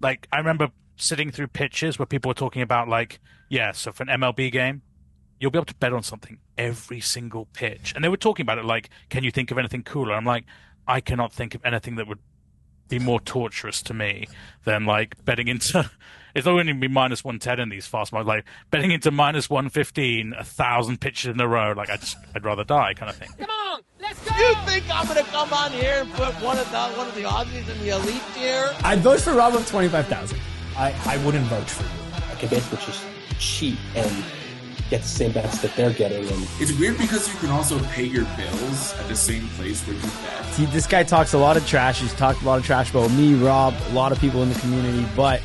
like I remember sitting through pitches where people were talking about like, yeah, so for an MLB game, you'll be able to bet on something every single pitch. And they were talking about it like, can you think of anything cooler? I'm like, I cannot think of anything that would be more torturous to me than like betting into it's not going to be minus 110 in these fast modes, like betting into minus 115 1,000 pitches in a row. Like I'd rather die kind of thing. Come on, let's go. You think I'm gonna come on here and put one of the Aussies in the elite tier? I'd vote for Rob with 25,000. I wouldn't vouch for you. I can basically just cheat and get the same bets that they're getting. And it's weird because you can also pay your bills at the same place where you bet. See, this guy talks a lot of trash. He's talked a lot of trash about me, Rob, a lot of people in the community, but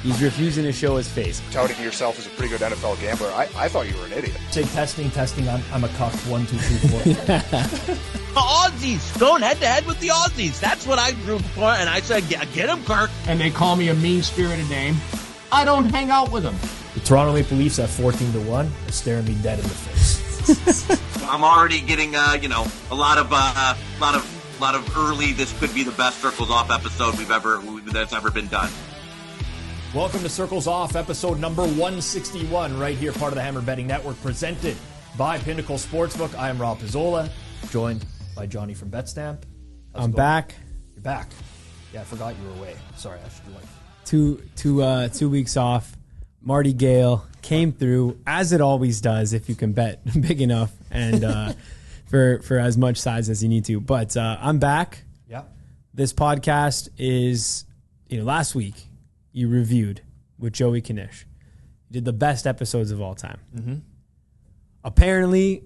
he's refusing to show his face. Touting yourself as a pretty good NFL gambler. I thought you were an idiot. Say testing, I'm a cuck. 1, 2, 3, 4. The Aussies, going head to head with the Aussies. That's what I drew for, and I said, get him, Kirk. And they call me a mean-spirited name. I don't hang out with them. The Toronto Maple Leafs at 14-1 are staring me dead in the face. I'm already getting, a lot of early. This could be the best Circles Off episode that's ever been done. Welcome to Circles Off, episode number 161, right here, part of the Hammer Betting Network, presented by Pinnacle Sportsbook. I am Rob Pizzola, joined by Johnny from Betstamp. I'm back. You're back. Yeah, I forgot you were away. Sorry, I should like 2 weeks off. Marty Gale came through, as it always does, if you can bet big enough and for as much size as you need to. But I'm back. Yeah. This podcast is, last week you reviewed with Joey Knish. You did the best episodes of all time. Mm-hmm. Apparently,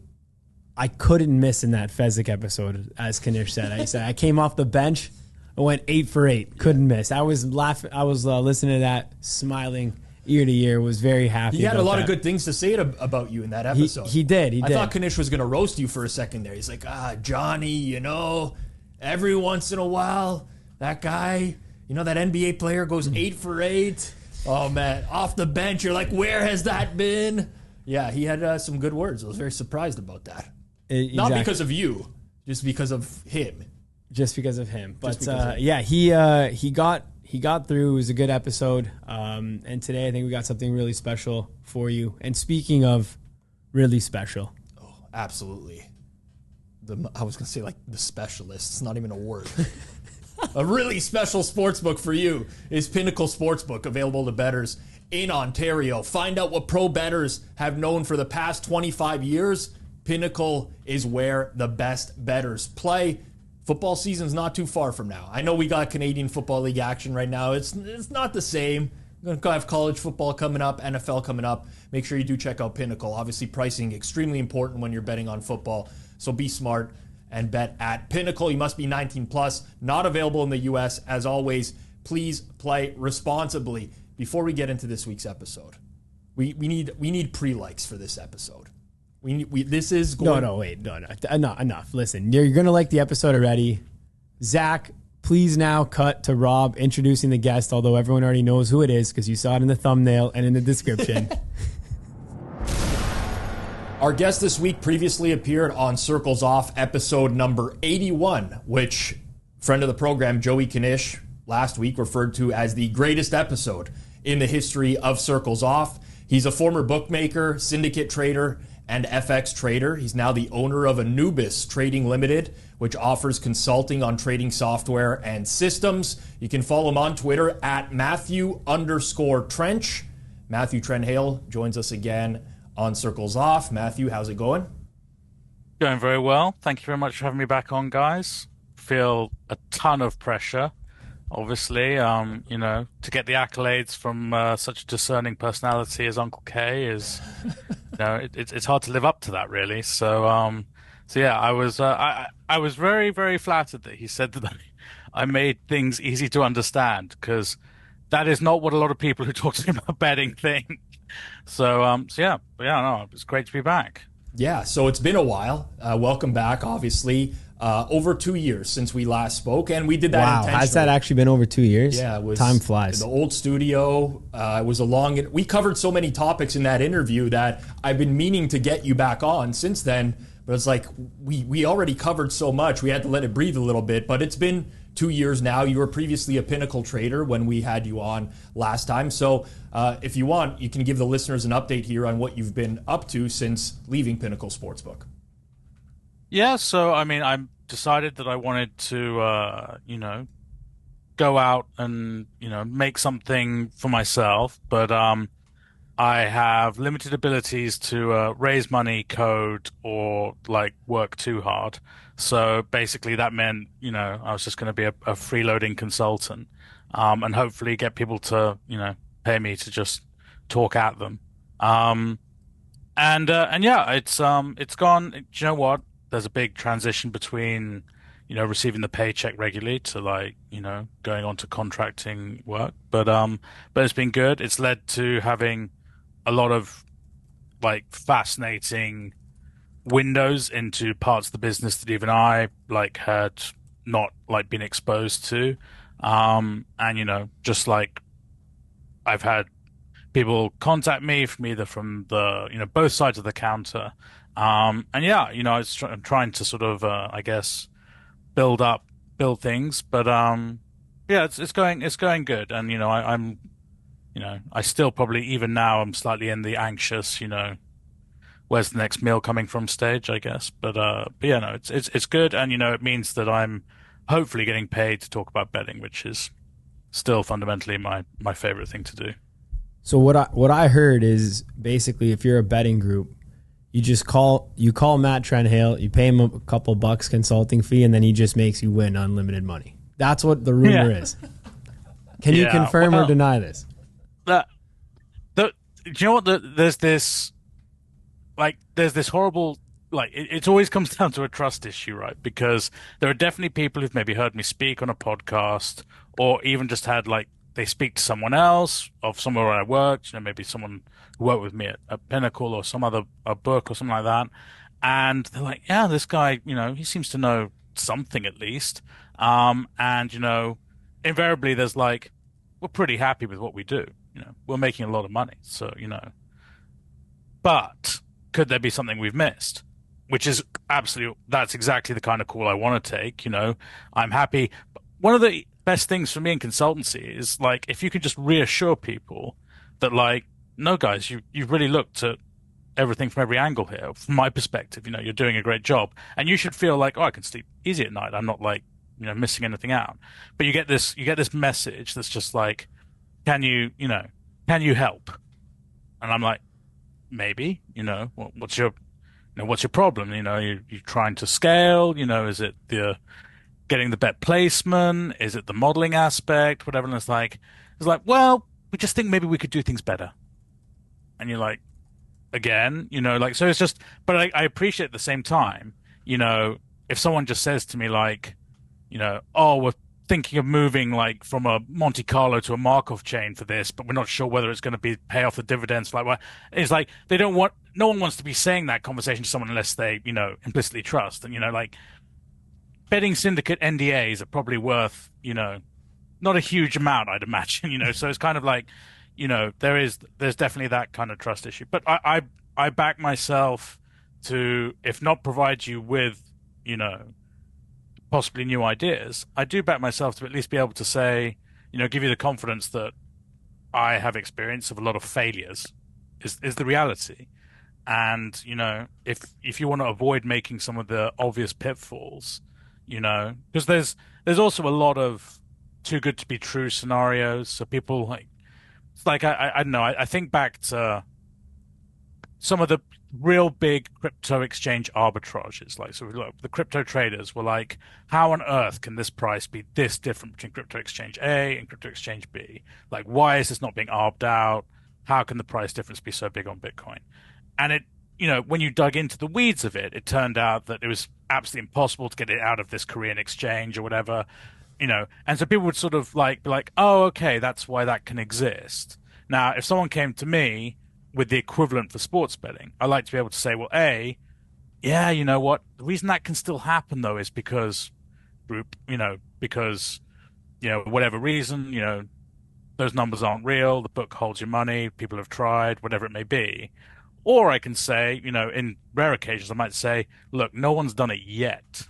I couldn't miss in that Fezzik episode, as Knish said. I said I came off the bench, I went 8 for 8, couldn't miss. I was laughing. I was listening to that, smiling ear to ear, was very happy. He had a lot of good things to say about you in that episode. He did. I thought Knish was going to roast you for a second there. He's like, Johnny, every once in a while, that guy, that NBA player goes 8 for 8. Oh, man, off the bench. You're like, where has that been? Yeah, he had some good words. I was very surprised about that. Exactly. Not because of you, just because of him. Just because of him. But, he got through. It was a good episode. And today I think we got something really special for you. And speaking of really special. Oh, absolutely. I was going to say like the specialist. It's not even a word. A really special sportsbook for you is Pinnacle Sportsbook, available to bettors in Ontario. Find out what pro bettors have known for the past 25 years. Pinnacle is where the best bettors play. Football season's not too far from now. I know we got Canadian Football League action right now. It's not the same. We're going to have college football coming up, NFL coming up. Make sure you do check out Pinnacle. Obviously, pricing extremely important when you're betting on football. So be smart and bet at Pinnacle. You must be 19 plus. Not available in the U.S. As always, please play responsibly. Before we get into this week's episode, we need pre-likes for this episode. This is going... No, enough. Listen, you're going to like the episode already. Zach, please now cut to Rob introducing the guest, although everyone already knows who it is because you saw it in the thumbnail and in the description. Our guest this week previously appeared on Circles Off, episode number 81, which friend of the program, Joey Knish, last week referred to as the greatest episode in the history of Circles Off. He's a former bookmaker, syndicate trader, and FX trader. He's now the owner of Anubis Trading Limited, which offers consulting on trading software and systems. You can follow him on Twitter at Matthew_Trench. Matthew Trenhaile joins us again on Circles Off. Matthew, how's it going? Going very well. Thank you very much for having me back on, guys. Feel a ton of pressure, obviously. To get the accolades from such a discerning personality as Uncle K is, it's hard to live up to that, really. So yeah, I was very, very flattered that he said that I made things easy to understand, because that is not what a lot of people who talk to me about betting think. So it's great to be back. Yeah, so it's been a while. Welcome back, obviously. Over 2 years since we last spoke, and we did that intentionally. Wow, has that actually been over 2 years? Yeah, it was. Time flies. The old studio. It was we covered so many topics in that interview that I've been meaning to get you back on since then. But it's like we already covered so much. We had to let it breathe a little bit. But it's been 2 years now. You were previously a Pinnacle trader when we had you on last time. So if you want, you can give the listeners an update here on what you've been up to since leaving Pinnacle Sportsbook. Yeah, so I mean, I decided that I wanted to, go out and, make something for myself, but I have limited abilities to raise money, code, or like work too hard. So basically that meant, I was just going to be a freeloading consultant, and hopefully get people to, pay me to just talk at them. And yeah, it's gone. Do you know what? There's a big transition between, receiving the paycheck regularly to like, going on to contracting work. But it's been good. It's led to having a lot of like fascinating windows into parts of the business that even I like had not like been exposed to. And just like I've had people contact me from either from the, both sides of the counter. And yeah, I'm trying to sort of, I guess, build things, but yeah, it's going good. And I'm I still probably even now I'm slightly in the anxious, where's the next meal coming from stage, I guess. But yeah, no, it's good, and it means that I'm hopefully getting paid to talk about betting, which is still fundamentally my favorite thing to do. So what I heard is basically if you're a betting group, you call Matt Trenhaile, you pay him a couple bucks consulting fee, and then he just makes you win unlimited money. That's what the rumor is. Can you confirm or deny this? Do you know what? There's this horrible, like, it always comes down to a trust issue, right? Because there are definitely people who've maybe heard me speak on a podcast, or even just had like they speak to someone else of somewhere where I worked, maybe someone who worked with me at Pinnacle or some other a book or something like that. And they're like, yeah, this guy, he seems to know something at least. And, invariably there's like, we're pretty happy with what we do. We're making a lot of money. So, but could there be something we've missed? Which is that's exactly the kind of call I want to take. I'm happy. One of the best things for me in consultancy is like, if you can just reassure people that like, no guys, you've really looked at everything from every angle here. From my perspective, you're doing a great job, and you should feel like, oh, I can sleep easy at night. I'm not like, missing anything out. But you get this message that's just like, can you help? And I'm like, maybe, what's your problem? You're trying to scale, is it getting the bet placement? Is it the modeling aspect? Whatever. And it's like, well, we just think maybe we could do things better. And you're like, again, so it's just, but I appreciate at the same time, if someone just says to me like, oh, we're thinking of moving like from a Monte Carlo to a Markov chain for this, but we're not sure whether it's going to pay off the dividends. Like, it's like no one wants to be saying that conversation to someone unless they, implicitly trust. And, like betting syndicate NDAs are probably worth, not a huge amount, I'd imagine, so it's kind of like, there's definitely that kind of trust issue. But I back myself to, if not provide you with, possibly new ideas, I do back myself to at least be able to say, give you the confidence that I have experience of a lot of failures is the reality. And, if you want to avoid making some of the obvious pitfalls, because there's also a lot of too good to be true scenarios. So people like, it's like, I don't know, I think back to some of the real big crypto exchange arbitrages. Like, so look, the crypto traders were like, how on earth can this price be this different between crypto exchange A and crypto exchange B? Like, why is this not being arbed out? How can the price difference be so big on Bitcoin? And it, when you dug into the weeds of it, it turned out that it was absolutely impossible to get it out of this Korean exchange or whatever, and so people would sort of like be like, oh, okay, that's why that can exist. Now, if someone came to me with the equivalent for sports betting, I like to be able to say, well, A, yeah, you know what? The reason that can still happen though is because whatever reason, those numbers aren't real. The book holds your money. People have tried, whatever it may be. Or I can say, in rare occasions, I might say, look, no one's done it yet,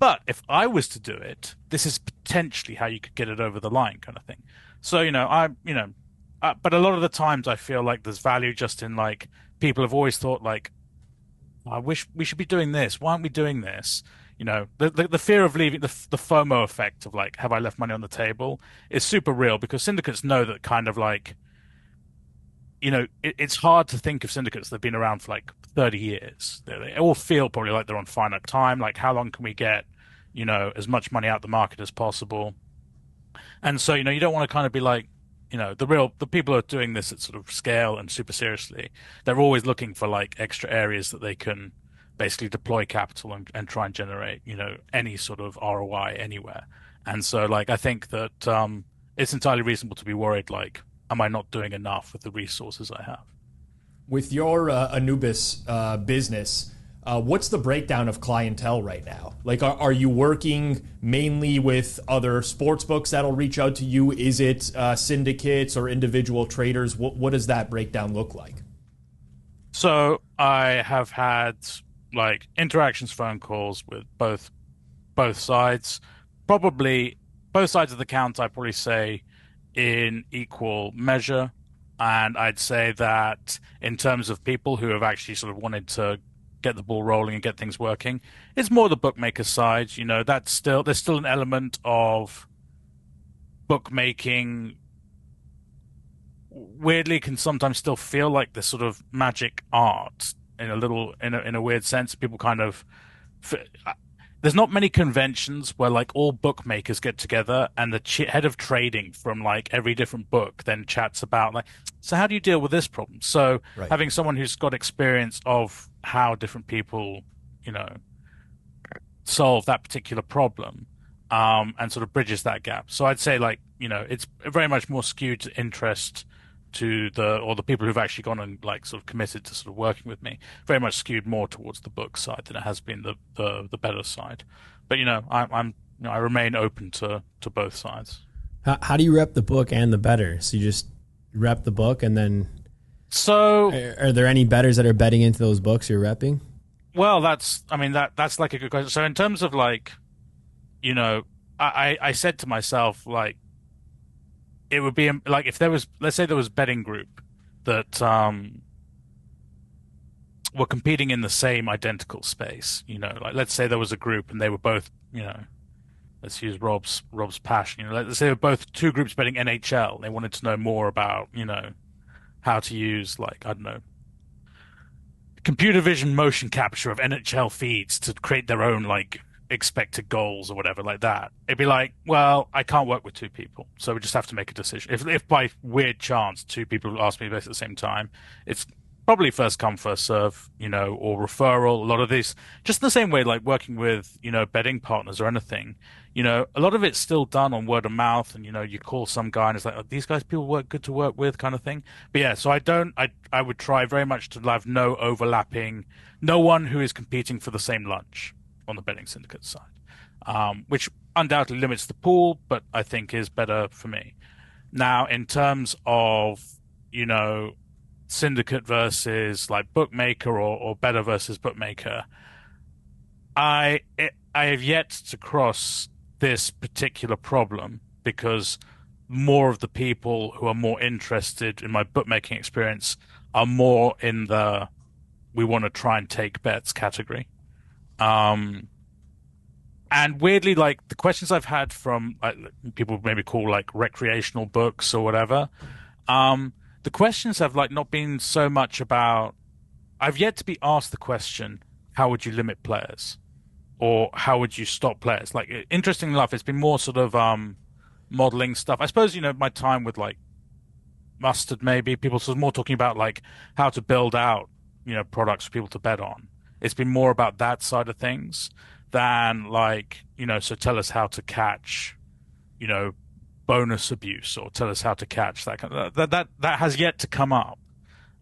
but if I was to do it, this is potentially how you could get it over the line, kind of thing. So, but a lot of the times I feel like there's value just in like people have always thought like, I wish we should be doing this. Why aren't we doing this? The fear of leaving the FOMO effect of like, have I left money on the table is super real because syndicates know that kind of like, it's hard to think of syndicates that have been around for like 30 years. They all feel probably like they're on finite time. Like, how long can we get, as much money out the market as possible? And so, you don't want to kind of be like, the people who are doing this at sort of scale and super seriously, they're always looking for like extra areas that they can basically deploy capital and try and generate, any sort of ROI anywhere. And so, like, I think that it's entirely reasonable to be worried, like, am I not doing enough with the resources I have? With your Anubis business, what's the breakdown of clientele right now? Like, are you working mainly with other sportsbooks that'll reach out to you? Is it syndicates or individual traders? What does that breakdown look like? So I have had like interactions, phone calls with both sides. Probably both sides of the count, I'd probably say in equal measure. And I'd say that in terms of people who have actually sort of wanted to get the ball rolling and get things working, it's more the bookmaker side. There's still an element of bookmaking. Weirdly, can sometimes still feel like this sort of magic art in a weird sense. People kind of there's not many conventions where like all bookmakers get together and the head of trading from like every different book then chats about like, so how do you deal with this problem? So having someone who's got experience of how different people, solve that particular problem, and sort of bridges that gap. So I'd say like, it's very much more skewed to interest to the people who've actually gone and like sort of committed to sort of working with me, very much skewed more towards the book side than it has been the better side. But I remain open to both sides. How do you rep the book and the better? So you just rep the book and then. So are there any bettors that are betting into those books you're repping? Well, that's like a good question. So in terms of like, I said to myself like, it would be like if there was, let's say there was a betting group that were competing in the same identical space, like let's say there was a group and they were both, let's use Rob's passion, let's say they were both two groups betting NHL. They wanted to know more about, how to use like, I don't know, computer vision motion capture of NHL feeds to create their own like expected goals or whatever like that. It'd be like, well, I can't work with two people, so we just have to make a decision. If by weird chance two people ask me this at the same time, it's probably first come first serve, or referral. A lot of these, just in the same way, like working with betting partners or anything, a lot of it's still done on word of mouth, and you call some guy and it's like, oh, these guys people work good to work with, kind of thing. But yeah, so I would try very much to have no overlapping, no one who is competing for the same lunch on the betting syndicate side, which undoubtedly limits the pool, but I think is better for me. Now, in terms of, syndicate versus like bookmaker or better versus bookmaker, I have yet to cross this particular problem because more of the people who are more interested in my bookmaking experience are more in the we want to try and take bets category. And weirdly, like the questions I've had from like, people maybe call like recreational books or whatever, the questions have like not been so much about. I've yet to be asked the question, how would you limit players, or how would you stop players? Like, interestingly enough, it's been more sort of modeling stuff. I suppose my time with like Mustard, maybe people sort of more talking about like how to build out products for people to bet on. It's been more about that side of things than like, so tell us how to catch, bonus abuse, or tell us how to catch that kind of, that has yet to come up.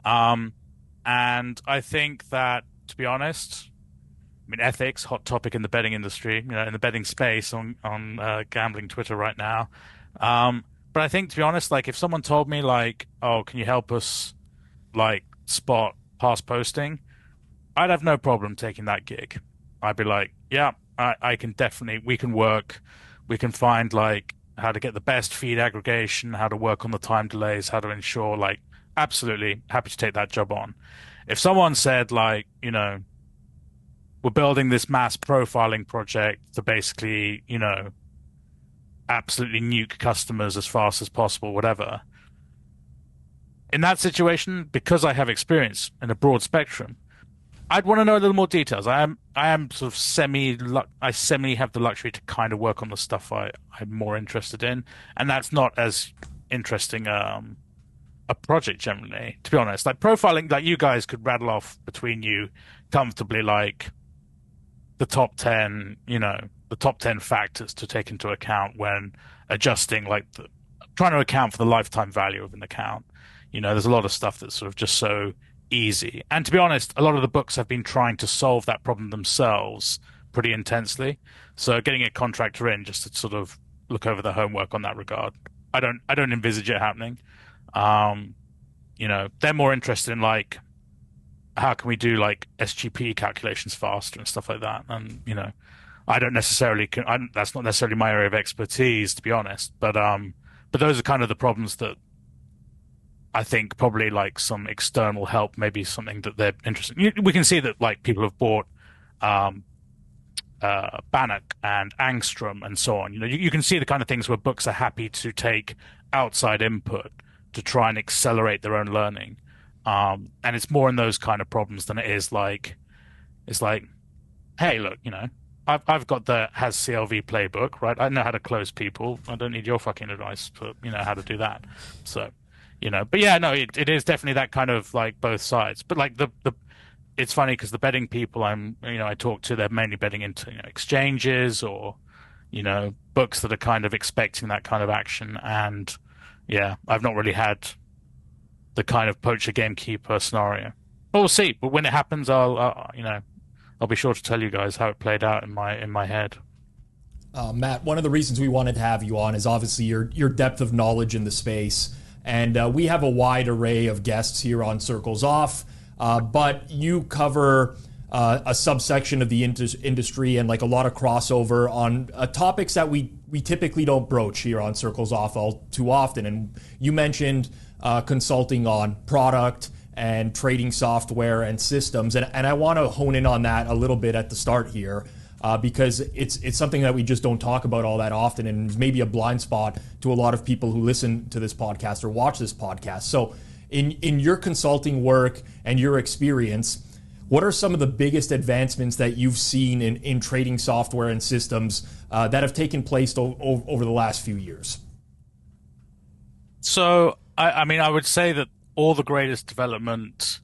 And I think that, to be honest, ethics, hot topic in the betting industry, in the betting space on gambling Twitter right now. But I think, to be honest, like if someone told me like, oh, can you help us like spot past posting, I'd have no problem taking that gig. I'd be like, yeah, I can definitely, we can find like how to get the best feed aggregation, how to work on the time delays, how to ensure like, absolutely happy to take that job on. If someone said like, we're building this mass profiling project to basically, absolutely nuke customers as fast as possible, whatever. In that situation, because I have experience in a broad spectrum, I'd want to know a little more details. I am sort of I semi have the luxury to kind of work on the stuff I'm more interested in, and that's not as interesting a project generally, to be honest. Like profiling, like you guys could rattle off between you comfortably, like the top 10, the top 10 factors to take into account when adjusting, like trying to account for the lifetime value of an account. There's a lot of stuff that's sort of just so easy. And to be honest, a lot of the books have been trying to solve that problem themselves pretty intensely. So getting a contractor in just to sort of look over the homework on that regard, I don't envisage it happening. They're more interested in like, how can we do like SGP calculations faster and stuff like that. And, I don't necessarily, that's not necessarily my area of expertise, to be honest. But those are kind of the problems that I think probably like some external help may be something that they're interested in. We can see that like people have bought Bannock and Angstrom and so on. You can see the kind of things where books are happy to take outside input to try and accelerate their own learning. And it's more in those kind of problems than it is like, it's like, hey, look, I've got the has CLV playbook, right? I know how to close people. I don't need your fucking advice for, how to do that. So, but yeah, no, it is definitely that kind of like both sides. But like it's funny because the betting people I talk to, they're mainly betting into, exchanges or, books that are kind of expecting that kind of action. And yeah, I've not really had the kind of poacher gamekeeper scenario. But we'll see. But when it happens, I'll be sure to tell you guys how it played out in my head. Matt, one of the reasons we wanted to have you on is obviously your depth of knowledge in the space. And we have a wide array of guests here on Circles Off, but you cover a subsection of the industry and like a lot of crossover on topics that we typically don't broach here on Circles Off all too often. And you mentioned consulting on product and trading software and systems. And I want to hone in on that a little bit at the start here because it's something that we just don't talk about all that often and maybe a blind spot to a lot of people who listen to this podcast or watch this podcast. So in your consulting work and your experience, what are some of the biggest advancements that you've seen in trading software and systems that have taken place over the last few years? So, I would say that all the greatest development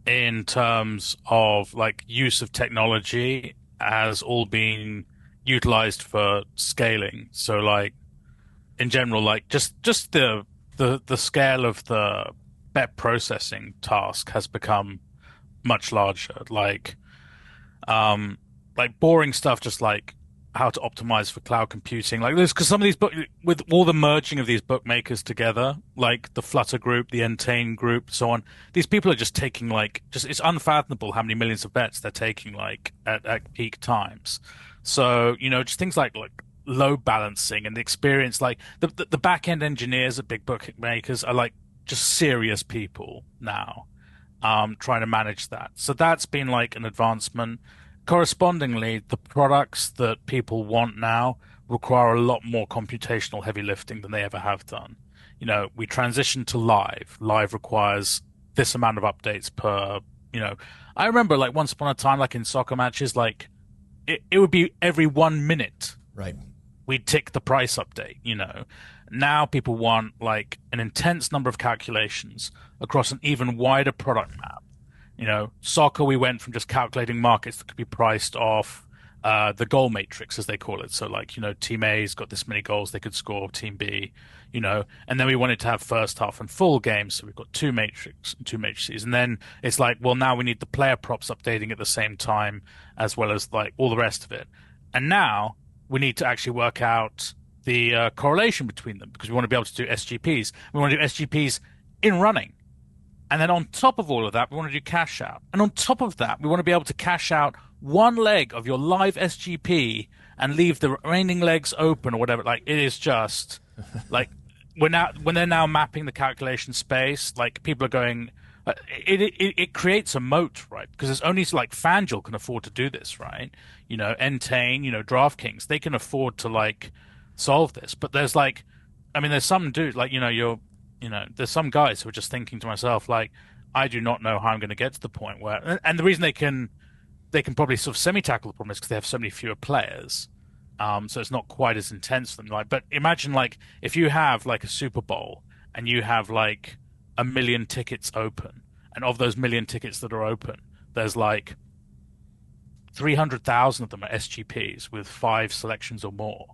in terms of like use of technology has all been utilized for scaling. So like in general, like just the scale of the bet processing task has become much larger. Like boring stuff, just like how to optimize for cloud computing, like this, because some of these with all the merging of these bookmakers together, like the Flutter group, the Entain group, so on, these people are just taking it's unfathomable how many millions of bets they're taking at peak times. So just things like load balancing and the experience, like the back end engineers at big bookmakers are like just serious people now, trying to manage that. So that's been like an advancement. Correspondingly, the products that people want now require a lot more computational heavy lifting than they ever have done. We transitioned to live. Live requires this amount of updates per, I remember like once upon a time, like in soccer matches, like it would be every 1 minute. Right. We'd tick the price update, Now people want like an intense number of calculations across an even wider product map. Soccer, we went from just calculating markets that could be priced off the goal matrix, as they call it. So like, team A's got this many goals they could score, team B, and then we wanted to have first half and full games. So we've got two matrices. And then it's like, well, now we need the player props updating at the same time, as well as like all the rest of it. And now we need to actually work out the correlation between them because we want to be able to do SGPs. We want to do SGPs in running. And then on top of all of that, we want to do cash out. And on top of that, we want to be able to cash out one leg of your live SGP and leave the remaining legs open or whatever. Like, it is just like when they're now mapping the calculation space, like people are going, it creates a moat, right? Because it's only like FanDuel can afford to do this, right? You know, Entain, you know, DraftKings, they can afford to like solve this. But there's like, I mean, there's some dude like, there's some guys who are just thinking to myself, like, I do not know how I'm going to get to the point where, and the reason they can probably sort of semi-tackle the problem is because they have so many fewer players. So it's not quite as intense for them. Like, but imagine like if you have like a Super Bowl and you have like 1 million tickets open, and of those 1 million tickets that are open, there's like 300,000 of them are SGPs with 5 selections or more.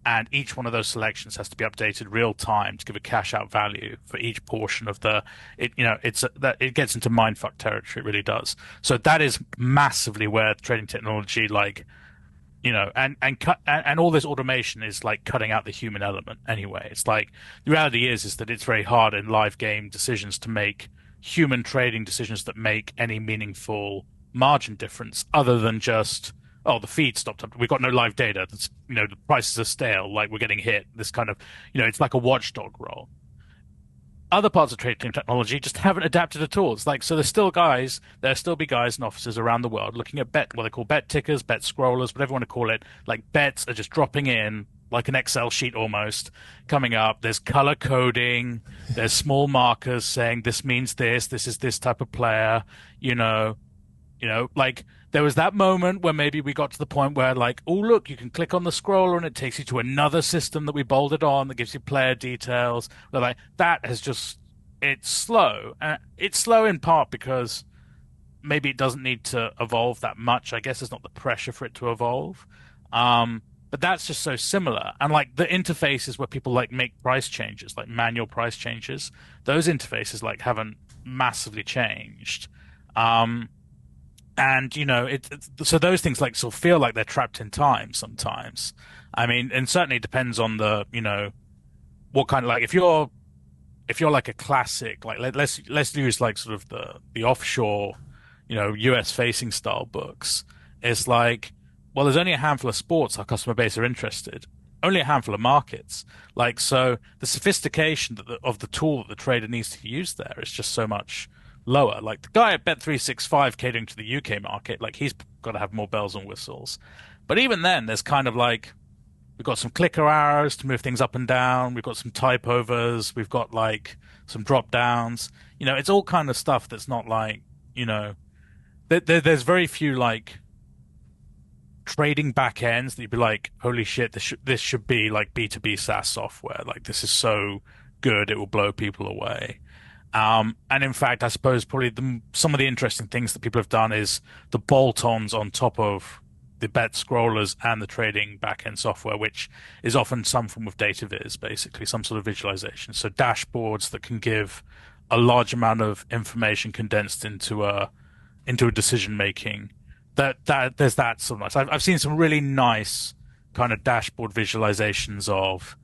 And each one of those selections has to be updated real time to give a cash out value for each portion of it gets into mindfuck territory. It really does. So that is massively where trading technology, like, you know, and all this automation is like cutting out the human element anyway. It's like the reality is that it's very hard in live game decisions to make human trading decisions that make any meaningful margin difference other than just, oh, the feed stopped up. We've got no live data. That's, you know, the prices are stale. Like, we're getting hit. This kind of, you know, it's like a watchdog role. Other parts of trading technology just haven't adapted at all. It's like, so there'll still be guys and officers around the world looking at what they call bet tickers, bet scrollers, whatever you want to call it. Like, bets are just dropping in like an Excel sheet almost, coming up. There's color coding. There's small markers saying this means this is this type of player, you know, like, there was that moment where maybe we got to the point where, like, oh, look, you can click on the scroller and it takes you to another system that we bolted on that gives you player details. But, like, that has just, it's slow. It's slow in part because maybe it doesn't need to evolve that much. I guess there's not the pressure for it to evolve. But that's just so similar. And, like, the interfaces where people, like, make price changes, like manual price changes, those interfaces, like, haven't massively changed. And, you know, so those things like sort of feel like they're trapped in time sometimes. I mean, and certainly it depends on the, you know, what kind of, like, if you're like a classic, like, let's use like sort of the offshore, you know, US facing style books. It's like, well, there's only a handful of sports our customer base are interested, only a handful of markets. Like, so the sophistication of the tool that the trader needs to use there is just so much lower. Like, the guy at Bet365 catering to the UK market, like, he's got to have more bells and whistles. But even then, there's kind of like, we've got some clicker arrows to move things up and down. We've got some type overs. We've got like some drop downs. You know, it's all kind of stuff that's not like, you know, there's very few like trading back ends that you'd be like, holy shit, this should be like B2B SaaS software. Like, this is so good, it will blow people away. And in fact, I suppose probably some of the interesting things that people have done is the bolt-ons on top of the bet scrollers and the trading backend software, which is often some form of data viz, basically some sort of visualization. So dashboards that can give a large amount of information condensed into a decision making. There's that sort of nice. I've seen some really nice kind of dashboard visualizations of,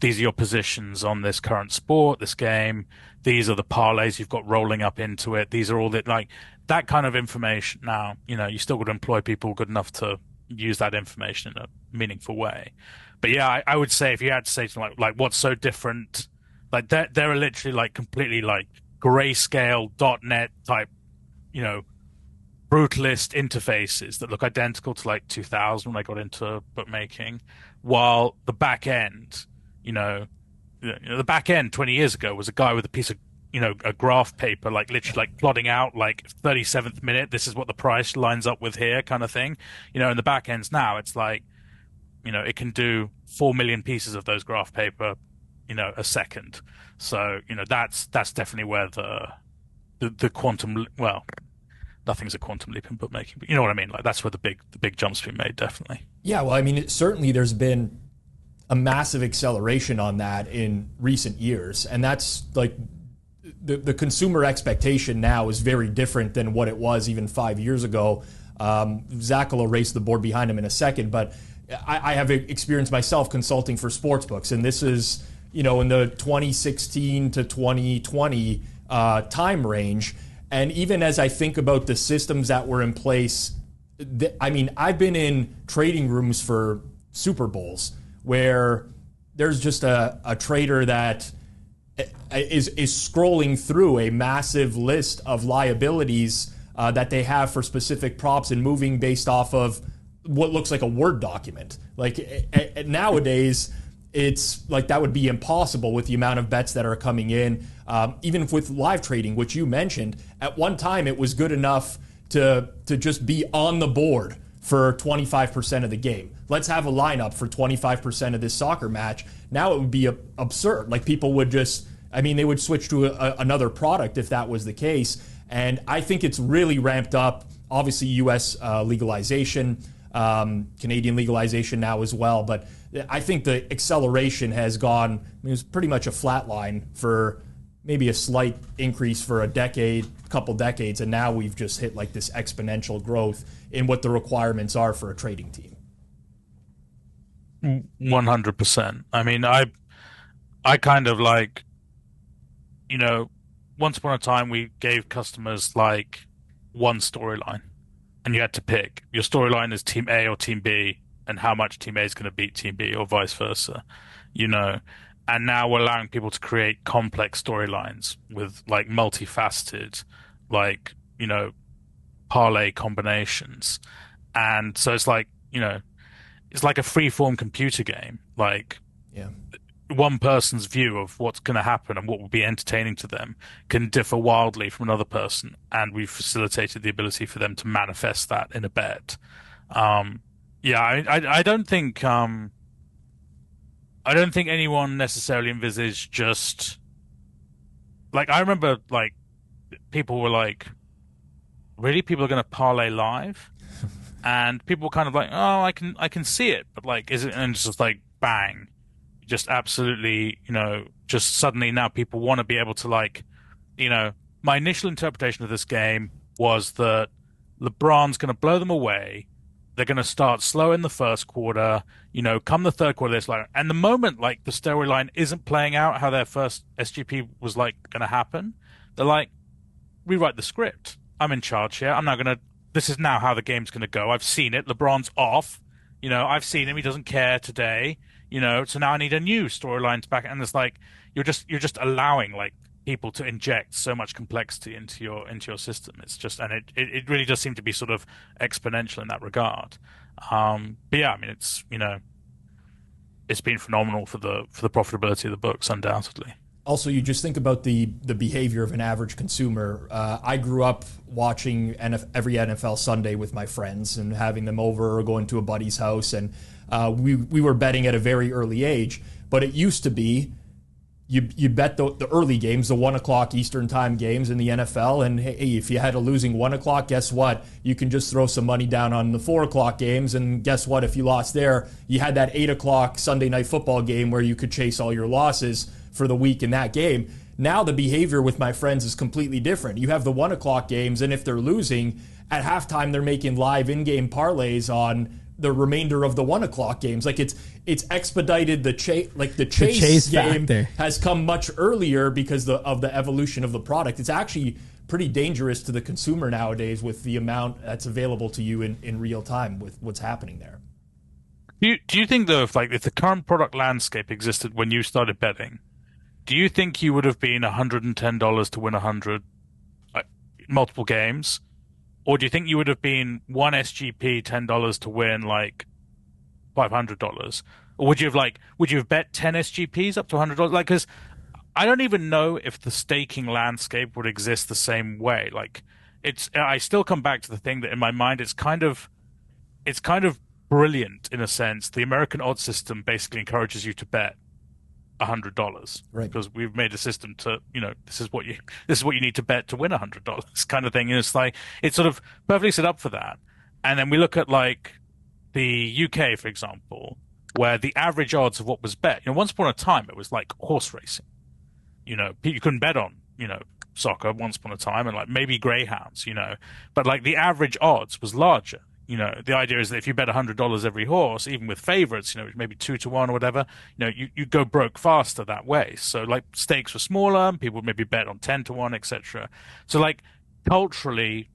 these are your positions on this current sport, this game. These are the parlays you've got rolling up into it. These are all like that kind of information. Now, you know, you still got to employ people good enough to use that information in a meaningful way. But yeah, I would say if you had to say something like what's so different, like there are literally like completely like grayscale .NET type, you know, brutalist interfaces that look identical to like 2000 when I got into bookmaking, while the back end, you know, the back end 20 years ago was a guy with a piece of, you know, a graph paper, like literally like plotting out like 37th minute, this is what the price lines up with here kind of thing. You know, in the back ends now, it's like, you know, it can do 4 million pieces of those graph paper, you know, a second. So, you know, that's definitely where the quantum, well, nothing's a quantum leap in bookmaking, but you know what I mean? Like, that's where the big jump's been made, definitely. Yeah, well, I mean, certainly there's been a massive acceleration on that in recent years. And that's like the consumer expectation now is very different than what it was even 5 years ago. Zach will erase the board behind him in a second, but I have experience myself consulting for Sportsbooks. And this is, you know, in the 2016 to 2020 time range. And even as I think about the systems that were in place I mean, I've been in trading rooms for Super Bowls where there's just a trader that is scrolling through a massive list of liabilities that they have for specific props and moving based off of what looks like a Word document. Like nowadays, it's like that would be impossible with the amount of bets that are coming in. Even with live trading, which you mentioned, at one time it was good enough to just be on the board for 25% of the game. Let's have a lineup for 25% of this soccer match. Now it would be absurd. Like people would just, I mean, they would switch to another product if that was the case. And I think it's really ramped up. Obviously, U.S. legalization, Canadian legalization now as well. But I think the acceleration has gone, I mean, it was pretty much a flat line for maybe a slight increase for a decade, couple decades, and now we've just hit like this exponential growth in what the requirements are for a trading team. 100%. I mean, I kind of like, you know, once upon a time we gave customers like one storyline and you had to pick. Your storyline is Team A or Team B and how much Team A is going to beat Team B or vice versa, you know. And now we're allowing people to create complex storylines with like multifaceted, like, you know, parlay combinations. And so it's like, you know, it's like a free-form computer game. Like, yeah, one person's view of what's going to happen and what will be entertaining to them can differ wildly from another person. And we've facilitated the ability for them to manifest that in a bet. I don't think anyone necessarily envisaged just like, I remember like people were like, really, people are going to parlay live? And people were kind of like, oh, I can see it, but like, is it? And it's just like, bang, just absolutely, you know, just suddenly now people want to be able to like, you know, my initial interpretation of this game was that LeBron's going to blow them away. They're going to start slow in the first quarter, you know, come the third quarter, it's like, and the moment like the storyline isn't playing out how their first SGP was like going to happen, they're like, rewrite the script. I'm in charge here. I'm now going to, this is now how the game's going to go. I've seen it. LeBron's off. You know, I've seen him. He doesn't care today. You know, so now I need a new storyline to back. And it's like you're just allowing like people to inject so much complexity into your system. It's just, and it really does seem to be sort of exponential in that regard. But yeah, I mean, it's, you know, it's been phenomenal for the profitability of the books, undoubtedly. Also, you just think about the behavior of an average consumer. I grew up watching every NFL Sunday with my friends and having them over or going to a buddy's house, and we were betting at a very early age. But it used to be you bet the early games, the 1 o'clock Eastern time games in the NFL, and hey, if you had a losing 1 o'clock, guess what? You can just throw some money down on the 4 o'clock games, and guess what? If you lost there, you had that 8 o'clock Sunday night football game where you could chase all your losses for the week in that game. Now the behavior with my friends is completely different. You have the 1 o'clock games, and if they're losing, at halftime they're making live in-game parlays on the remainder of the 1 o'clock games. Like it's expedited the chase game factor has come much earlier because of the evolution of the product. It's actually pretty dangerous to the consumer nowadays with the amount that's available to you in real time with what's happening there. Do you think though, if the current product landscape existed when you started betting, do you think you would have been $110 to win 100 multiple games? Or do you think you would have been one SGP $10 to win like $500? Or would you have bet 10 SGPs up to $100? Like, because I don't even know if the staking landscape would exist the same way. Like, I still come back to the thing that in my mind it's kind of brilliant in a sense. The American odds system basically encourages you to bet $100, right? Because we've made a system to, you know, this is what you need to bet to win $100 kind of thing. And it's like, it's sort of perfectly set up for that. And then we look at like the UK, for example, where the average odds of what was bet, you know, once upon a time it was like horse racing. You know, you couldn't bet on, you know, soccer once upon a time, and like maybe greyhounds, you know, but like the average odds was larger. You know, the idea is that if you bet $100 every horse, even with favorites, you know, maybe 2 to 1 or whatever, you know, you go broke faster that way. So like stakes were smaller, people would maybe bet on 10 to 1, etc. So like culturally,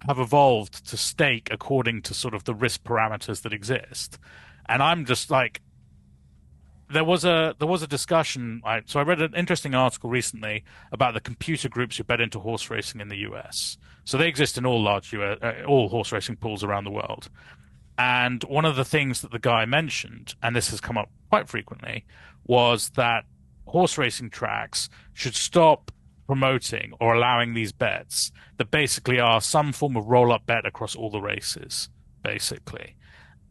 have evolved to stake according to sort of the risk parameters that exist. And I'm just like, there was a discussion. So I read an interesting article recently about the computer groups who bet into horse racing in the US. So they exist in all all horse racing pools around the world. And one of the things that the guy mentioned, and this has come up quite frequently, was that horse racing tracks should stop promoting or allowing these bets that basically are some form of roll-up bet across all the races, basically.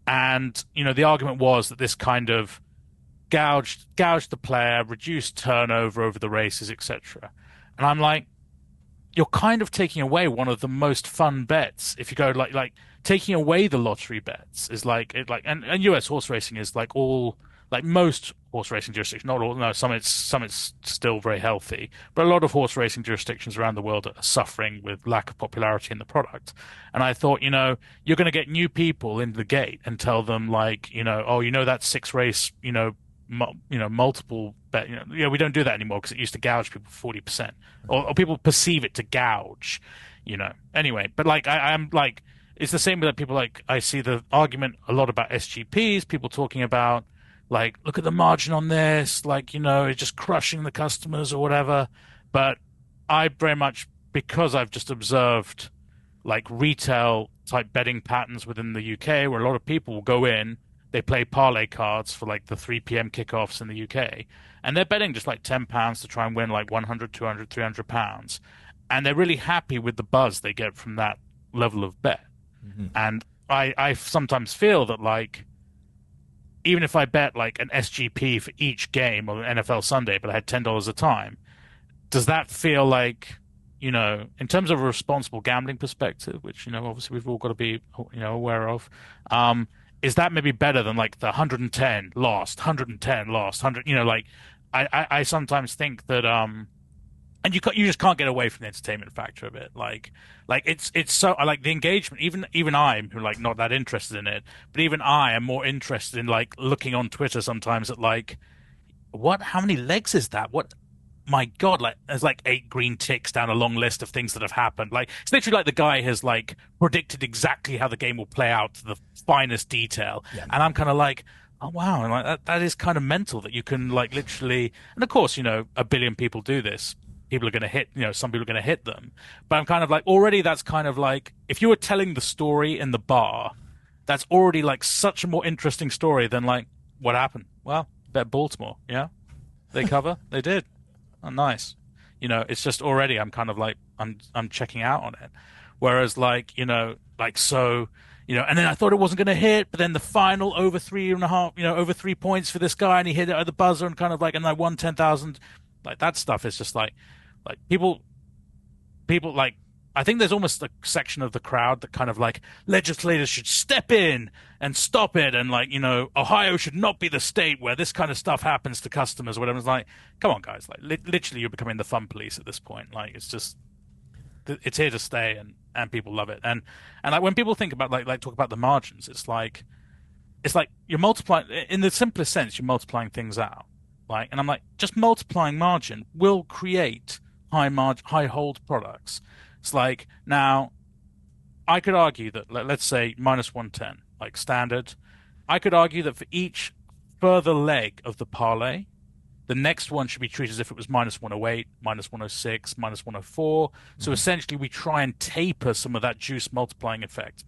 And, the argument was that this kind of gouged the player, reduced turnover over the races, etc. And I'm like, you're kind of taking away one of the most fun bets. If you go like taking away the lottery bets is and US horse racing is like all, like most horse racing jurisdictions, not all, no, some it's still very healthy, but a lot of horse racing jurisdictions around the world are suffering with lack of popularity in the product. And I thought, you're going to get new people into the gate and tell them that 6 race, multiple bet, we don't do that anymore because it used to gouge people 40%, or people perceive it to gouge, Anyway, but I'm like, it's the same with people. Like, I see the argument a lot about SGPs, people talking about, like, look at the margin on this, it's just crushing the customers or whatever. But I very much, because I've just observed like retail type betting patterns within the UK, where a lot of people will go in, they play parlay cards for like the 3 p.m. kickoffs in the UK, and they're betting just like £10 to try and win like 100, 200, 300 pounds. And they're really happy with the buzz they get from that level of bet. Mm-hmm. And I sometimes feel that, like, even if I bet like an SGP for each game on NFL Sunday, but I had $10 a time, does that feel like, in terms of a responsible gambling perspective, which, obviously we've all got to be, aware of, is that maybe better than like the 110 lost, 110 lost, 100, I sometimes think that, and you just can't get away from the entertainment factor of it. Like it's so, like, the engagement, even I'm, who like not that interested in it, but even I am more interested in like looking on Twitter sometimes at like, how many legs is that? My God, like there's like 8 green ticks down a long list of things that have happened. Like, it's literally like the guy has like predicted exactly how the game will play out to the finest detail. Yeah. And I'm kind of like, oh wow, and like that is kind of mental that you can like literally, and of course, 1 billion people do this. People are going to hit, some people are going to hit them. But I'm kind of like, already that's kind of like, if you were telling the story in the bar, that's already like such a more interesting story than like, what happened? Well, bet Baltimore, yeah? They cover? They did. Oh, nice. It's just already, I'm kind of like, I'm checking out on it. Whereas like, so, and then I thought it wasn't going to hit, but then the final over 3.5, over 3 points for this guy, and he hit it at the buzzer and kind of like, and I won 10,000. Like, that stuff is just like people like, I think there's almost a section of the crowd that kind of like, legislators should step in and stop it, and like, Ohio should not be the state where this kind of stuff happens to customers or whatever. It's like, come on, guys, like literally you're becoming the fun police at this point. Like, it's just, it's here to stay, and people love it. And like, when people think about like talk about the margins, it's like you're multiplying, in the simplest sense, you're multiplying things out. Like, and I'm like, just multiplying margin will create high hold products. It's like, now, I could argue that, let's say minus 110, like standard. I could argue that for each further leg of the parlay, the next one should be treated as if it was minus 108, minus 106, minus 104. So essentially, we try and taper some of that juice multiplying effect.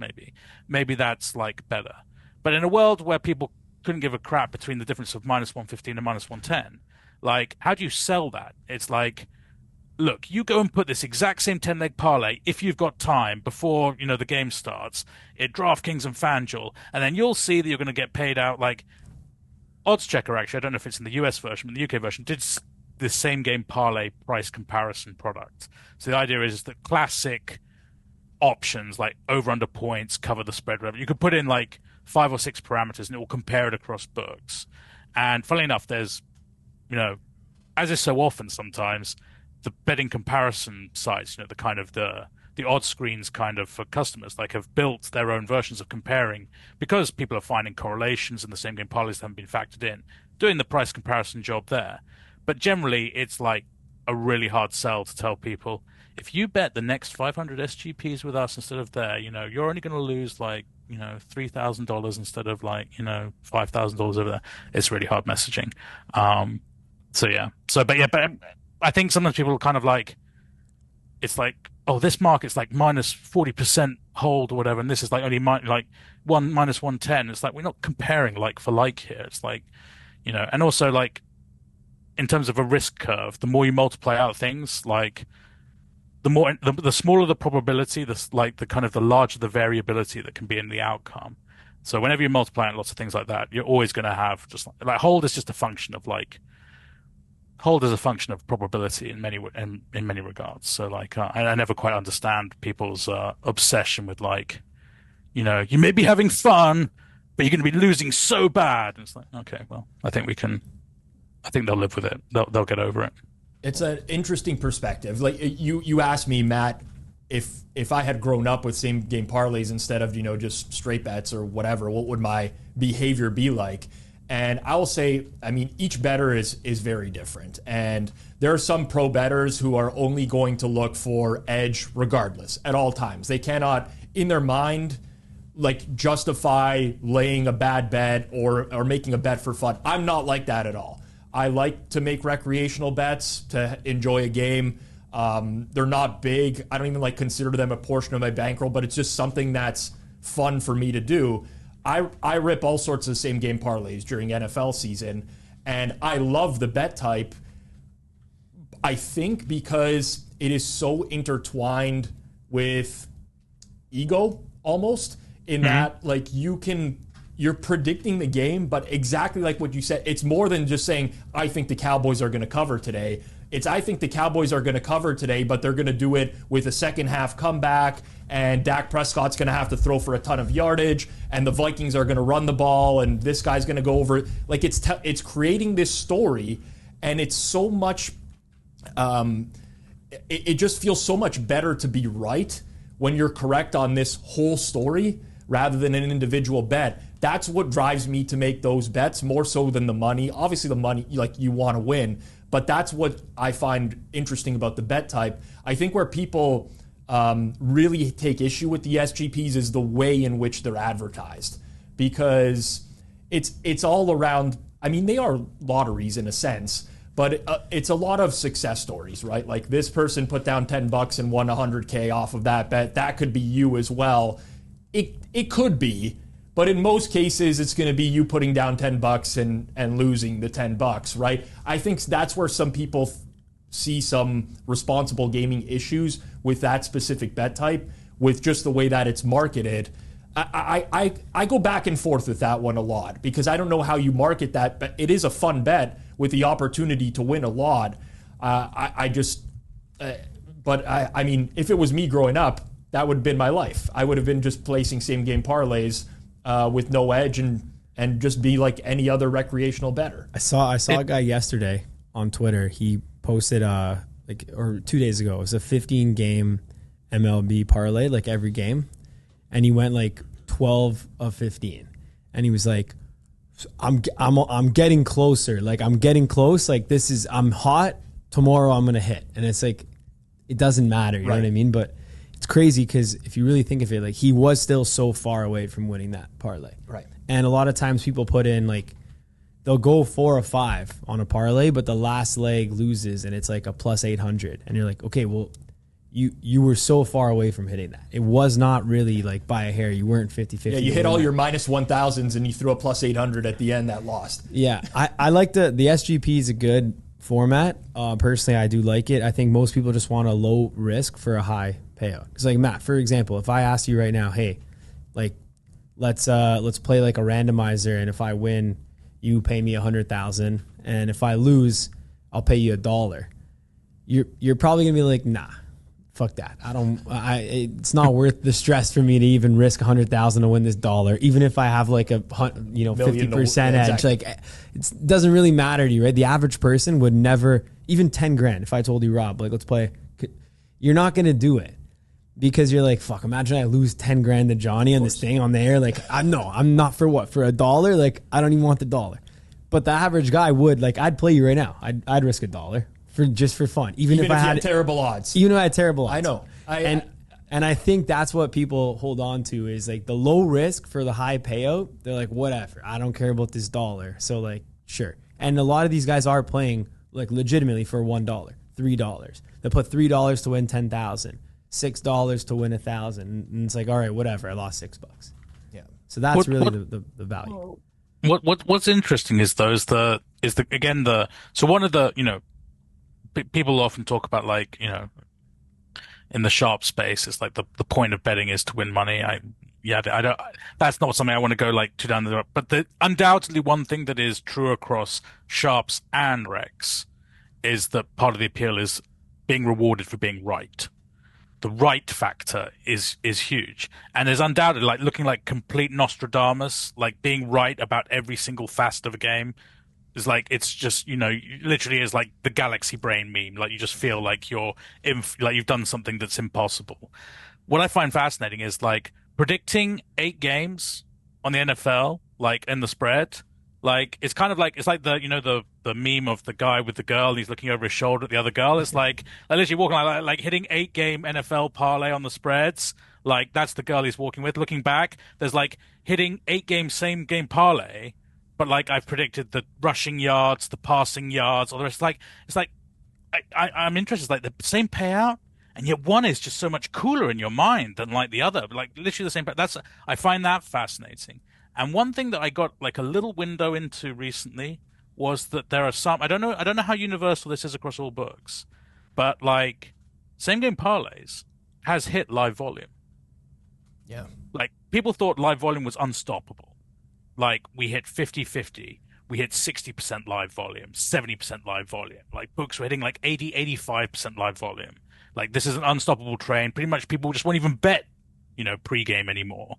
Maybe that's like better. But in a world where people couldn't give a crap between the difference of minus 115 and minus 110, like, how do you sell that? It's like, look, you go and put this exact same 10-leg parlay, if you've got time, before, the game starts, at DraftKings and FanDuel, and then you'll see that you're going to get paid out. Like, Odds Checker, actually, I don't know if it's in the US version, but the UK version did this same game parlay price comparison product. So the idea is that classic options, like over-under points, cover the spread revenue, you could put in like 5 or 6 parameters, and it will compare it across books. And funnily enough, there's, as is so often sometimes, the betting comparison sites, the kind of the odds screens kind of for customers, like, have built their own versions of comparing, because people are finding correlations in the same game parlays that haven't been factored in, doing the price comparison job there. But generally, it's like a really hard sell to tell people, if you bet the next 500 SGPs with us instead of there, you're only going to lose like, $3,000 instead of like, $5,000 over there. It's really hard messaging. But I think sometimes people kind of like, it's like, oh, this market's like minus 40% hold or whatever, and this is like only minus 110. It's like, we're not comparing like for like here. It's like, and also like in terms of a risk curve, the more you multiply out things, like the smaller the probability, the larger the variability that can be in the outcome. So whenever you're multiplying lots of things like that, you're always going to have just like hold is just a function of probability in many regards. So like I never quite understand people's obsession with like, you may be having fun, but you're going to be losing so bad. And it's like, okay, well, I think they'll live with it. They'll get over it. It's an interesting perspective. Like you asked me, Matt, if I had grown up with same game parlays instead of, just straight bets or whatever, what would my behavior be like? And I will say, I mean, each bettor is very different. And there are some pro bettors who are only going to look for edge regardless at all times. They cannot, in their mind, like justify laying a bad bet or making a bet for fun. I'm not like that at all. I like to make recreational bets to enjoy a game. They're not big. I don't even consider them a portion of my bankroll, but it's just something that's fun for me to do. I rip all sorts of same game parlays during NFL season, and I love the bet type, I think, because it is so intertwined with ego almost, in that you're predicting the game, but exactly like what you said, it's more than just saying, I think the Cowboys are going to cover today. It's, I think the Cowboys are going to cover today, but they're going to do it with a second half comeback, and Dak Prescott's going to have to throw for a ton of yardage, and the Vikings are going to run the ball, and this guy's going to go over it. Like, it's creating this story, and it's so much, it just feels so much better to be right when you're correct on this whole story rather than an individual bet. That's what drives me to make those bets more so than the money. Obviously, the money, you want to win, but that's what I find interesting about the bet type. I think where people really take issue with the SGPs is the way in which they're advertised, because it's all around. I mean, they are lotteries in a sense, but it's a lot of success stories, right? Like, this person put down $10 and won $100K off of that bet. That could be you as well. It could be, but in most cases, it's going to be you putting down $10 and losing the $10, right? I think that's where some people see some responsible gaming issues with that specific bet type, with just the way that it's marketed. I go back and forth with that one a lot, because I don't know how you market that, but it is a fun bet with the opportunity to win a lot. I mean, if it was me growing up, that would have been my life. I would have been just placing same game parlays with no edge and just be like any other recreational bettor. I saw a guy yesterday on Twitter. He posted 2 days ago. It was a 15-game MLB parlay, like every game, and he went 12 of 15, and he was like, I'm getting closer. Like, I'm getting close. Like, I'm hot. Tomorrow I'm gonna hit, and it's like, it doesn't matter. You know what I mean? But it's crazy, because if you really think of it, he was still so far away from winning that parlay. Right. And a lot of times people put in they'll go 4 or 5 on a parlay, but the last leg loses, and it's like a plus 800, and you're like, okay, well, you were so far away from hitting that. It was not really by a hair. You weren't 50-50. Yeah, you hit all your minus 1,000s, and you threw a plus 800 at the end that lost. Yeah, I like the SGP is a good format. Personally, I do like it. I think most people just want a low risk for a high payout. It's like, Matt, for example, if I asked you right now, hey, let's play a randomizer, and if I win, you pay me 100,000, and if I lose, I'll pay you $1. You're probably gonna be like, nah, fuck that. It's not worth the stress for me to even risk 100,000 to win this $1, even if I have a 50% edge. Exactly. It doesn't really matter to you, right? The average person would never, even 10 grand. If I told you, Rob, let's play, you're not gonna do it. Because you're like, fuck, imagine I lose 10 grand to Johnny on this thing on the air. I'm not for what? For $1? I don't even want the $1. But the average guy would, I'd play you right now. I'd risk $1 for fun. Even if I you had terrible odds. Even if I had terrible odds. I know. And I think that's what people hold on to is like the low risk for the high payout. They're like, whatever, I don't care about this dollar. So like, sure. And a lot of these guys are playing like legitimately for $1, $3. They put $3 to win 10,000, $6 to win 1,000, and it's like, all right, whatever. I lost $6. Yeah. So that's really the value. What's interesting is one of the people often talk about like in the sharp space, it's like the point of betting is to win money. I don't. That's not something I want to go like too down the road. But undoubtedly, one thing that is true across sharps and recs is that part of the appeal is being rewarded for being right. The right factor is huge, and there's undoubtedly like looking like complete Nostradamus, like being right about every single facet of a game. Is like it's just literally is like the galaxy brain meme. Like you just feel like you've done something that's impossible. What I find fascinating is like predicting 8 games on the NFL, like in the spread. Like it's kind of like it's like the meme of the guy with the girl and he's looking over his shoulder at the other girl. It's like literally walking like hitting 8-game NFL parlay on the spreads. Like that's the girl he's walking with. Looking back, there's like hitting 8-game same game parlay. But like I've predicted the rushing yards, the passing yards, all the rest. It's like I'm interested. It's like the same payout, and yet one is just so much cooler in your mind than like the other. Like literally the same. I find that fascinating. And one thing that I got like a little window into recently was that there are some. I don't know how universal this is across all books, but like same game parlays has hit live volume. Yeah. Like people thought live volume was unstoppable. Like, we hit 50-50. We hit 60% live volume, 70% live volume. Like, books were hitting like 85% live volume. Like, this is an unstoppable train. Pretty much people just won't even bet, pre-game anymore.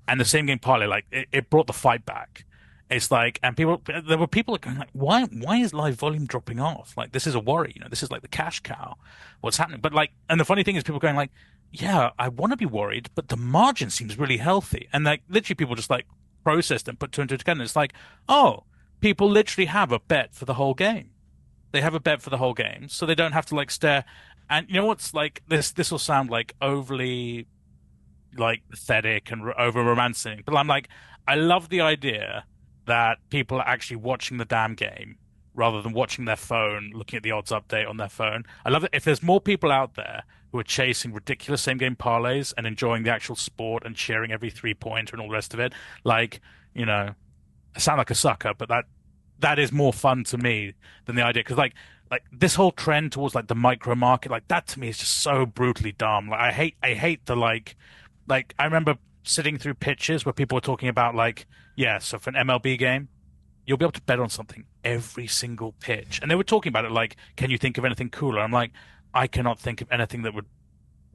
And the same game parlay, like, it brought the fight back. It's like, and there were people going like, why is live volume dropping off? Like, this is a worry. This is like the cash cow. What's happening? But like, and the funny thing is people going like, yeah, I want to be worried, but the margin seems really healthy. And like, literally people just like, processed and put 2 and 2 together. It's like, oh, people literally have a bet for the whole game. They have a bet for the whole game, so they don't have to like stare. And you know what's like this will sound like overly like pathetic and over romancing, but I'm like, I love the idea that people are actually watching the damn game rather than watching their phone, looking at the odds update on their phone. I love it if there's more people out there who are chasing ridiculous same-game parlays and enjoying the actual sport and cheering every three-pointer and all the rest of it. Like, I sound like a sucker, but that is more fun to me than the idea. Because, like this whole trend towards, like, the micro-market, like, that to me is just so brutally dumb. Like, I hate the, like, I remember sitting through pitches where people were talking about, like, yeah, so for an MLB game, you'll be able to bet on something every single pitch. And they were talking about it like, can you think of anything cooler? I'm like, I cannot think of anything that would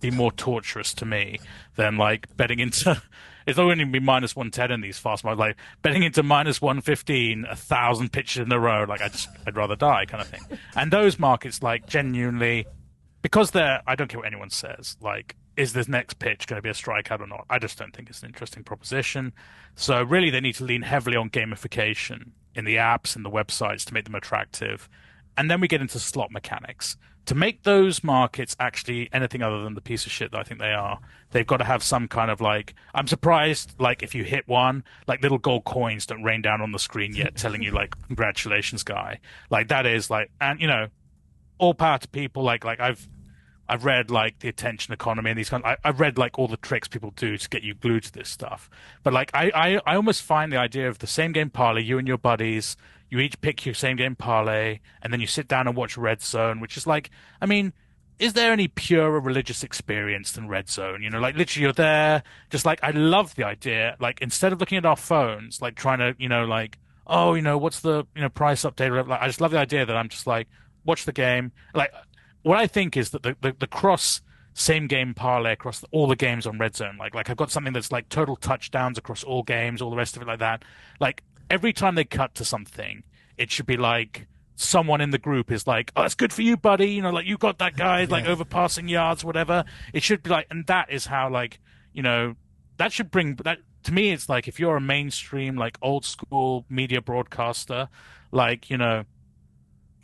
be more torturous to me than like betting into, it's not going to be minus 110 in these fast markets, like betting into minus 115, 1,000 pitches in a row. Like I'd rather die kind of thing. And those markets like genuinely, because I don't care what anyone says, like, is this next pitch going to be a strikeout or not? I just don't think it's an interesting proposition. So really they need to lean heavily on gamification in the apps and the websites to make them attractive. And then we get into slot mechanics. To make those markets actually anything other than the piece of shit that I think they are, they've got to have some kind of like, I'm surprised, like if you hit one, like little gold coins don't rain down on the screen yet telling you like, congratulations guy. Like that is like, and all power to people like I've read like the attention economy and these kind of, I've read like all the tricks people do to get you glued to this stuff. But like I almost find the idea of the same game parlay, you and your buddies, you each pick your same game parlay, and then you sit down and watch Red Zone, which is like, I mean, is there any purer religious experience than Red Zone? Like literally you're there, just like, I love the idea, like instead of looking at our phones, like trying to, like, oh, what's the, price update? Like, I just love the idea that I'm just like, watch the game. Like, what I think is that the cross same game parlay across all the games on Red Zone, like I've got something that's like total touchdowns across all games, all the rest of it like that. Like every time they cut to something, it should be like someone in the group is like, oh, that's good for you, buddy. Like you got that guy like overpassing yards, whatever. It should be like, and that is how like, that should bring that to me. It's like, if you're a mainstream, like old school media broadcaster, like,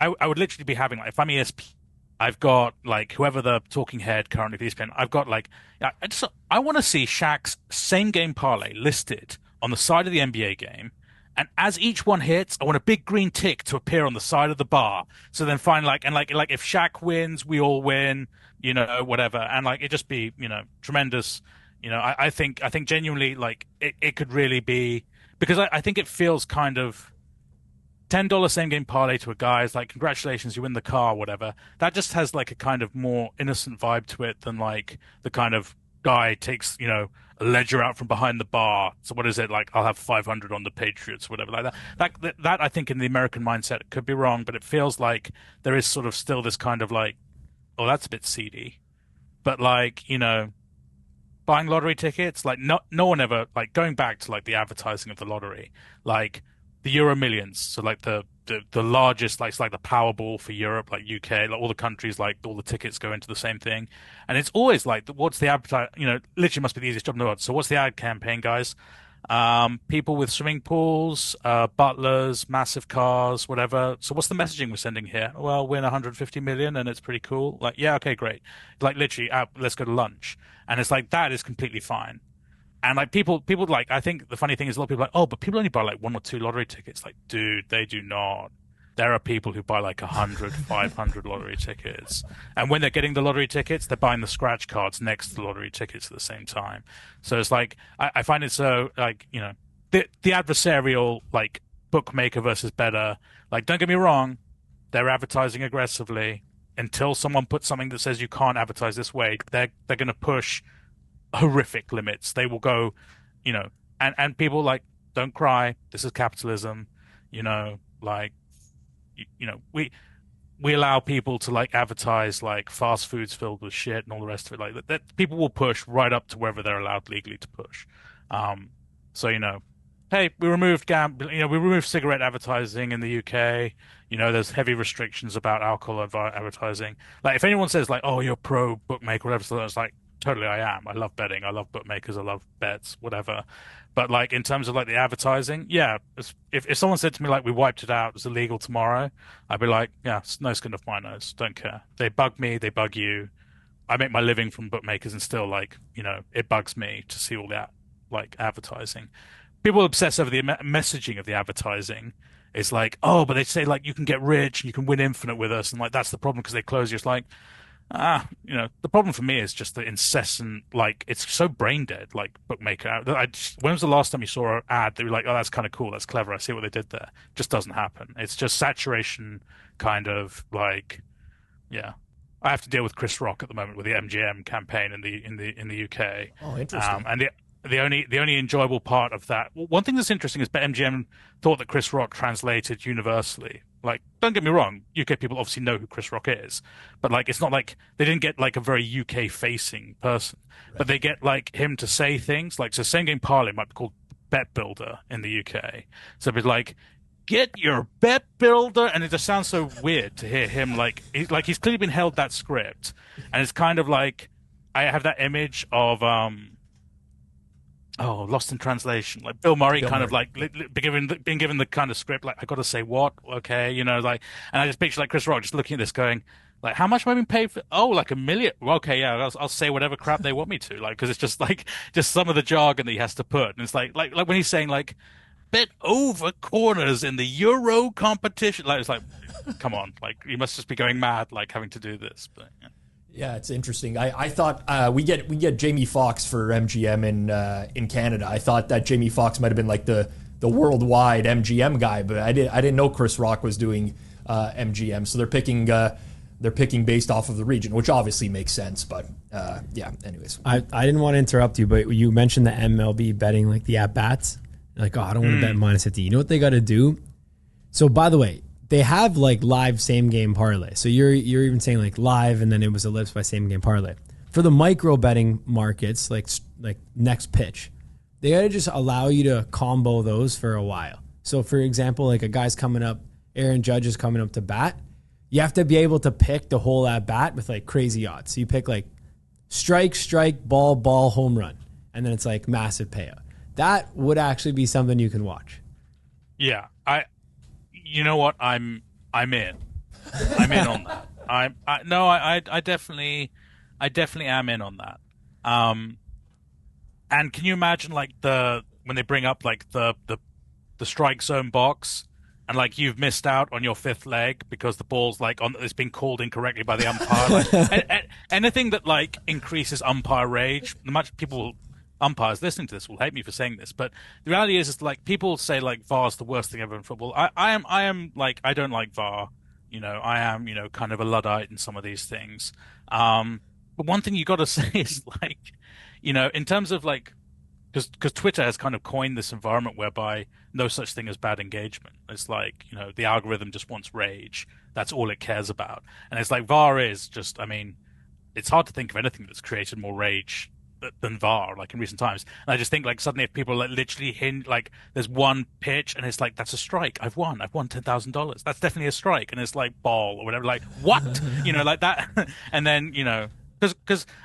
I would literally be having like if I'm ESPN, I've got like whoever the talking head currently for ESPN. I've got like I want to see Shaq's same game parlay listed on the side of the NBA game. And as each one hits, I want a big green tick to appear on the side of the bar. So then find like if Shaq wins, we all win, whatever. And like it just be, tremendous. I think genuinely like it could really be because I think it feels kind of $10 same game parlay to a guy is like, congratulations, you win the car, whatever. That just has like a kind of more innocent vibe to it than like the kind of guy takes, a ledger out from behind the bar. So what is it like? I'll have 500 on the Patriots, whatever like that. That I think in the American mindset it could be wrong, but it feels like there is sort of still this kind of like, oh, that's a bit seedy. But like, buying lottery tickets, like no one ever like going back to like the advertising of the lottery, like the Euro Millions. So like the largest, like it's like the Powerball for Europe, like UK, like all the countries, like all the tickets go into the same thing. And it's always like, what's the advertise? Literally must be the easiest job in the world. So what's the ad campaign, guys? People with swimming pools, butlers, massive cars, whatever. So what's the messaging we're sending here? Well, win 150 million and it's pretty cool. Like, yeah, okay, great. Like literally, let's go to lunch. And it's like, that is completely fine. And like people like, I think the funny thing is a lot of people are like, oh, but people only buy like 1 or 2 lottery tickets. Like, dude, they do not. There are people who buy like 100, 500 lottery tickets. And when they're getting the lottery tickets, they're buying the scratch cards next to the lottery tickets at the same time. So it's like, I find it so like, the adversarial like bookmaker versus bettor, like, don't get me wrong, they're advertising aggressively until someone puts something that says you can't advertise this way. They're going to push horrific limits. They will go, and people like, don't cry. This is capitalism, like, we allow people to like advertise like fast foods filled with shit and all the rest of it. Like that people will push right up to wherever they're allowed legally to push. So, hey, we removed we removed cigarette advertising in the UK. There's heavy restrictions about alcohol advertising. Like if anyone says like, oh, you're pro bookmaker, whatever, so it's like, totally, I am. I love betting. I love bookmakers. I love bets, whatever. But like in terms of like the advertising, yeah. If someone said to me like we wiped it out, it's illegal tomorrow, I'd be like, yeah, no skin off my nose. Don't care. They bug me. They bug you. I make my living from bookmakers, and still like it bugs me to see all that like advertising. People obsess over the messaging of the advertising. It's like, oh, but they say like you can get rich and you can win infinite with us, and like that's the problem because they close you. It's like, the problem for me is just the incessant, like, it's so brain dead, like, bookmaker. When was the last time you saw an ad that you were like, oh, that's kind of cool, that's clever, I see what they did there? It just doesn't happen. It's just saturation, kind of, like, yeah. I have to deal with Chris Rock at the moment with the MGM campaign in the UK. Oh, interesting. And the only enjoyable part of that, one thing that's interesting is MGM thought that Chris Rock translated universally. Like, don't get me wrong, UK people obviously know who Chris Rock is, but like it's not like they didn't get like a very UK facing person, right. But they get like him to say things like, so same game parlay might be called Bet Builder in the UK. So it'd be like, get your Bet Builder, and it just sounds so weird to hear him like he's clearly been held that script, and it's kind of like I have that image of Lost in Translation, like Bill Murray of like being given the kind of script, like I got to say what, okay, like, and I just picture like Chris Rock just looking at this going, like, how much am I being paid for? Oh, like $1 million. Well, okay, yeah, I'll say whatever crap they want me to, like, because it's just like some of the jargon that he has to put, and it's like when he's saying like bet over corners in the Euro competition, like it's like, come on, like you must just be going mad, like having to do this, but. Yeah. Yeah, it's interesting. I thought we get Jamie Foxx for MGM in Canada. I thought that Jamie Foxx might have been like the worldwide MGM guy, but I didn't know Chris Rock was doing MGM. So they're picking based off of the region, which obviously makes sense. But yeah, anyways, I didn't want to interrupt you, but you mentioned the MLB betting like the at bats. Like, oh, I don't want to bet minus 50. You know what they got to do? So by the way, they have like live same game parlay. So you're even saying like live, and then it was ellipsed by same game parlay. For the micro betting markets, like next pitch, they got to just allow you to combo those for a while. So for example, like a guy's coming up, Aaron Judge is coming up to bat. You have to be able to pick the whole at bat with like crazy odds. So you pick like strike, ball, home run, and then it's like massive payout. That would actually be something you can watch. Yeah, you know what? I'm in. I'm in on that. I definitely am in on that. And can you imagine like when they bring up like the strike zone box, and like you've missed out on your fifth leg because the ball's like it's been called incorrectly by the umpire. Like, anything that like increases umpire rage, umpires listening to this will hate me for saying this, but the reality is like people say like VAR's the worst thing ever in football. I am like, I don't like VAR. I am, kind of a Luddite in some of these things. But one thing you got to say is like, in terms of like, because Twitter has kind of coined this environment whereby no such thing as bad engagement. It's like, the algorithm just wants rage. That's all it cares about. And it's like VAR is just, I mean, it's hard to think of anything that's created more rage than VAR, like in recent times. And I just think like suddenly if people like literally like there's one pitch and it's like, that's a strike. I've won $10,000. That's definitely a strike. And it's like ball or whatever, like what? Like that. And then,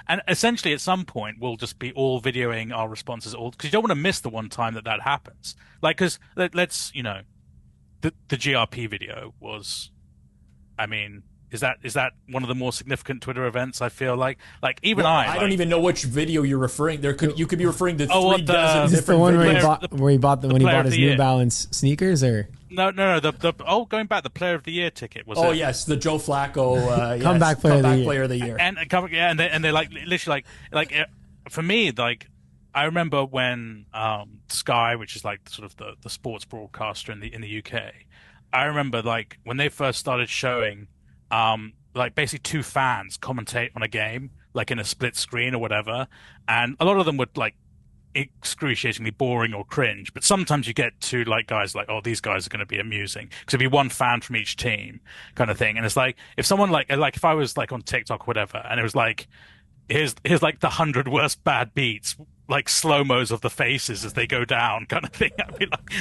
and essentially at some point we'll just be all videoing our responses because you don't want to miss the one time that happens. Like, because let's, the GRP video was, I mean, is that one of the more significant Twitter events? I feel like even I don't even know which video you're referring. You could be referring to 3 dozen is this the one where he bought his New year. Balance sneakers, or no, going back, the Player of the Year ticket was. Oh yes, the Joe Flacco comeback player of the year. And they like literally like for me, like I remember when Sky, which is like sort of the sports broadcaster in the UK, I remember like when they first started showing like basically 2 fans commentate on a game, like in a split screen or whatever. And a lot of them would like excruciatingly boring or cringe, but sometimes you get to like guys like, oh, these guys are going to be amusing because it'd be one fan from each team kind of thing. And it's like, if someone like if I was like on TikTok or whatever, and it was like, here's like the 100 worst bad beats, like slow-mos of the faces as they go down kind of thing. I'd be like,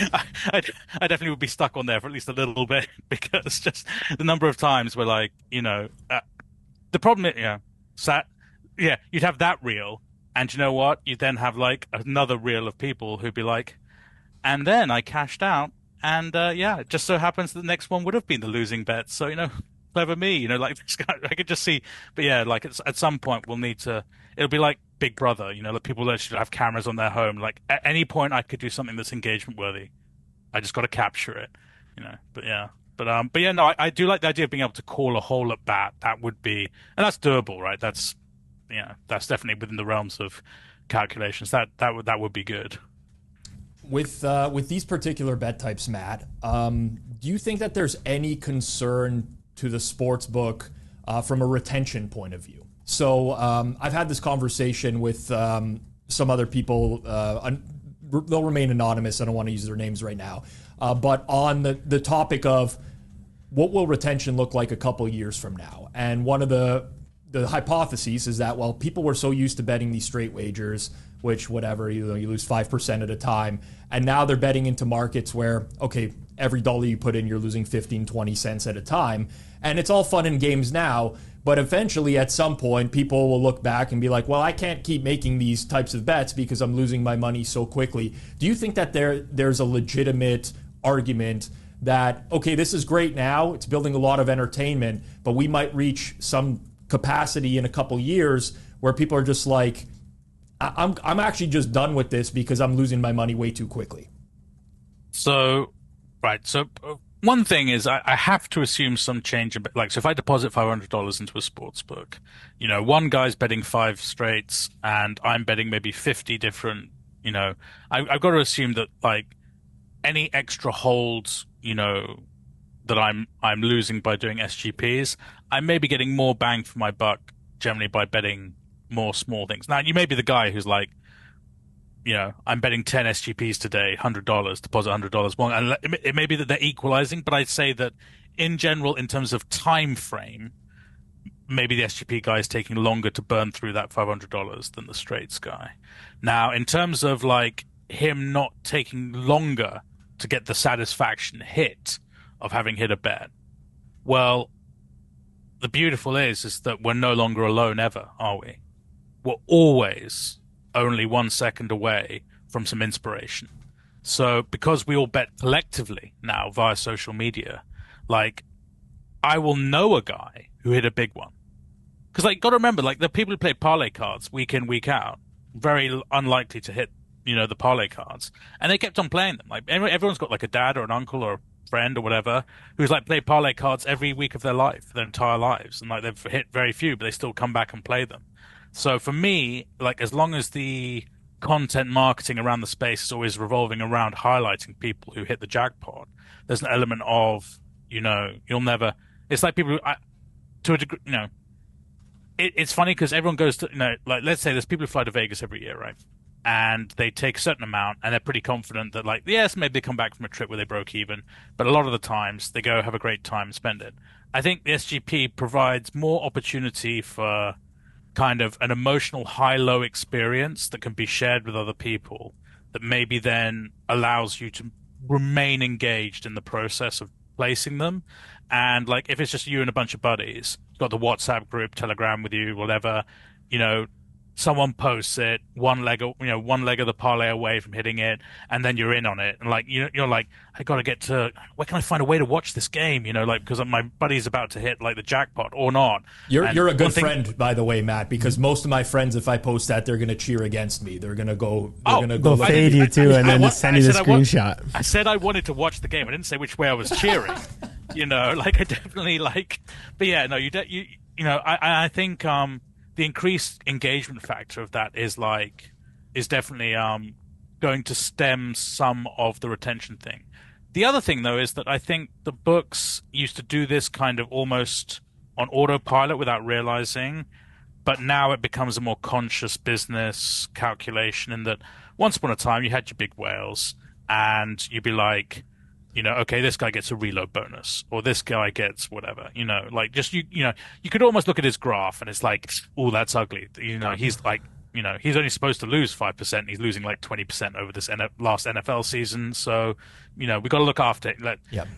I definitely would be stuck on there for at least a little bit, because just the number of times where like, the problem is, you'd have that reel, and you know what? You'd then have like another reel of people who'd be like, and then I cashed out, and it just so happens that the next one would have been the losing bet. So, clever me, like this guy, I could just see. But yeah, like at some point we'll need to, it'll be like Big Brother, like people literally have cameras on their home. Like at any point I could do something that's engagement worthy. I just got to capture it, but yeah. But yeah, no, I do like the idea of being able to call a hole at bat. That would be, and that's doable, right? That's definitely within the realms of calculations. That would be good. With these particular bet types, Matt, do you think that there's any concern to the sportsbook from a retention point of view? So I've had this conversation with some other people. They'll remain anonymous. I don't want to use their names right now. But on the topic of what will retention look like a couple years from now? And one of the hypotheses is that, well, people were so used to betting these straight wagers, which whatever, you lose 5% at a time. And now they're betting into markets where, okay, every dollar you put in, you're losing 15, 20 cents at a time. And it's all fun and games now. But eventually, at some point, people will look back and be like, well, I can't keep making these types of bets because I'm losing my money so quickly. Do you think that there's a legitimate argument that, okay, this is great now, it's building a lot of entertainment, but we might reach some capacity in a couple years where people are just like, I'm actually just done with this because I'm losing my money way too quickly? So, right. So one thing is I have to assume some change. Like, so if I deposit $500 into a sports book, one guy's betting 5 straights and I'm betting maybe 50 different, I've got to assume that like any extra holds, that I'm losing by doing SGPs, I may be getting more bang for my buck generally by betting more small things. Now, you may be the guy who's like, I'm betting 10 SGPs today, $100, deposit $100 more. And it may be that they're equalizing, but I'd say that in general, in terms of time frame, maybe the SGP guy is taking longer to burn through that $500 than the straights guy. Now, in terms of like him not taking longer to get the satisfaction hit of having hit a bet, well, the beautiful is that we're no longer alone ever, are we? We're always only 1 second away from some inspiration. So because we all bet collectively now via social media, like I will know a guy who hit a big one. Because, like, got to remember, like, the people who play parlay cards week in, week out, very unlikely to hit, the parlay cards. And they kept on playing them. Like, everyone's got, like, a dad or an uncle or a friend or whatever who's, like, played parlay cards every week of their life, their entire lives. And, like, they've hit very few, but they still come back and play them. So for me, like, as long as the content marketing around the space is always revolving around highlighting people who hit the jackpot, there's an element of, you'll never... It's like people who, to a degree, it's funny because everyone goes to, like, let's say there's people who fly to Vegas every year, right? And they take a certain amount and they're pretty confident that, like, yes, maybe they come back from a trip where they broke even, but a lot of the times they go have a great time and spend it. I think the SGP provides more opportunity for kind of an emotional high-low experience that can be shared with other people that maybe then allows you to remain engaged in the process of placing them. And, like, if it's just you and a bunch of buddies, you've got the WhatsApp group, Telegram with you, whatever, someone posts it, one leg of the parlay away from hitting it, and then you're in on it. And, like, you're like, I got to get to, where can I find a way to watch this game? Because my buddy's about to hit, like, the jackpot or not. You're a good friend, by the way, Matt, because most of my friends, if I post that, they're going to cheer against me. They're going to go, they'll fade you too, and then send you the screenshot. I said I wanted to watch the game. I didn't say which way I was cheering. Like, I definitely, like, but yeah, no, I think, the increased engagement factor of that is definitely going to stem some of the retention thing. The other thing, though, is that I think the books used to do this kind of almost on autopilot without realizing, but now it becomes a more conscious business calculation in that once upon a time you had your big whales and you'd be like, okay, this guy gets a reload bonus, or this guy gets whatever, like just, you could almost look at his graph and it's like, oh, that's ugly. He's like, he's only supposed to lose 5%. He's losing like 20% over this last NFL season. So, we got to look after it.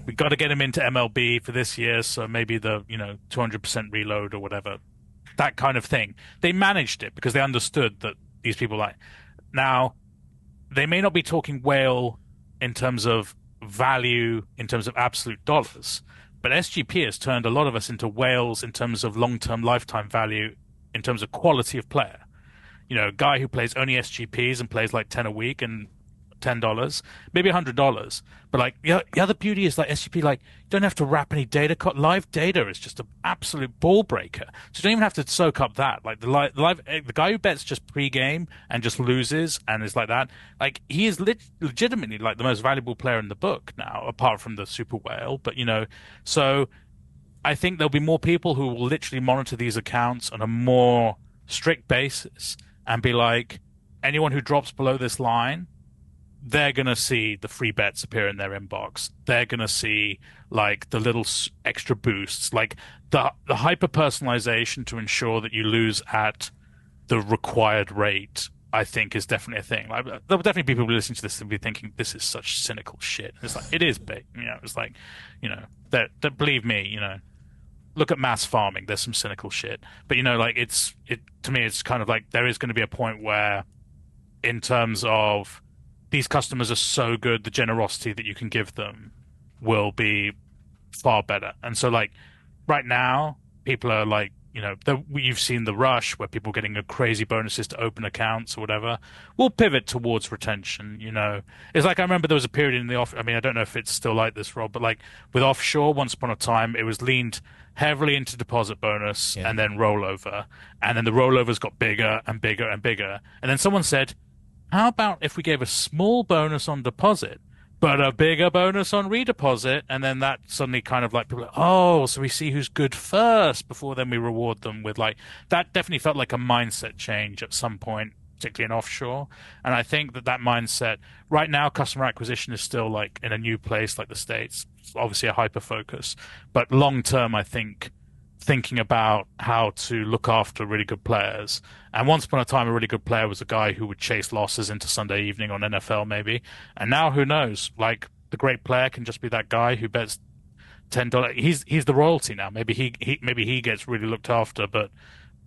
We got to get him into MLB for this year. So maybe the, 200% reload or whatever, that kind of thing. They managed it because they understood that these people now they may not be talking whale in terms of value, in terms of absolute dollars, but SGP has turned a lot of us into whales in terms of long-term lifetime value, in terms of quality of player. A guy who plays only SGPs and plays like 10 a week and $10, maybe $100. But like the other beauty is like SGP, like you don't have to wrap any data. Live data is just an absolute ball breaker. So you don't even have to soak up that. Like the guy who bets just pre-game and just loses and is like that. Like he is legitimately like the most valuable player in the book now, apart from the super whale. But so I think there'll be more people who will literally monitor these accounts on a more strict basis and be like, anyone who drops below this line, they're going to see the free bets appear in their inbox. They're going to see like the little extra boosts, like the hyper personalization to ensure that you lose at the required rate, I think is definitely a thing. Like, there'll definitely be people listening to this and be thinking, this is such cynical shit. And it's like, it is big. It's like, that believe me, look at mass farming. There's some cynical shit. But, like to me, it's kind of like there is going to be a point where in terms of these customers are so good, the generosity that you can give them will be far better. And so, like, right now, people are like, you've seen the rush where people are getting crazy bonuses to open accounts or whatever. We'll pivot towards retention, It's like I remember there was a period in the I don't know if it's still like this, Rob, but like with offshore, once upon a time, it was leaned heavily into deposit bonus and then rollover. And then the rollovers got bigger and bigger and bigger. And then someone said, how about if we gave a small bonus on deposit, but a bigger bonus on redeposit? And then that suddenly kind of like people are like, oh, so we see who's good first before then we reward them with like, that definitely felt like a mindset change at some point, particularly in offshore. And I think that mindset right now, customer acquisition is still like in a new place like the States, it's obviously a hyper focus, but long term, I think thinking about how to look after really good players. And once upon a time, a really good player was a guy who would chase losses into Sunday evening on NFL maybe. And now who knows? Like the great player can just be that guy who bets $10. He's the royalty now. Maybe he gets really looked after, but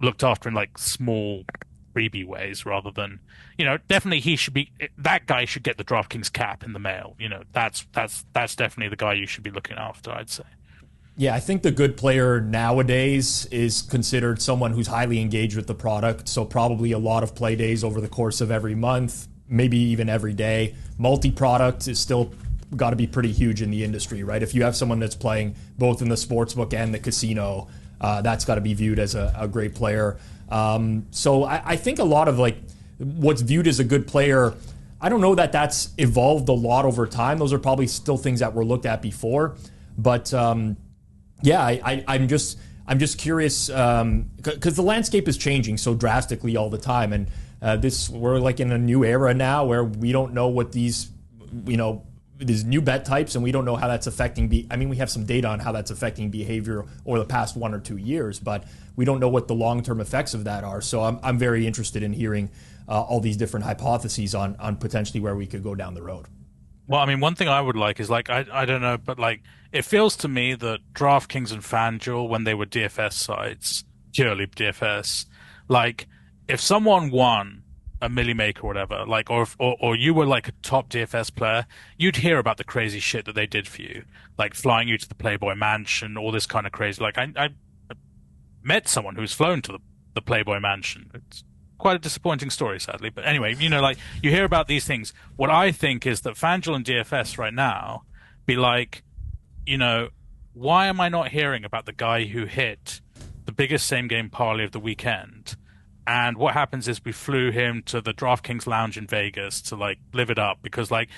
looked after in like small freebie ways rather than, definitely that guy should get the DraftKings cap in the mail. That's definitely the guy you should be looking after, I'd say. Yeah, I think the good player nowadays is considered someone who's highly engaged with the product. So probably a lot of play days over the course of every month, maybe even every day. Multi-product is still got to be pretty huge in the industry, right? If you have someone that's playing both in the sportsbook and the casino, that's got to be viewed as a great player. So I think a lot of like what's viewed as a good player, I don't know that that's evolved a lot over time. Those are probably still things that were looked at before, but yeah, I'm just curious because the landscape is changing so drastically all the time, and we're like in a new era now where we don't know what these new bet types, and we don't know how that's affecting. I mean, we have some data on how that's affecting behavior over the past 1 or 2 years, but we don't know what the long-term effects of that are. So I'm very interested in hearing all these different hypotheses on potentially where we could go down the road. Well, I mean, one thing I would like is like I don't know, but like it feels to me that DraftKings and FanDuel, when they were DFS sites, purely DFS, like if someone won a Millie Maker or whatever, like or you were like a top DFS player, you'd hear about the crazy shit that they did for you, like flying you to the Playboy Mansion, all this kind of crazy. Like I met someone who's flown to the Playboy Mansion. It's quite a disappointing story, sadly. But anyway, like you hear about these things. What I think is that FanDuel and DFS right now be like, why am I not hearing about the guy who hit the biggest same game parlay of the weekend? And what happens is we flew him to the DraftKings lounge in Vegas to like live it up because like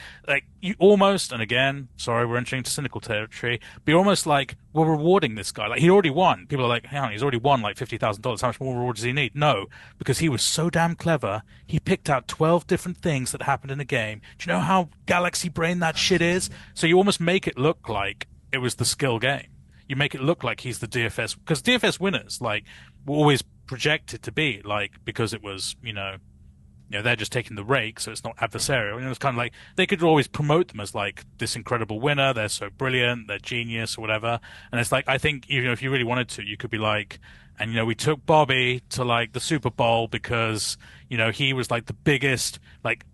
you almost, and again, sorry, we're entering into cynical territory, but you're almost like, we're rewarding this guy. Like he already won. People are like, hang on, he's already won like $50,000. How much more reward does he need? No, because he was so damn clever. He picked out 12 different things that happened in the game. Do you know how galaxy brain that shit is? So you almost make it look like it was the skill game. You make it look like he's the DFS, because DFS winners, like, were always projected to be like, because it was, they're just taking the rake, so it's not adversarial. It's kind of like they could always promote them as like this incredible winner. They're so brilliant, they're genius or whatever. And it's like, I think if you really wanted to, you could be like, and we took Bobby to like the Super Bowl because he was like the biggest, like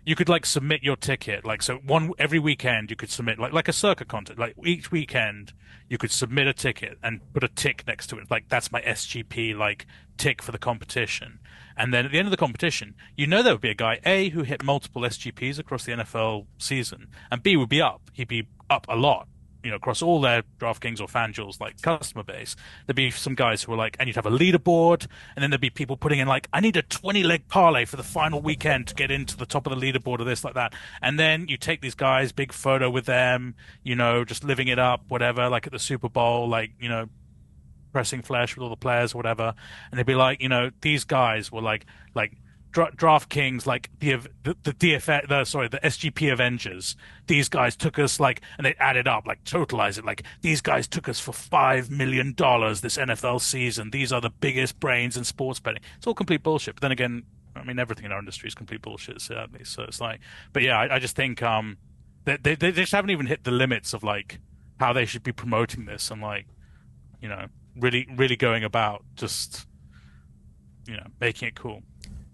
you could like submit your ticket, like so every weekend you could submit like a circuit contest, like each weekend you could submit a ticket and put a tick next to it, like that's my SGP like tick for the competition. And then at the end of the competition, there would be a guy A who hit multiple SGPs across the NFL season, and B would be up. He'd be up a lot, across all their DraftKings or FanDuel's like customer base. There'd be some guys who were like, and you'd have a leaderboard, and then there'd be people putting in like, I need a 20-leg parlay for the final weekend to get into the top of the leaderboard or this, like that. And then you take these guys, big photo with them, just living it up, whatever, like at the Super Bowl, like, pressing flesh with all the players or whatever. And they'd be like, these guys were like DraftKings, like the DFS, the SGP Avengers. These guys took us like, and they added up, like totalize it, like these guys took us for $5 million this NFL season. These are the biggest brains in sports betting. It's all complete bullshit. But then again, I mean, everything in our industry is complete bullshit, sadly. So it's like, but yeah, I just think they just haven't even hit the limits of like how they should be promoting this and like, really going about just making it cool.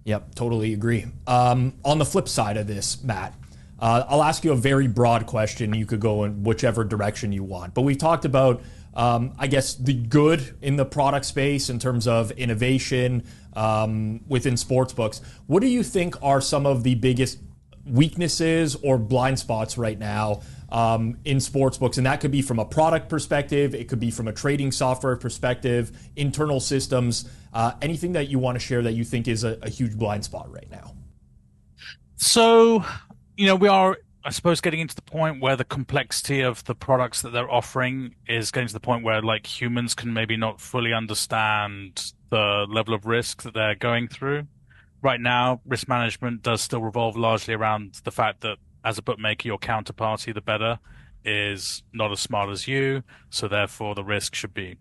Yep, totally agree. On the flip side of this, Matt, I'll ask you a very broad question. You could go in whichever direction you want. But we've talked about, I guess, the good in the product space in terms of innovation within sportsbooks. What do you think are some of the biggest weaknesses or blind spots right now in sportsbooks? And that could be from a product perspective. It could be from a trading software perspective, internal systems, anything that you want to share that you think is a huge blind spot right now. So, we are, I suppose, getting into the point where the complexity of the products that they're offering is getting to the point where like humans can maybe not fully understand the level of risk that they're going through. Right now, risk management does still revolve largely around the fact that as a bookmaker, your counterparty, the bettor, is not as smart as you, so therefore the risk should be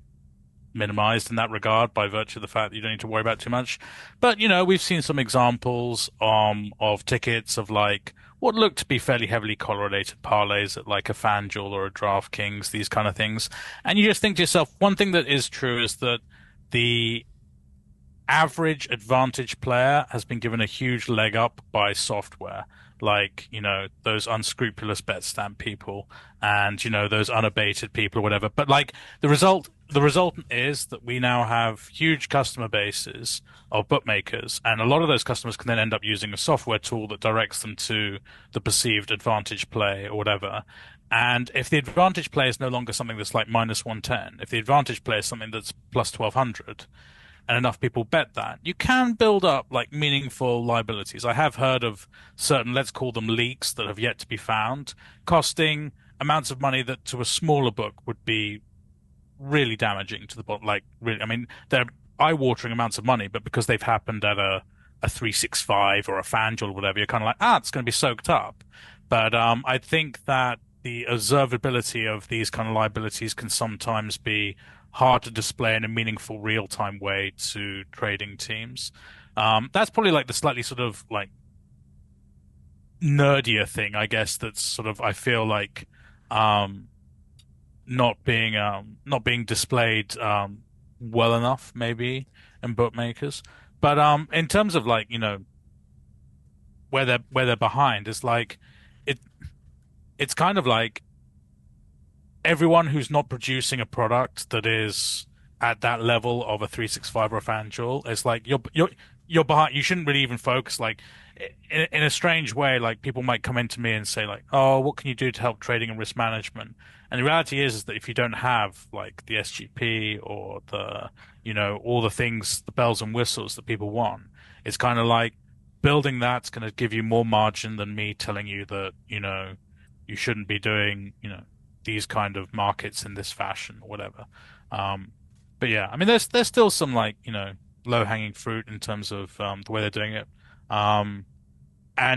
minimized in that regard by virtue of the fact that you don't need to worry about too much. But, we've seen some examples of tickets of like what look to be fairly heavily correlated parlays at like a FanDuel or a DraftKings, these kind of things. And you just think to yourself, one thing that is true is that the average advantage player has been given a huge leg up by software. like, those unscrupulous betstamp people and, those unabated people or whatever. But like the resultant is that we now have huge customer bases of bookmakers, and a lot of those customers can then end up using a software tool that directs them to the perceived advantage play or whatever. And if the advantage play is no longer something that's like minus 110, if the advantage play is something that's plus 1200, and enough people bet that, you can build up like meaningful liabilities. I have heard of certain, let's call them leaks, that have yet to be found, costing amounts of money that to a smaller book would be really damaging to the bottom. Like, really, I mean, they're eye-watering amounts of money, but because they've happened at a 365 or a FanDuel or whatever, you're kind of like, it's going to be soaked up. But I think that the observability of these kind of liabilities can sometimes be hard to display in a meaningful real-time way to trading teams. That's probably like the slightly sort of like nerdier thing, I guess, that's sort of, I feel like, not being displayed well enough maybe in bookmakers. But in terms of like, where they're behind, is like it's kind of like everyone who's not producing a product that is at that level of a 365 or a FanDuel, it's like you're behind. You shouldn't really even focus. Like in a strange way, like people might come into me and say like, "Oh, what can you do to help trading and risk management?" And the reality is that if you don't have like the SGP or the all the things, the bells and whistles that people want, it's kind of like building that's going to give you more margin than me telling you that you shouldn't be doing these kind of markets in this fashion or whatever. But yeah, I mean, there's still some like, low-hanging fruit in terms of the way they're doing it. And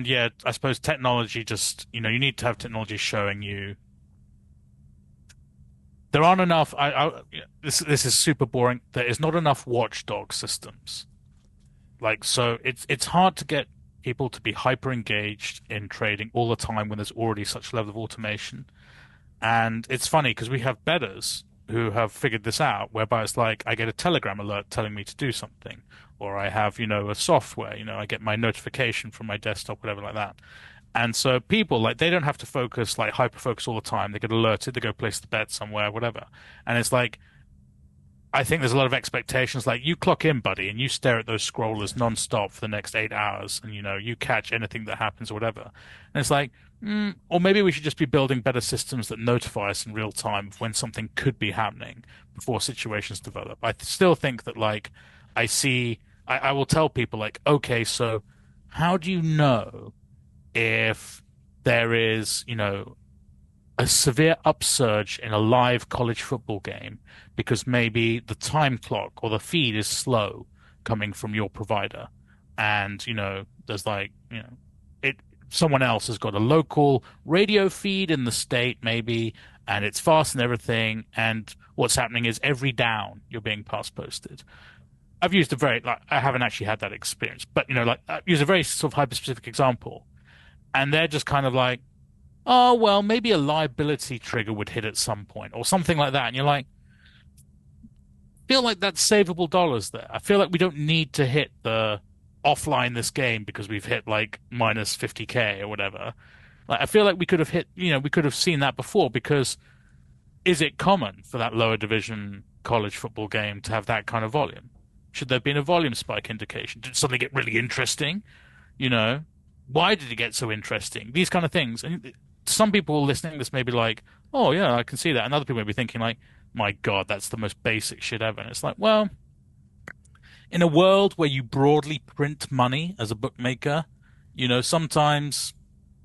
yeah, I suppose technology just, you need to have technology showing you. There aren't enough, this is super boring. There is not enough watchdog systems. Like, so it's hard to get people to be hyper engaged in trading all the time when there's already such a level of automation. And it's funny because we have bettors who have figured this out, whereby it's like I get a Telegram alert telling me to do something, or I have, a software, I get my notification from my desktop, whatever like that. And so people, like, they don't have to focus, like, hyper focus all the time. They get alerted, they go place the bet somewhere, whatever. And it's like, I think there's a lot of expectations, like, you clock in, buddy, and you stare at those scrollers nonstop for the next 8 hours, and, you catch anything that happens or whatever. And it's like, or maybe we should just be building better systems that notify us in real time of when something could be happening before situations develop. I still think that, like, I will tell people, like, okay, so how do you know if there is, a severe upsurge in a live college football game because maybe the time clock or the feed is slow coming from your provider, and there's like someone else has got a local radio feed in the state maybe, and it's fast and everything, and what's happening is every down you're being pass posted. I've used I haven't actually had that experience, but I've used a very sort of hyper specific example, and they're just kind of like, oh, well, maybe a liability trigger would hit at some point or something like that. And you're like, feel like that's savable dollars there. I feel like we don't need to hit the offline this game because we've hit like minus 50K or whatever. Like, I feel like we could have hit, we could have seen that before, because is it common for that lower division college football game to have that kind of volume? Should there have been a volume spike indication? Did it suddenly get really interesting? Why did it get so interesting? These kind of things. And some people listening to this may be like, oh, yeah, I can see that. And other people may be thinking like, my God, that's the most basic shit ever. And it's like, well, in a world where you broadly print money as a bookmaker, sometimes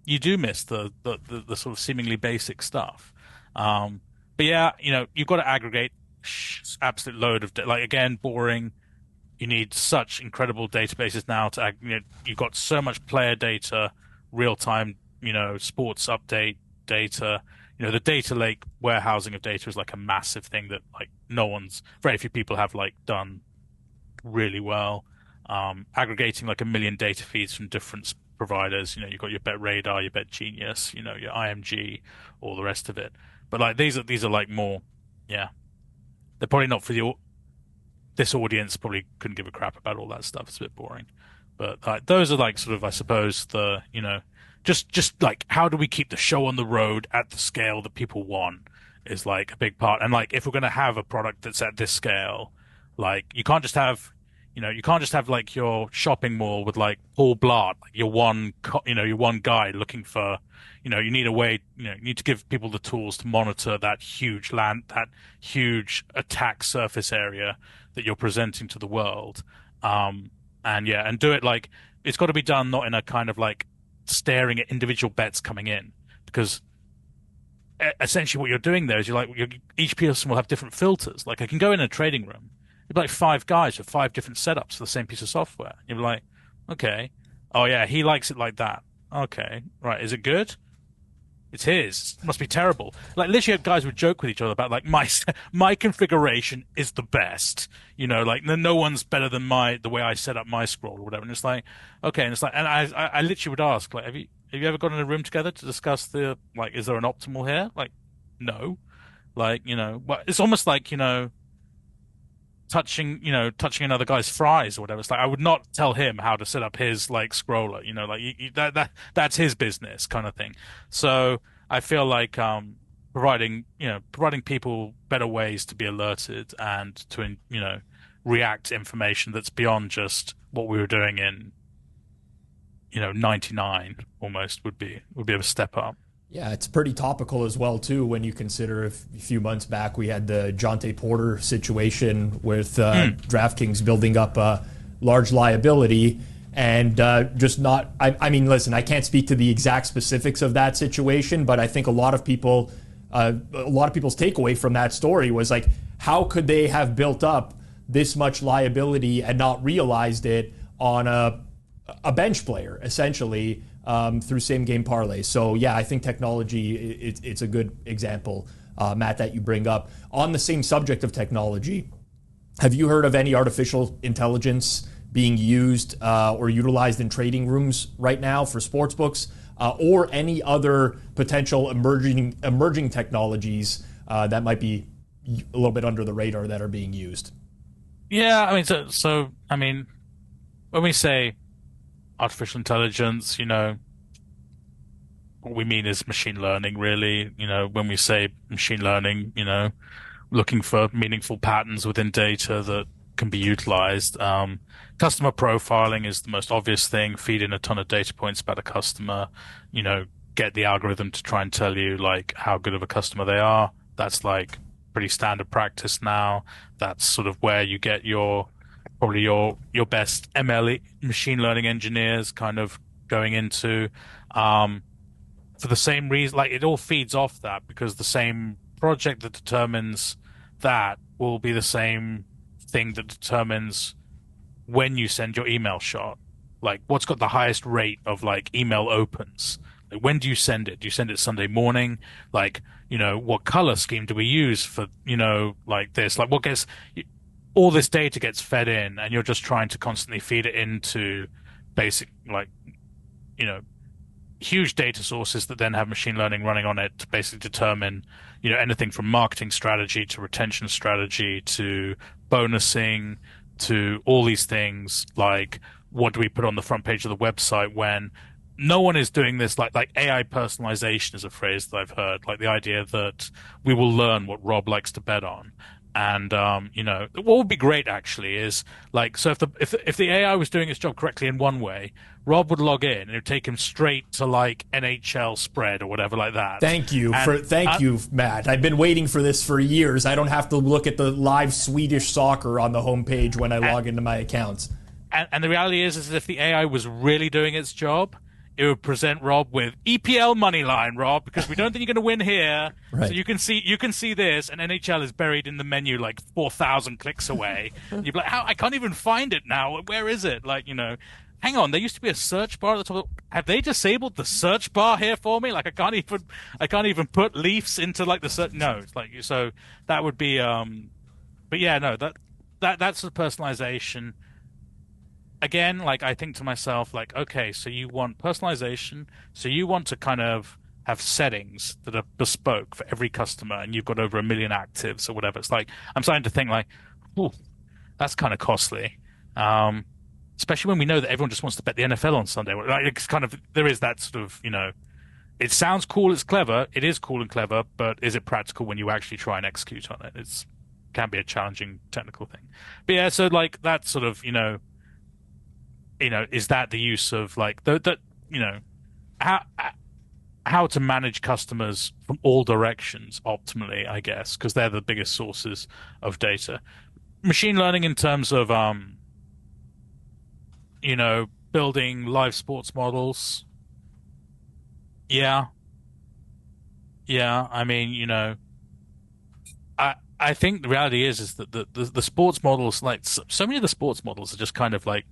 you do miss the sort of seemingly basic stuff. But yeah, you've got to aggregate absolute load of, again, boring. You need such incredible databases now to, you've got so much player data, real time, sports update data. The data lake warehousing of data is like a massive thing that like very few people have like done really well. Aggregating like 1 million data feeds from different providers. You've got your Bet Radar, your Bet Genius, your IMG, all the rest of it. But like these are like more, yeah. They're probably not for this audience. Probably couldn't give a crap about all that stuff. It's a bit boring. But those are like sort of, I suppose, the just like how do we keep the show on the road at the scale that people want is like a big part. And like if we're going to have a product that's at this scale, like you can't just have like your shopping mall with like Paul Blart, like your one guy looking for, you need a way, you need to give people the tools to monitor that huge attack surface area that you're presenting to the world. And do it like, it's got to be done not in a kind of like staring at individual bets coming in, because essentially what you're doing there is each person will have different filters. Like I can go in a trading room, it'd be like 5 guys with 5 different setups for the same piece of software. You'd be like, okay, oh yeah, he likes it like that. Okay, right, is it good? It's his. It must be terrible. Like literally, guys would joke with each other about like my configuration is the best. Like no one's better than the way I set up my scroll or whatever. And it's like, okay, and it's like, and I literally would ask, like, have you ever gone in a room together to discuss is there an optimal here? Like, no. Like, well, it's almost like touching another guy's fries or whatever. It's like I would not tell him how to set up his like scroller, that's his business kind of thing. So I feel like providing people better ways to be alerted and to react to information that's beyond just what we were doing in 99 almost would be a step up. Yeah, it's pretty topical as well, too, when you consider a few months back we had the Jonte Porter situation with DraftKings building up a large liability and I mean, listen, I can't speak to the exact specifics of that situation, but I think a lot of people's takeaway from that story was like, how could they have built up this much liability and not realized it on a bench player, essentially, through same game parlays. So yeah, I think technology, it's a good example, Matt, that you bring up. On the same subject of technology, have you heard of any artificial intelligence being used or utilized in trading rooms right now for sportsbooks, or any other potential emerging technologies that might be a little bit under the radar that are being used? Yeah, I mean, so I mean, when we say artificial intelligence, what we mean is machine learning, really. When we say machine learning, looking for meaningful patterns within data that can be utilized. Customer profiling is the most obvious thing. Feed in a ton of data points about a customer, get the algorithm to try and tell you like how good of a customer they are. That's like pretty standard practice now. That's sort of where you get probably your best ML machine learning engineers kind of going into, for the same reason, like it all feeds off that, because the same project that determines that will be the same thing that determines when you send your email shot. Like what's got the highest rate of like email opens? Like when do you send it? Do you send it Sunday morning? Like, what color scheme do we use for, like this? Like what gets... all this data gets fed in, and you're just trying to constantly feed it into basic, like, huge data sources that then have machine learning running on it to basically determine, anything from marketing strategy to retention strategy to bonusing to all these things. Like, what do we put on the front page of the website when no one is doing this? Like AI personalization is a phrase that I've heard, like the idea that we will learn what Rob likes to bet on. And what would be great actually is like, so if the AI was doing its job correctly in one way, Rob would log in and it would take him straight to like NHL spread or whatever like that. Thank you, Matt. I've been waiting for this for years. I don't have to look at the live Swedish soccer on the homepage when I log into my accounts. And the reality is if the AI was really doing its job, it would present Rob with EPL money line, Rob, because we don't think you're going to win here. Right. So you can see this, and NHL is buried in the menu like 4,000 clicks away. You'd be like, how? I can't even find it now. Where is it? Like, hang on. There used to be a search bar at the top. Have they disabled the search bar here for me? Like, I can't even put Leafs into like the search. No, it's like, so that would be. But yeah, no, that's the personalization. Again, like I think to myself, like, okay, so you want personalization, so you want to kind of have settings that are bespoke for every customer, and you've got over 1 million actives or whatever. It's like I'm starting to think like, ooh, that's kind of costly. especially when we know that everyone just wants to bet the NFL on Sunday. Like, it's kind of, there is that sort of, it sounds cool, it's clever, it is cool and clever, but is it practical when you actually try and execute on it? It's can be a challenging technical thing. But yeah, so like that sort of, is that the use of like how to manage customers from all directions optimally, I guess, because they're the biggest sources of data. Machine learning in terms of building live sports models. Yeah. I mean, I think the reality is that the sports models, like so many of the sports models are just kind of like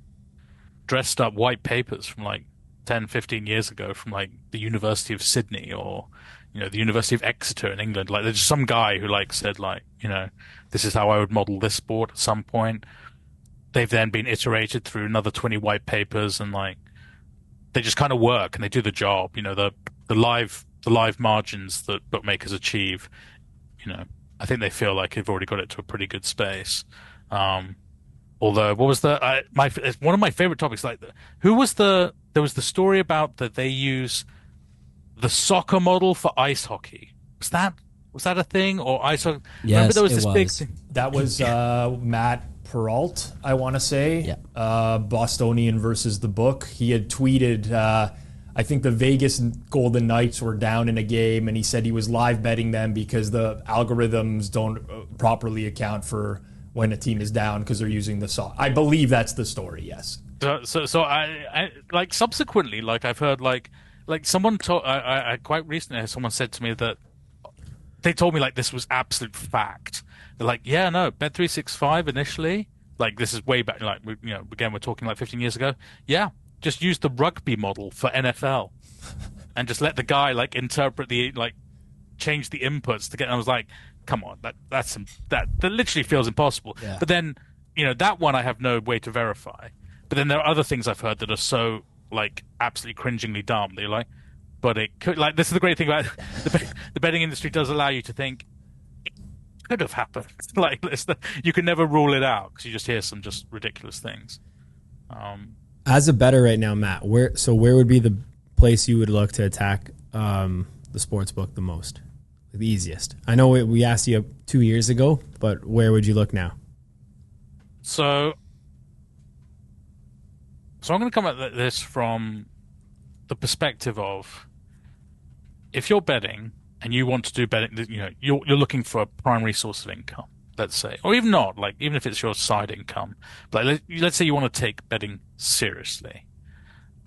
dressed up white papers from like 10, 15 years ago from like the University of Sydney or, the University of Exeter in England. Like there's just some guy who like said like, this is how I would model this sport at some point. They've then been iterated through another 20 white papers and like they just kind of work and they do the job. The live margins that bookmakers achieve, I think they feel like they've already got it to a pretty good space. Although, what was one of my favorite topics? Like, there was the story about that they use the soccer model for ice hockey. Was that a thing or ice hockey? Yes, remember there was this big was. thing. That was Matt Peralt, I want to say. Yeah. Bostonian versus the book. He had tweeted, I think the Vegas Golden Knights were down in a game, and he said he was live betting them because the algorithms don't properly account for when a team is down because they're using the saw. I believe that's the story. Yes. So I like subsequently, like I've heard like someone told I quite recently someone said to me that they told me like this was absolute fact. They're like, yeah, no, Bet365 initially, like this is way back, like again we're talking like 15 years ago. Yeah, just use the rugby model for NFL, and just let the guy like interpret change the inputs to get. And I was like, come on, that literally feels impossible. Yeah. But then, that one I have no way to verify. But then there are other things I've heard that are so like absolutely cringingly dumb. They're like, but it could, like, this is the great thing about the betting industry does allow you to think it could have happened. Like you can never rule it out because you just hear some just ridiculous things. As a bettor right now, Matt, where would be the place you would look to attack the sports book the most? The easiest. I know we asked you 2 years ago, but where would you look now? So I'm going to come at this from the perspective of if you're betting and you want to do betting, you're looking for a primary source of income, let's say, or even not, like even if it's your side income. But let's say you want to take betting seriously.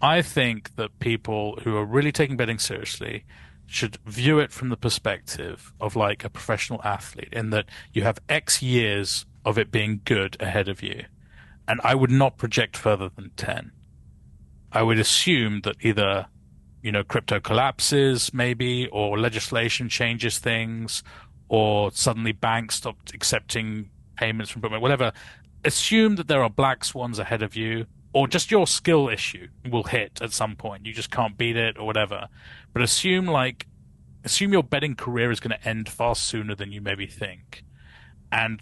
I think that people who are really taking betting seriously should view it from the perspective of like a professional athlete, in that you have X years of it being good ahead of you. And I would not project further than 10. I would assume that either, crypto collapses maybe, or legislation changes things, or suddenly banks stopped accepting payments from bookmakers, whatever. Assume that there are black swans ahead of you, or just your skill issue will hit at some point. You just can't beat it or whatever. But assume your betting career is going to end far sooner than you maybe think, and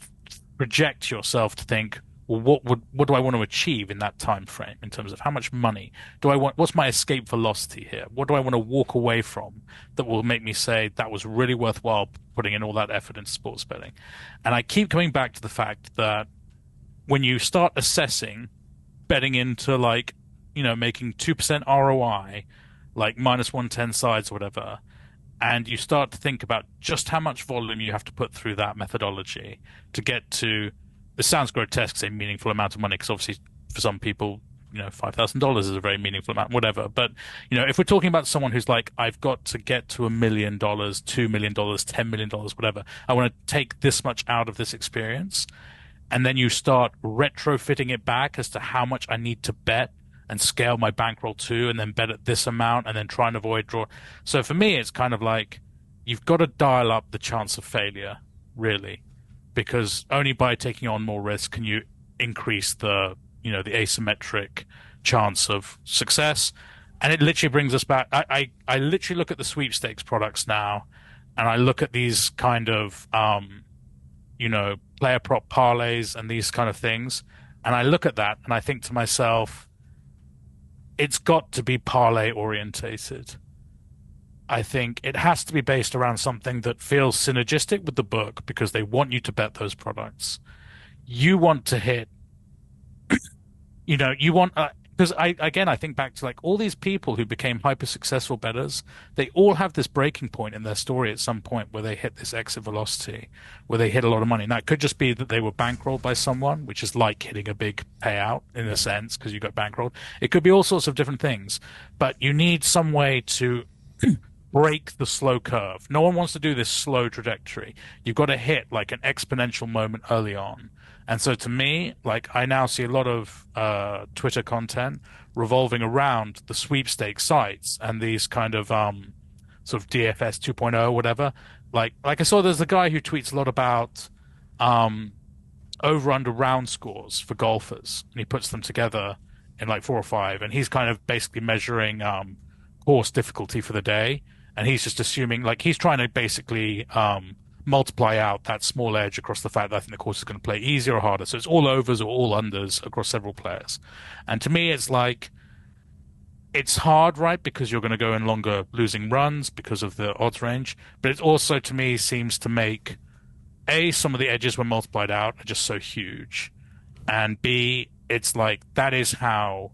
project yourself to think, well, what do I want to achieve in that time frame in terms of how much money do I want? What's my escape velocity here? What do I want to walk away from that will make me say that was really worthwhile putting in all that effort into sports betting? And I keep coming back to the fact that when you start assessing betting into making 2% ROI, like minus 110 sides or whatever, and you start to think about just how much volume you have to put through that methodology to get to, this sounds grotesque, say meaningful amount of money, because obviously for some people, $5,000 is a very meaningful amount, whatever. But, if we're talking about someone who's like, I've got to get to $1 million, $2 million, $10 million, whatever, I want to take this much out of this experience. And then you start retrofitting it back as to how much I need to bet and scale my bankroll to, and then bet at this amount and then try and avoid draw. So for me, it's kind of like you've got to dial up the chance of failure, really, because only by taking on more risk can you increase the asymmetric chance of success. And it literally brings us back. I literally look at the sweepstakes products now, and I look at these kind of, player prop parlays and these kind of things. And I look at that and I think to myself, it's got to be parlay orientated. I think it has to be based around something that feels synergistic with the book because they want you to bet those products. You want to hit, you want, because I think back to like all these people who became hyper successful bettors, they all have this breaking point in their story at some point where they hit this exit velocity, where they hit a lot of money. Now, it could just be that they were bankrolled by someone, which is like hitting a big payout in a sense because you got bankrolled. It could be all sorts of different things, but you need some way to break the slow curve. No one wants to do this slow trajectory. You've got to hit like an exponential moment early on. And so to me, like I now see a lot of Twitter content revolving around the sweepstakes sites and these kind of sort of DFS 2.0 or whatever. Like I saw there's a guy who tweets a lot about over under round scores for golfers, and he puts them together in like 4 or 5, and he's kind of basically measuring course difficulty for the day. And he's just assuming, like, he's trying to basically multiply out that small edge across the fact that I think the course is going to play easier or harder. So it's all overs or all unders across several players. And to me, it's like, it's hard, right? Because you're going to go in longer losing runs because of the odds range. But it also, to me, seems to make, A, some of the edges when multiplied out are just so huge. And B, it's like, that is how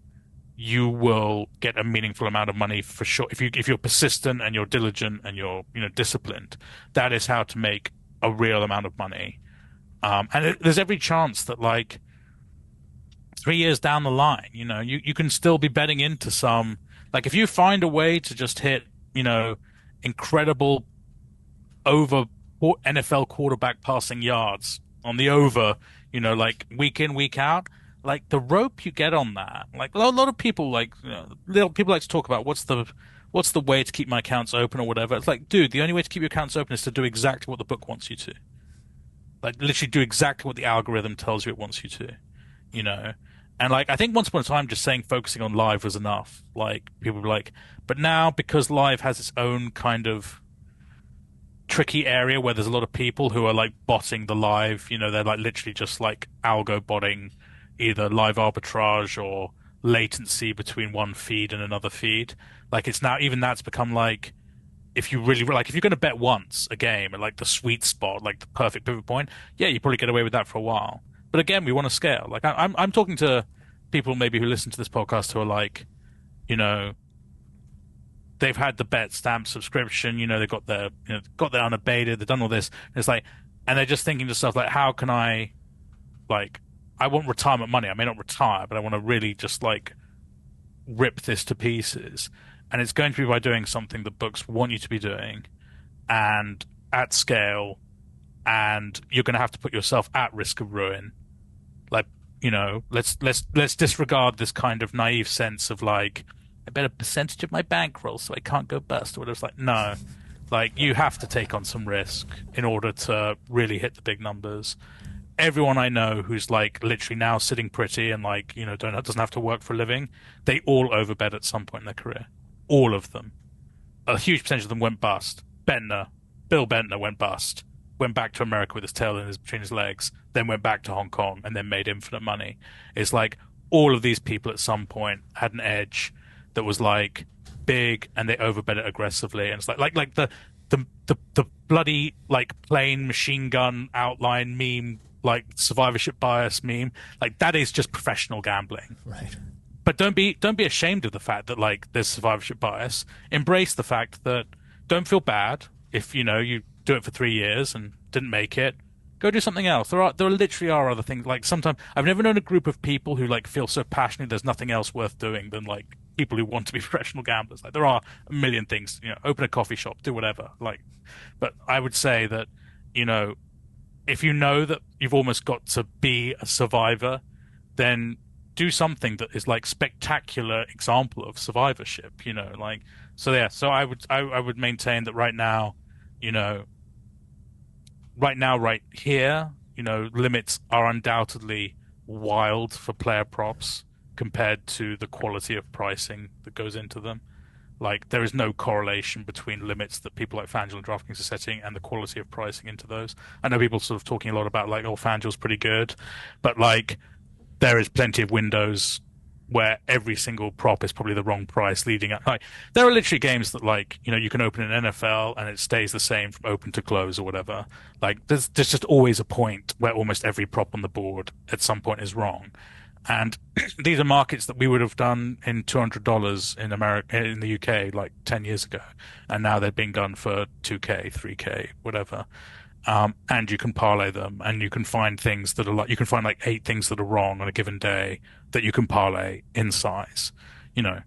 you will get a meaningful amount of money for sure. If you're persistent and you're diligent and you're disciplined, that is how to make a real amount of money. And there's every chance that like 3 years down the line, you can still be betting into some, like if you find a way to just hit, incredible over NFL quarterback passing yards on the over, like week in, week out. Like the rope you get on that, like a lot of people people like to talk about what's the way to keep my accounts open or whatever. It's like, dude, the only way to keep your accounts open is to do exactly what the book wants you to. Like literally do exactly what the algorithm tells you it wants you to, And like I think once upon a time, just saying focusing on live was enough. Like people were like, but now because live has its own kind of tricky area where there's a lot of people who are like botting the live, they're like literally just like algo botting either live arbitrage or latency between one feed and another feed. Like it's now, even that's become like, if you're going to bet once a game at like the sweet spot, like the perfect pivot point, yeah, you probably get away with that for a while. But again, we want to scale. Like I'm talking to people maybe who listen to this podcast who are like, they've had the betstamp subscription, they've got their, got their unabated, they've done all this. And it's like, and they're just thinking to themselves like, how can I, like, I want retirement money. I may not retire, but I want to really just like rip this to pieces. And it's going to be by doing something that books want you to be doing and at scale. And you're going to have to put yourself at risk of ruin. Like, let's disregard this kind of naive sense of like, I bet a percentage of my bankroll so I can't go bust or whatever. It's like, no, like you have to take on some risk in order to really hit the big numbers. Everyone I know who's like literally now sitting pretty and like, doesn't have to work for a living, they all overbet at some point in their career. All of them. A huge percentage of them went bust. Bill Bentner went bust. Went back to America with his tail between his legs, then went back to Hong Kong and then made infinite money. It's like all of these people at some point had an edge that was like big and they overbet it aggressively. And it's like the bloody like plain machine gun outline meme, like survivorship bias meme, like that is just professional gambling. Right. But don't be ashamed of the fact that like there's survivorship bias. Embrace the fact that don't feel bad if you do it for 3 years and didn't make it. Go do something else. There literally are other things. Like sometimes I've never known a group of people who like feel so passionately there's nothing else worth doing than like people who want to be professional gamblers. Like there are a million things, open a coffee shop, do whatever. Like, but I would say that, if you know that you've almost got to be a survivor, then do something that is like spectacular example of survivorship, like, so yeah. So I would maintain that right now, right here, limits are undoubtedly wild for player props compared to the quality of pricing that goes into them. Like, there is no correlation between limits that people like FanDuel and DraftKings are setting and the quality of pricing into those. I know people sort of talking a lot about, like, oh, FanDuel's pretty good. But, like, there is plenty of windows where every single prop is probably the wrong price leading up. Like, there are literally games that, like, you know, you can open an NFL and it stays the same from open to close or whatever. Like, there's just always a point where almost every prop on the board at some point is wrong. And these are markets that we would have done in $200 in America, in the UK, like 10 years ago. And now they're being done for 2K, 3K, whatever. And you can parlay them, and you can find things that are like, you can find like 8 things that are wrong on a given day that you can parlay in size. You know,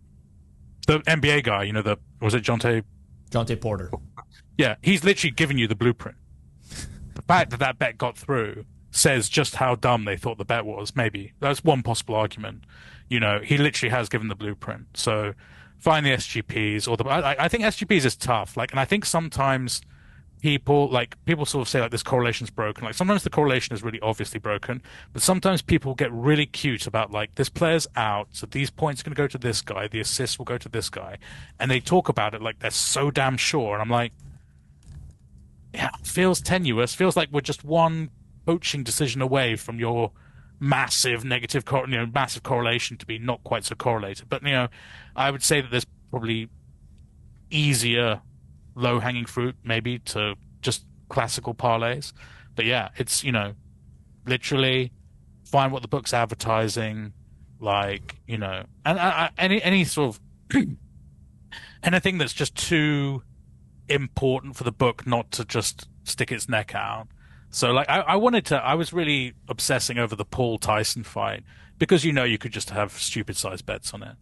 the NBA guy, you know, was it Jonte Porter? Yeah, he's literally giving you the blueprint. The fact that that bet got through says just how dumb they thought the bet was. Maybe that's one possible argument. You know, he literally has given the blueprint. So find the SGPs or I think SGPs is tough. Like, and I think sometimes people sort of say like this correlation's broken. Like, sometimes the correlation is really obviously broken, but sometimes people get really cute about like, this player's out, so these points are going to go to this guy, the assists will go to this guy, and they talk about it like they're so damn sure. And I'm like, yeah, feels tenuous. Feels like we're just one coaching decision away from your massive negative, massive correlation to be not quite so correlated. But, you know, I would say that there's probably easier low-hanging fruit maybe to just classical parlays. But yeah, it's, you know, literally find what the book's advertising, like, you know, and any sort of anything that's just too important for the book not to just stick its neck out. So, like, I was really obsessing over the Paul Tyson fight because, you know, you could just have stupid sized bets on it.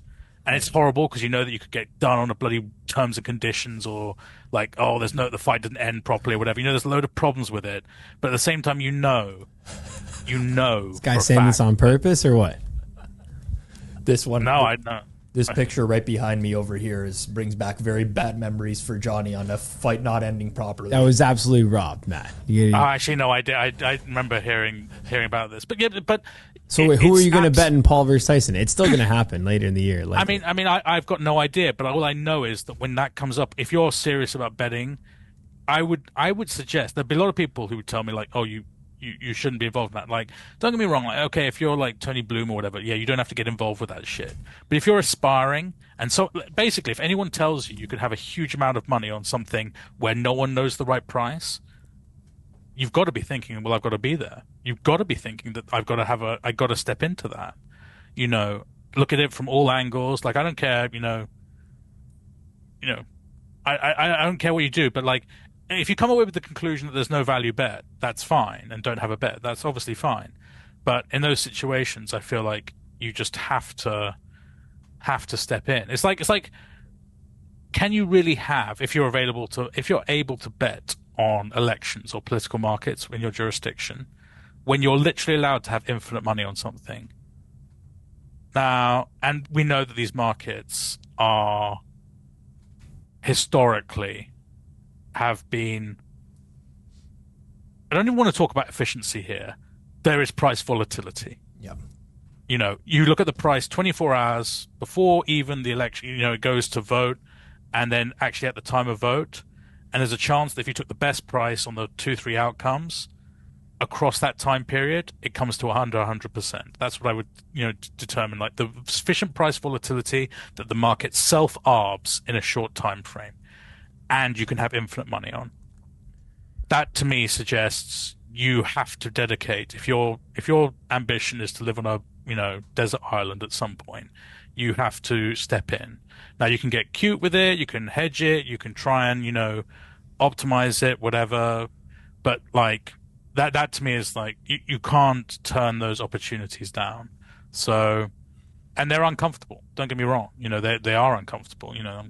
And it's horrible because you know that you could get done on a bloody terms and conditions, or like, oh, the fight didn't end properly or whatever. You know, there's a load of problems with it. But at the same time, you know. This guy saying this on purpose or what? This one. No, I know. This picture right behind me over here brings back very bad memories for Johnny on a fight not ending properly. That was absolutely robbed, Matt. Actually, no, I did. I remember hearing about this. But yeah, so wait, who are you going to bet in Paul versus Tyson? It's still going to happen later in the year. I mean, I've got no idea. But all I know is that when that comes up, if you're serious about betting, I would suggest there'd be a lot of people who would tell me like, oh, you shouldn't be involved in that. Like, don't get me wrong. Like, okay, if you're like Tony Bloom or whatever, yeah, you don't have to get involved with that shit. But if you're aspiring, and so basically, if anyone tells you could have a huge amount of money on something where no one knows the right price, you've got to be thinking, well, I've got to be there. You've got to be thinking that I got to step into that. You know, look at it from all angles. Like, I don't care. You know, I don't care what you do, but like, if you come away with the conclusion that there's no value bet, that's fine, and don't have a bet, that's obviously fine. But in those situations, I feel like you just have to step in. It's like, can you really have, if you're able to bet on elections or political markets in your jurisdiction, when you're literally allowed to have infinite money on something? Now, and we know that these markets are historically have been, I don't even want to talk about efficiency here. There is price volatility. Yep. You know, you look at the price 24 hours before even the election, you know, it goes to vote, and then actually at the time of vote, and there's a chance that if you took the best price on the 2-3 outcomes across that time period, it comes to 100%. That's what I would, you know, determine, like the sufficient price volatility that the market self-arbs in a short time frame, and you can have infinite money on. That to me suggests you have to dedicate, if your ambition is to live on a, you know, desert island at some point, you have to step in. Now, you can get cute with it, you can hedge it, you can try and, you know, optimize it, whatever, but like that to me is like, you can't turn those opportunities down. So, and they're uncomfortable, don't get me wrong, you know, they are uncomfortable. You know,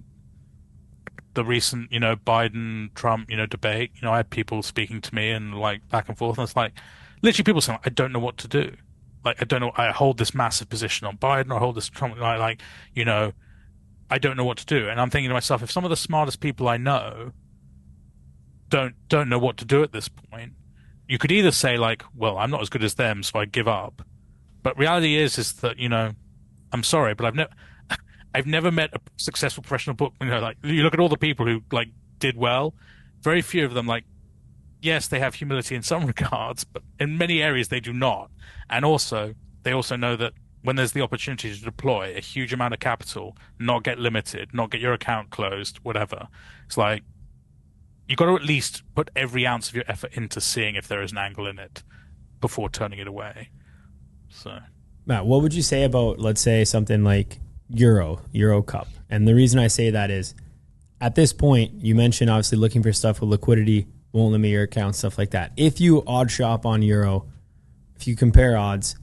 the recent, you know, Biden Trump, you know, debate, you know, I had people speaking to me and like back and forth, and it's like literally people saying, I don't know what to do. Like, I don't know, I hold this massive position on Biden, or I hold this Trump, like, you know, I don't know what to do. And I'm thinking to myself, if some of the smartest people I know don't know what to do at this point, you could either say like, well, I'm not as good as them, so I give up. But reality is that, you know, I'm sorry, but I've never met a successful professional book. You know, like, you look at all the people who like did well, very few of them, like, yes, they have humility in some regards, but in many areas they do not. And also, they also know that when there's the opportunity to deploy a huge amount of capital, not get limited, not get your account closed, whatever, it's like you've got to at least put every ounce of your effort into seeing if there is an angle in it before turning it away. So, Matt, what would you say about, let's say, something like Euro Cup? And the reason I say that is, at this point, you mentioned obviously looking for stuff with liquidity, won't limit your account, stuff like that. If you odd shop on Euro, if you compare odds,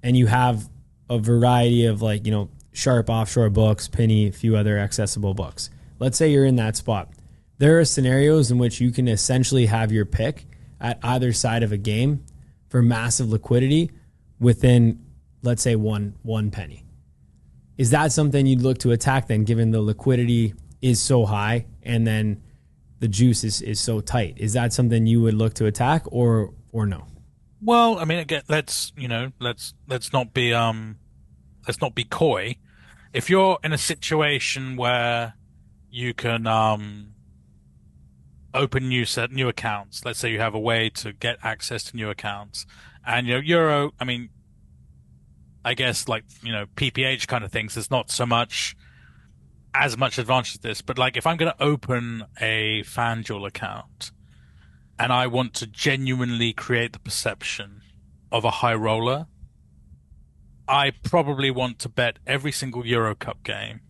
and you have a variety of like, you know, sharp offshore books, penny, a few other accessible books. Let's say you're in that spot. There are scenarios in which you can essentially have your pick at either side of a game for massive liquidity within, let's say, one penny. Is that something you'd look to attack then, given the liquidity is so high and then the juice is so tight? Is that something you would look to attack or no? well, I mean, again, let's not be coy. If you're in a situation where you can open new accounts, let's say you have a way to get access to new accounts, and Euro, I mean, I guess like PPH kind of things, there's not as much advantage to this, but like if I'm going to open a FanDuel account and I want to genuinely create the perception of a high roller, I probably want to bet every single Euro Cup game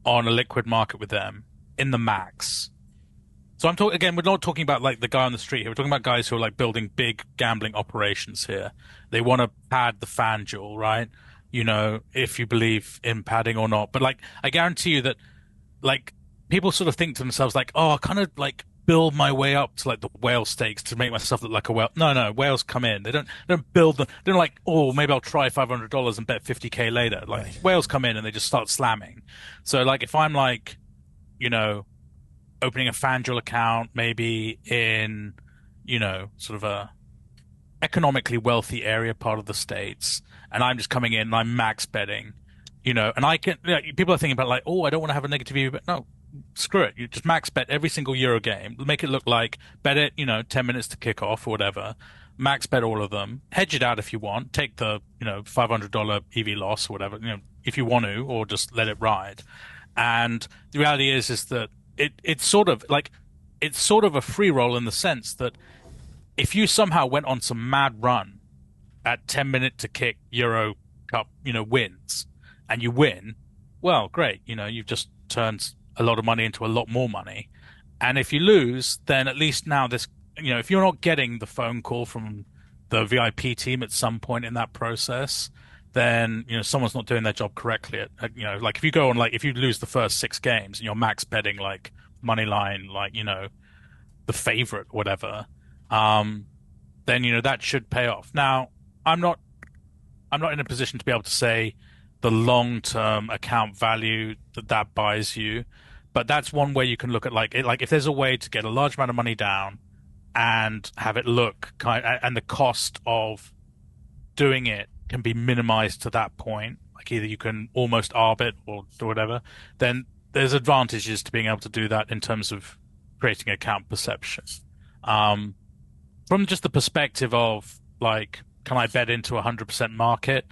on a liquid market with them in the max. So I'm talking again. We're not talking about like the guy on the street here. We're talking about guys who are like building big gambling operations here. They want to pad the FanDuel, right? If you believe in padding or not. But like, I guarantee you that like people sort of think to themselves like, oh, I kind of like build my way up to like the whale stakes to make myself look like a whale. No, whales come in. They don't build them. They don't like, oh, maybe I'll try $500 and bet 50K later. Like right. Whales come in and they just start slamming. So like if I'm like, opening a FanDuel account, maybe in, sort of a economically wealthy area part of the States, and I'm just coming in and I'm max betting, and I can, people are thinking about like, oh, I don't want to have a negative view, but no, screw it. You just max bet every single Euro game, make it look like bet it, 10 minutes to kick off or whatever, max bet all of them, hedge it out if you want, take the, $500 EV loss or whatever, if you want to, or just let it ride. And the reality is that it's sort of a free roll in the sense that if you somehow went on some mad run at 10-minute to kick Euro Cup, wins, and you win, well, great. You've just turned a lot of money into a lot more money. And if you lose, then at least now this, if you're not getting the phone call from the VIP team at some point in that process, then, someone's not doing their job correctly. Like if you go on, like if you lose the first 6 games and you're max betting like money line, like, the favorite or whatever, then, that should pay off. Now, I'm not in a position to be able to say the long-term account value that buys you, but that's one way you can look at like if there's a way to get a large amount of money down and have it look and the cost of doing it can be minimized to that point, like either you can almost arbit or do whatever, then there's advantages to being able to do that in terms of creating account perception. From just the perspective of like, can I bet into 100% market?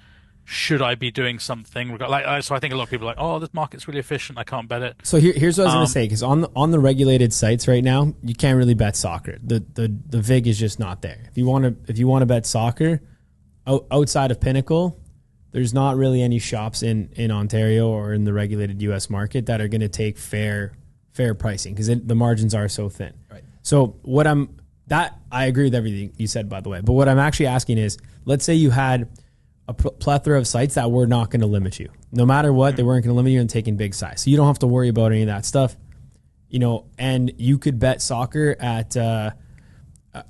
Should I be doing something? So I think a lot of people are like, oh, this market's really efficient, I can't bet it. So here's what I was going to say, because on the regulated sites right now, you can't really bet soccer. The vig is just not there. If you want to bet soccer, outside of Pinnacle, there's not really any shops in Ontario or in the regulated U.S. market that are going to take fair pricing because the margins are so thin. Right. So I agree with everything you said, by the way. But what I'm actually asking is, let's say you had a plethora of sites that were not going to limit you. No matter what, they weren't going to limit you in taking big size. So you don't have to worry about any of that stuff. And you could bet soccer at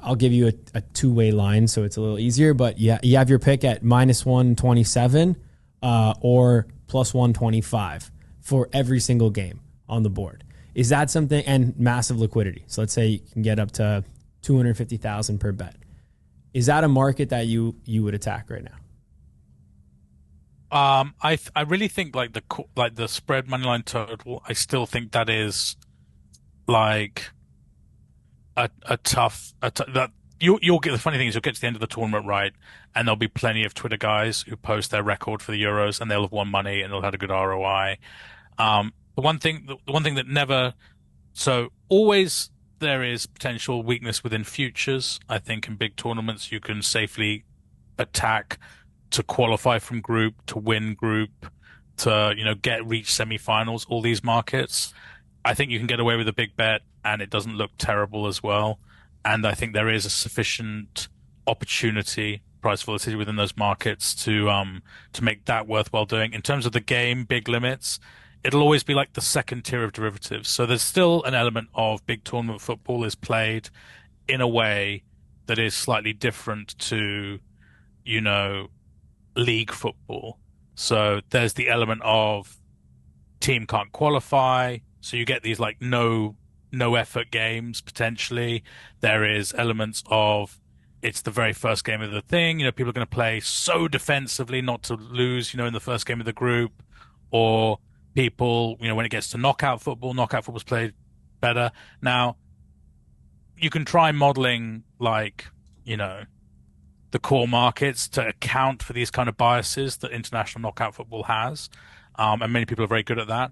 I'll give you a two-way line so it's a little easier, but you have your pick at -127 or +125 for every single game on the board. Is that something, and massive liquidity? So let's say you can get up to 250,000 per bet. Is that a market that you would attack right now? I really think like the spread money line total, I still think that is like a tough you'll get, the funny thing is you'll get to the end of the tournament, right, and there'll be plenty of Twitter guys who post their record for the Euros, and they'll have won money and they'll have had a good ROI. The one thing that never, so always there is potential weakness within futures. I think in big tournaments you can safely attack to qualify from group, to win group, to reach semifinals. All these markets, I think you can get away with a big bet, and it doesn't look terrible as well. And I think there is a sufficient opportunity, price volatility within those markets to make that worthwhile doing. In terms of the game, big limits, it'll always be like the second tier of derivatives. So there's still an element of big tournament football is played in a way that is slightly different to, league football. So there's the element of team can't qualify. So you get these like no effort games potentially. There is elements of it's the very first game of the thing. People are going to play so defensively not to lose, in the first game of the group, or people, when it gets to knockout football's played better. Now, you can try modeling like, the core markets to account for these kind of biases that international knockout football has. And many people are very good at that.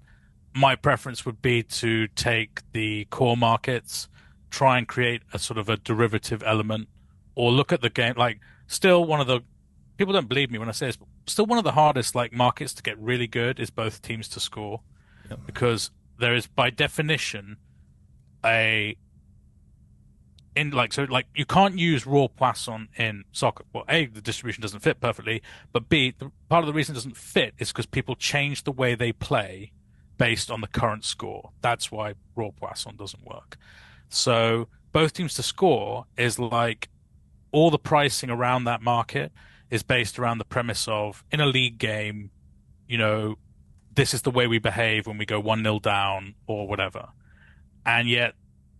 My preference would be to take the core markets, try and create a sort of a derivative element, or look at the game. Like, still one of the, people don't believe me when I say this, but still one of the hardest like markets to get really good is both teams to score. Yep. Because there is by definition you can't use raw Poisson in soccer. Well, A, the distribution doesn't fit perfectly, but B, part of the reason it doesn't fit is because people change the way they play based on the current score. That's why raw Poisson doesn't work. So both teams to score is like all the pricing around that market is based around the premise of, in a league game, this is the way we behave when we go 1-0 down or whatever. And yet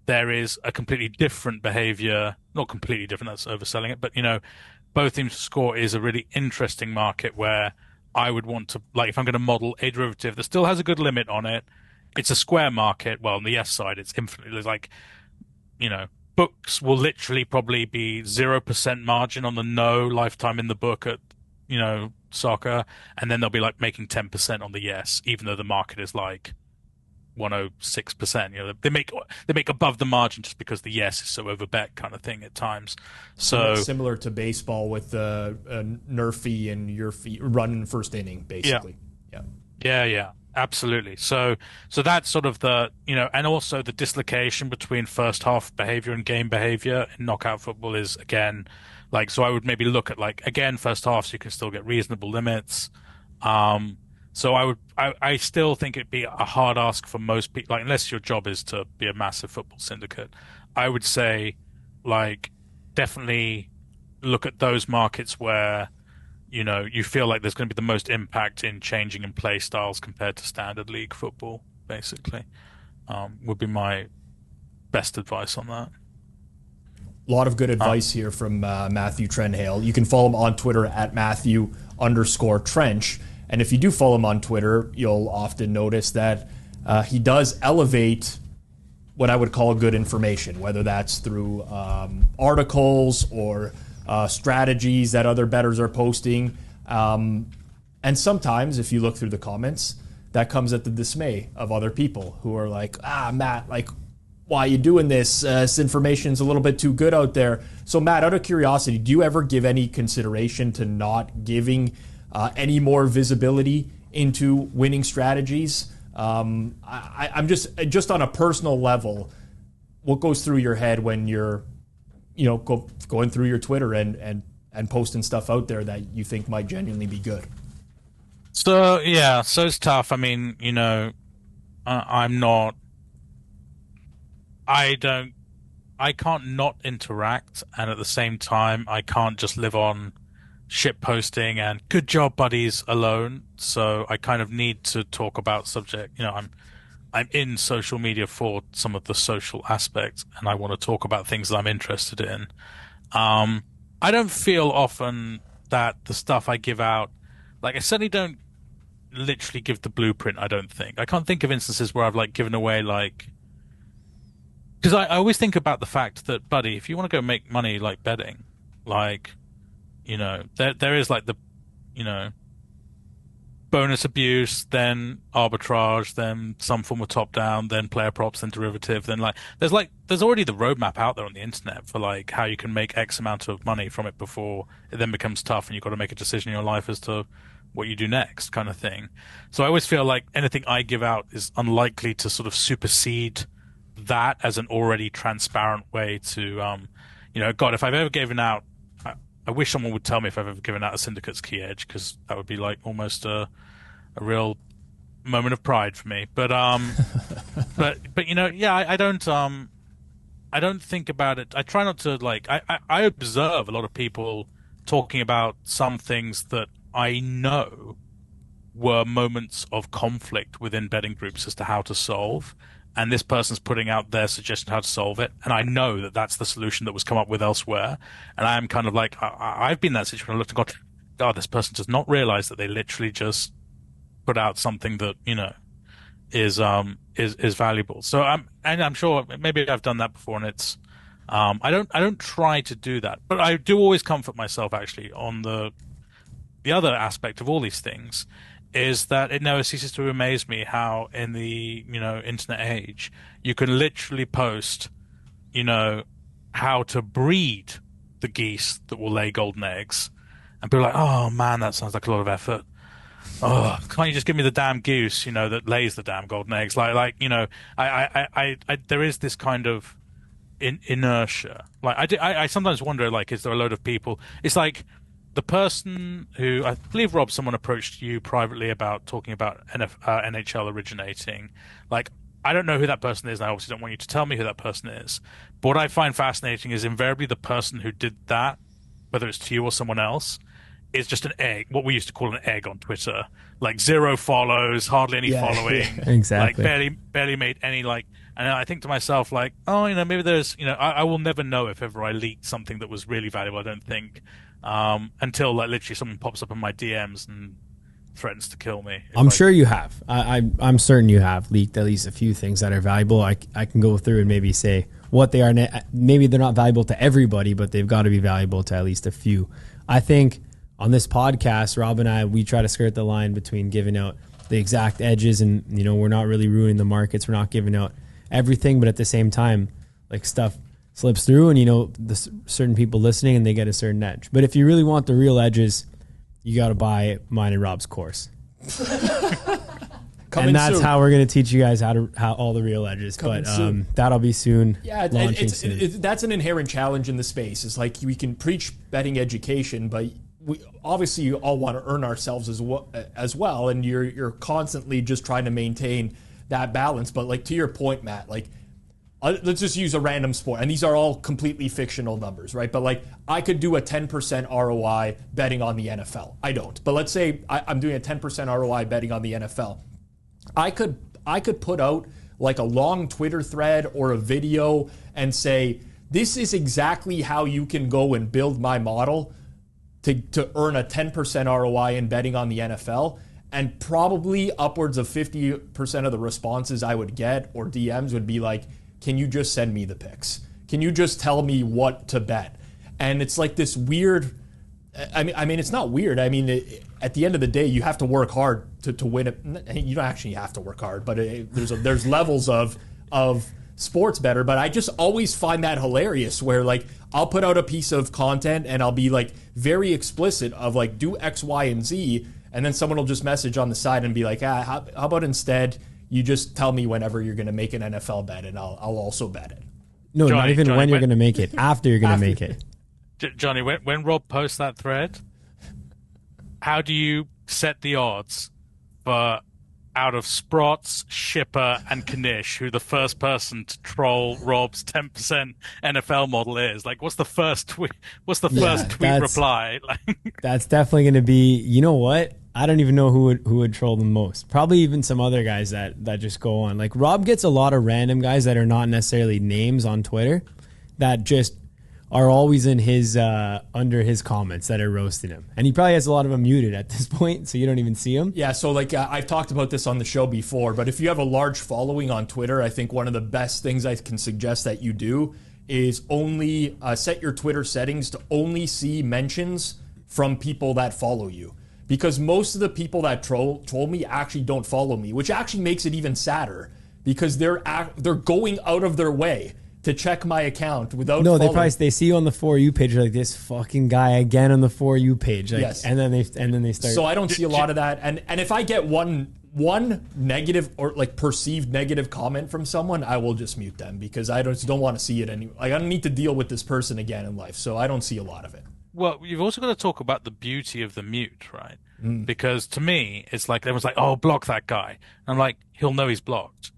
there is a completely different behavior, not completely different, that's overselling it, but, both teams to score is a really interesting market where I would want to, like, if I'm going to model a derivative that still has a good limit on it, it's a square market. Well, on the yes side, it's infinitely, like, books will literally probably be 0% margin on the no lifetime in the book at, soccer. And then they'll be like making 10% on the yes, even though the market is like 106%. They make above the margin just because the yes is so overbet kind of thing at times. So similar to baseball with a nerfy and your fee run first inning, basically. Yeah, absolutely. So that's sort of the, and also the dislocation between first half behavior and game behavior in knockout football is, again, like, so I would maybe look at, like, again, first half, so you can still get reasonable limits. So I still think it'd be a hard ask for most people, like, unless your job is to be a massive football syndicate. I would say, like, definitely look at those markets where, you feel like there's going to be the most impact in changing in play styles compared to standard league football, basically, would be my best advice on that. A lot of good advice here from Matthew Trenhaile. You can follow him on Twitter at Matthew_Trench. And if you do follow him on Twitter, you'll often notice that he does elevate what I would call good information, whether that's through articles or strategies that other bettors are posting. And sometimes, if you look through the comments, that comes at the dismay of other people who are like, Matt, like, why are you doing this? This information's a little bit too good out there. So, Matt, out of curiosity, do you ever give any consideration to not giving any more visibility into winning strategies? I'm just on a personal level, what goes through your head when you're, going through your Twitter and posting stuff out there that you think might genuinely be good? So it's tough. I mean, I can't not interact, and at the same time, I can't just live on shit posting and good job buddies alone. So I kind of need to talk about subject. I'm in social media for some of the social aspects, and I want to talk about things that I'm interested in. I don't feel often that the stuff I give out, like, I certainly don't literally give the blueprint. I don't think. I can't think of instances where I've, like, given away, like, Because I always think about the fact that, buddy, if you want to go make money like betting, like, there is like the, bonus abuse, then arbitrage, then some form of top down, then player props, then derivative, then there's already the roadmap out there on the internet for like how you can make X amount of money from it before it then becomes tough and you've got to make a decision in your life as to what you do next, kind of thing. So I always feel like anything I give out is unlikely to sort of supersede that as an already transparent way to, God, if I've ever given out, I wish someone would tell me if I've ever given out a syndicate's key edge, because that would be like almost a real moment of pride for me. But I don't think about it. I try not to I observe a lot of people talking about some things that I know were moments of conflict within betting groups as to how to solve. And this person's putting out their suggestion how to solve it, and I know that that's the solution that was come up with elsewhere. And I'm kind of like, I've been in that situation. I looked and gone, God, this person does not realize that they literally just put out something that is valuable. So I'm sure maybe I've done that before, and it's I don't try to do that, but I do always comfort myself actually on the other aspect of all these things. Is that it never ceases to amaze me how in the internet age you can literally post how to breed the geese that will lay golden eggs, and people are like, oh man, that sounds like a lot of effort. Oh, can't you just give me the damn goose that lays the damn golden eggs? I there is this kind of inertia. I sometimes wonder, is there a load of people? It's like the person who, I believe, Rob, someone approached you privately about talking about NHL originating. I don't know who that person is, and I obviously don't want you to tell me who that person is. But what I find fascinating is invariably the person who did that, whether it's to you or someone else, is just an egg, what we used to call an egg on Twitter. 0 follows, hardly any following. Yeah, exactly. Barely made any, and I think to myself, maybe there's, I will never know if ever I leaked something that was really valuable, I don't think. Until literally someone pops up in my DMs and threatens to kill me. I'm sure you have. I'm certain you have leaked at least a few things that are valuable. I can go through and maybe say what they are. Maybe they're not valuable to everybody, but they've got to be valuable to at least a few. I think on this podcast, Rob and I, we try to skirt the line between giving out the exact edges and, we're not really ruining the markets. We're not giving out everything, but at the same time, stuff slips through and the certain people listening and they get a certain edge. But if you really want the real edges, you got to buy mine and Rob's course. And that's soon. How we're going to teach you guys how all the real edges. But that'll be soon. Yeah, that's an inherent challenge in the space. It's we can preach betting education, but we obviously all want to earn ourselves as well. And you're constantly just trying to maintain that balance. But to your point, Matt, let's just use a random sport, and these are all completely fictional numbers, right? But I could do a 10% ROI betting on the NFL. I don't, but let's say I'm doing a 10% ROI betting on the NFL. I could put out a long Twitter thread or a video and say, this is exactly how you can go and build my model to earn a 10% ROI in betting on the NFL. And probably upwards of 50% of the responses I would get or DMs would be can you just send me the picks? Can you just tell me what to bet? And it's this weird, I mean, it's not weird. I mean, at the end of the day, you have to work hard to win it. You don't actually have to work hard, but there's levels of sports better. But I just always find that hilarious where I'll put out a piece of content and I'll be very explicit of do X, Y, and Z. And then someone will just message on the side and be how about instead you just tell me whenever you're going to make an NFL bet, and I'll also bet it. No, Johnny, not even Johnny, when you're going to make it. After you're going to make it. Johnny, when Rob posts that thread, how do you set the odds for out of Sprots, Shipper, and Kanish, who the first person to troll Rob's 10% NFL model is? What's the first tweet? What's the first tweet reply? That's definitely going to be. You know what? I don't even know who would troll them most. Probably even some other guys that just go on. Rob gets a lot of random guys that are not necessarily names on Twitter that just are always in his under his comments that are roasting him, and he probably has a lot of them muted at this point, so you don't even see him. Yeah, so like I've talked about this on the show before, but if you have a large following on Twitter, I think one of the best things I can suggest that you do is only set your Twitter settings to only see mentions from people that follow you. Because most of the people that troll me actually don't follow me, which actually makes it even sadder because they're going out of their way to check my account without following. They see you on the For You page, like this fucking guy again on the For You page. Like, yes. And then they start. So I don't see a lot of that. And if I get one negative or like perceived negative comment from someone, I will just mute them because I don't want to see it anymore. Like, I don't need to deal with this person again in life. So I don't see a lot of it. Well, you've also got to talk about the beauty of the mute, right? Because to me, it's like everyone's like, "Oh, block that guy." And I'm like, he'll know he's blocked.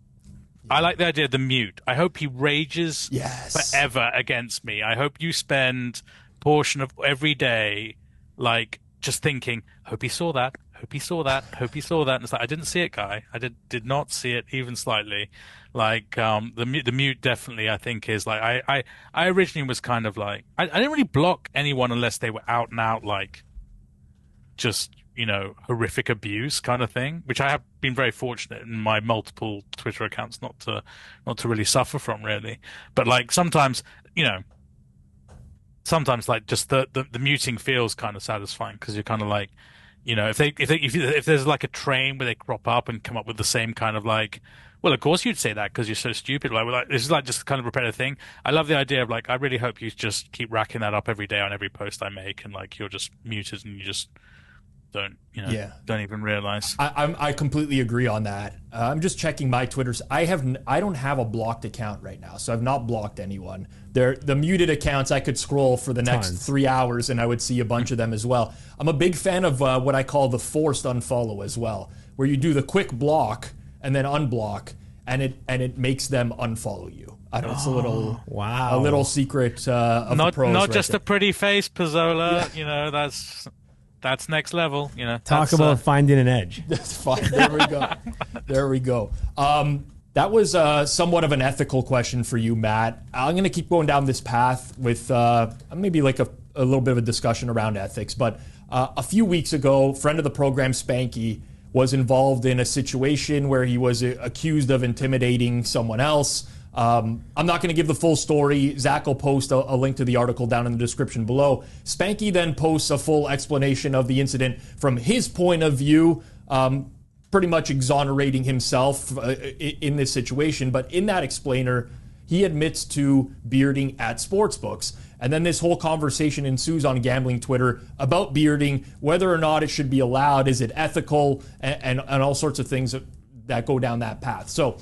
Yeah. I like the idea of the mute. I hope he rages forever against me. I hope you spend a portion of every day like just thinking, "Hope he saw that. Hope he saw that. Hope he saw that." And it's like, I didn't see it, guy. I did not see it even slightly. Like the mute definitely, I think, is like I originally was kind of like I didn't really block anyone unless they were out and out like just horrific abuse kind of thing, which I have been very fortunate in my multiple Twitter accounts not to really suffer from really. But like sometimes like just the muting feels kind of satisfying because you're kind of like if there's like a train where they crop up and come up with the same kind of like. Well, of course you'd say that because you're so stupid. Like this is like just kind of repetitive thing. I love the idea of like, I really hope you just keep racking that up every day on every post I make, and like you're just muted and you just don't even realize. I completely agree on that. I'm just checking my Twitters. I don't have a blocked account right now, so I've not blocked anyone. The muted accounts I could scroll for the next 3 hours and I would see a bunch of them as well. I'm a big fan of what I call the forced unfollow as well, where you do the quick block and then unblock, and it makes them unfollow you. I don't. It's a little secret of the pros. Not just a pretty face, Pizzola. Yeah. That's next level. Talk about finding an edge. That's fine. There we go. That was somewhat of an ethical question for you, Matt. I'm going to keep going down this path with maybe like a little bit of a discussion around ethics. But a few weeks ago, friend of the program, SPANKY, was involved in a situation where he was accused of intimidating someone else. I'm not going to give the full story. Zach will post a link to the article down in the description below. SPANKY then posts a full explanation of the incident from his point of view, pretty much exonerating himself in this situation. But in that explainer, he admits to bearding at Sportsbooks. And then this whole conversation ensues on gambling Twitter about bearding, whether or not it should be allowed, is it ethical, and all sorts of things that go down that path. So,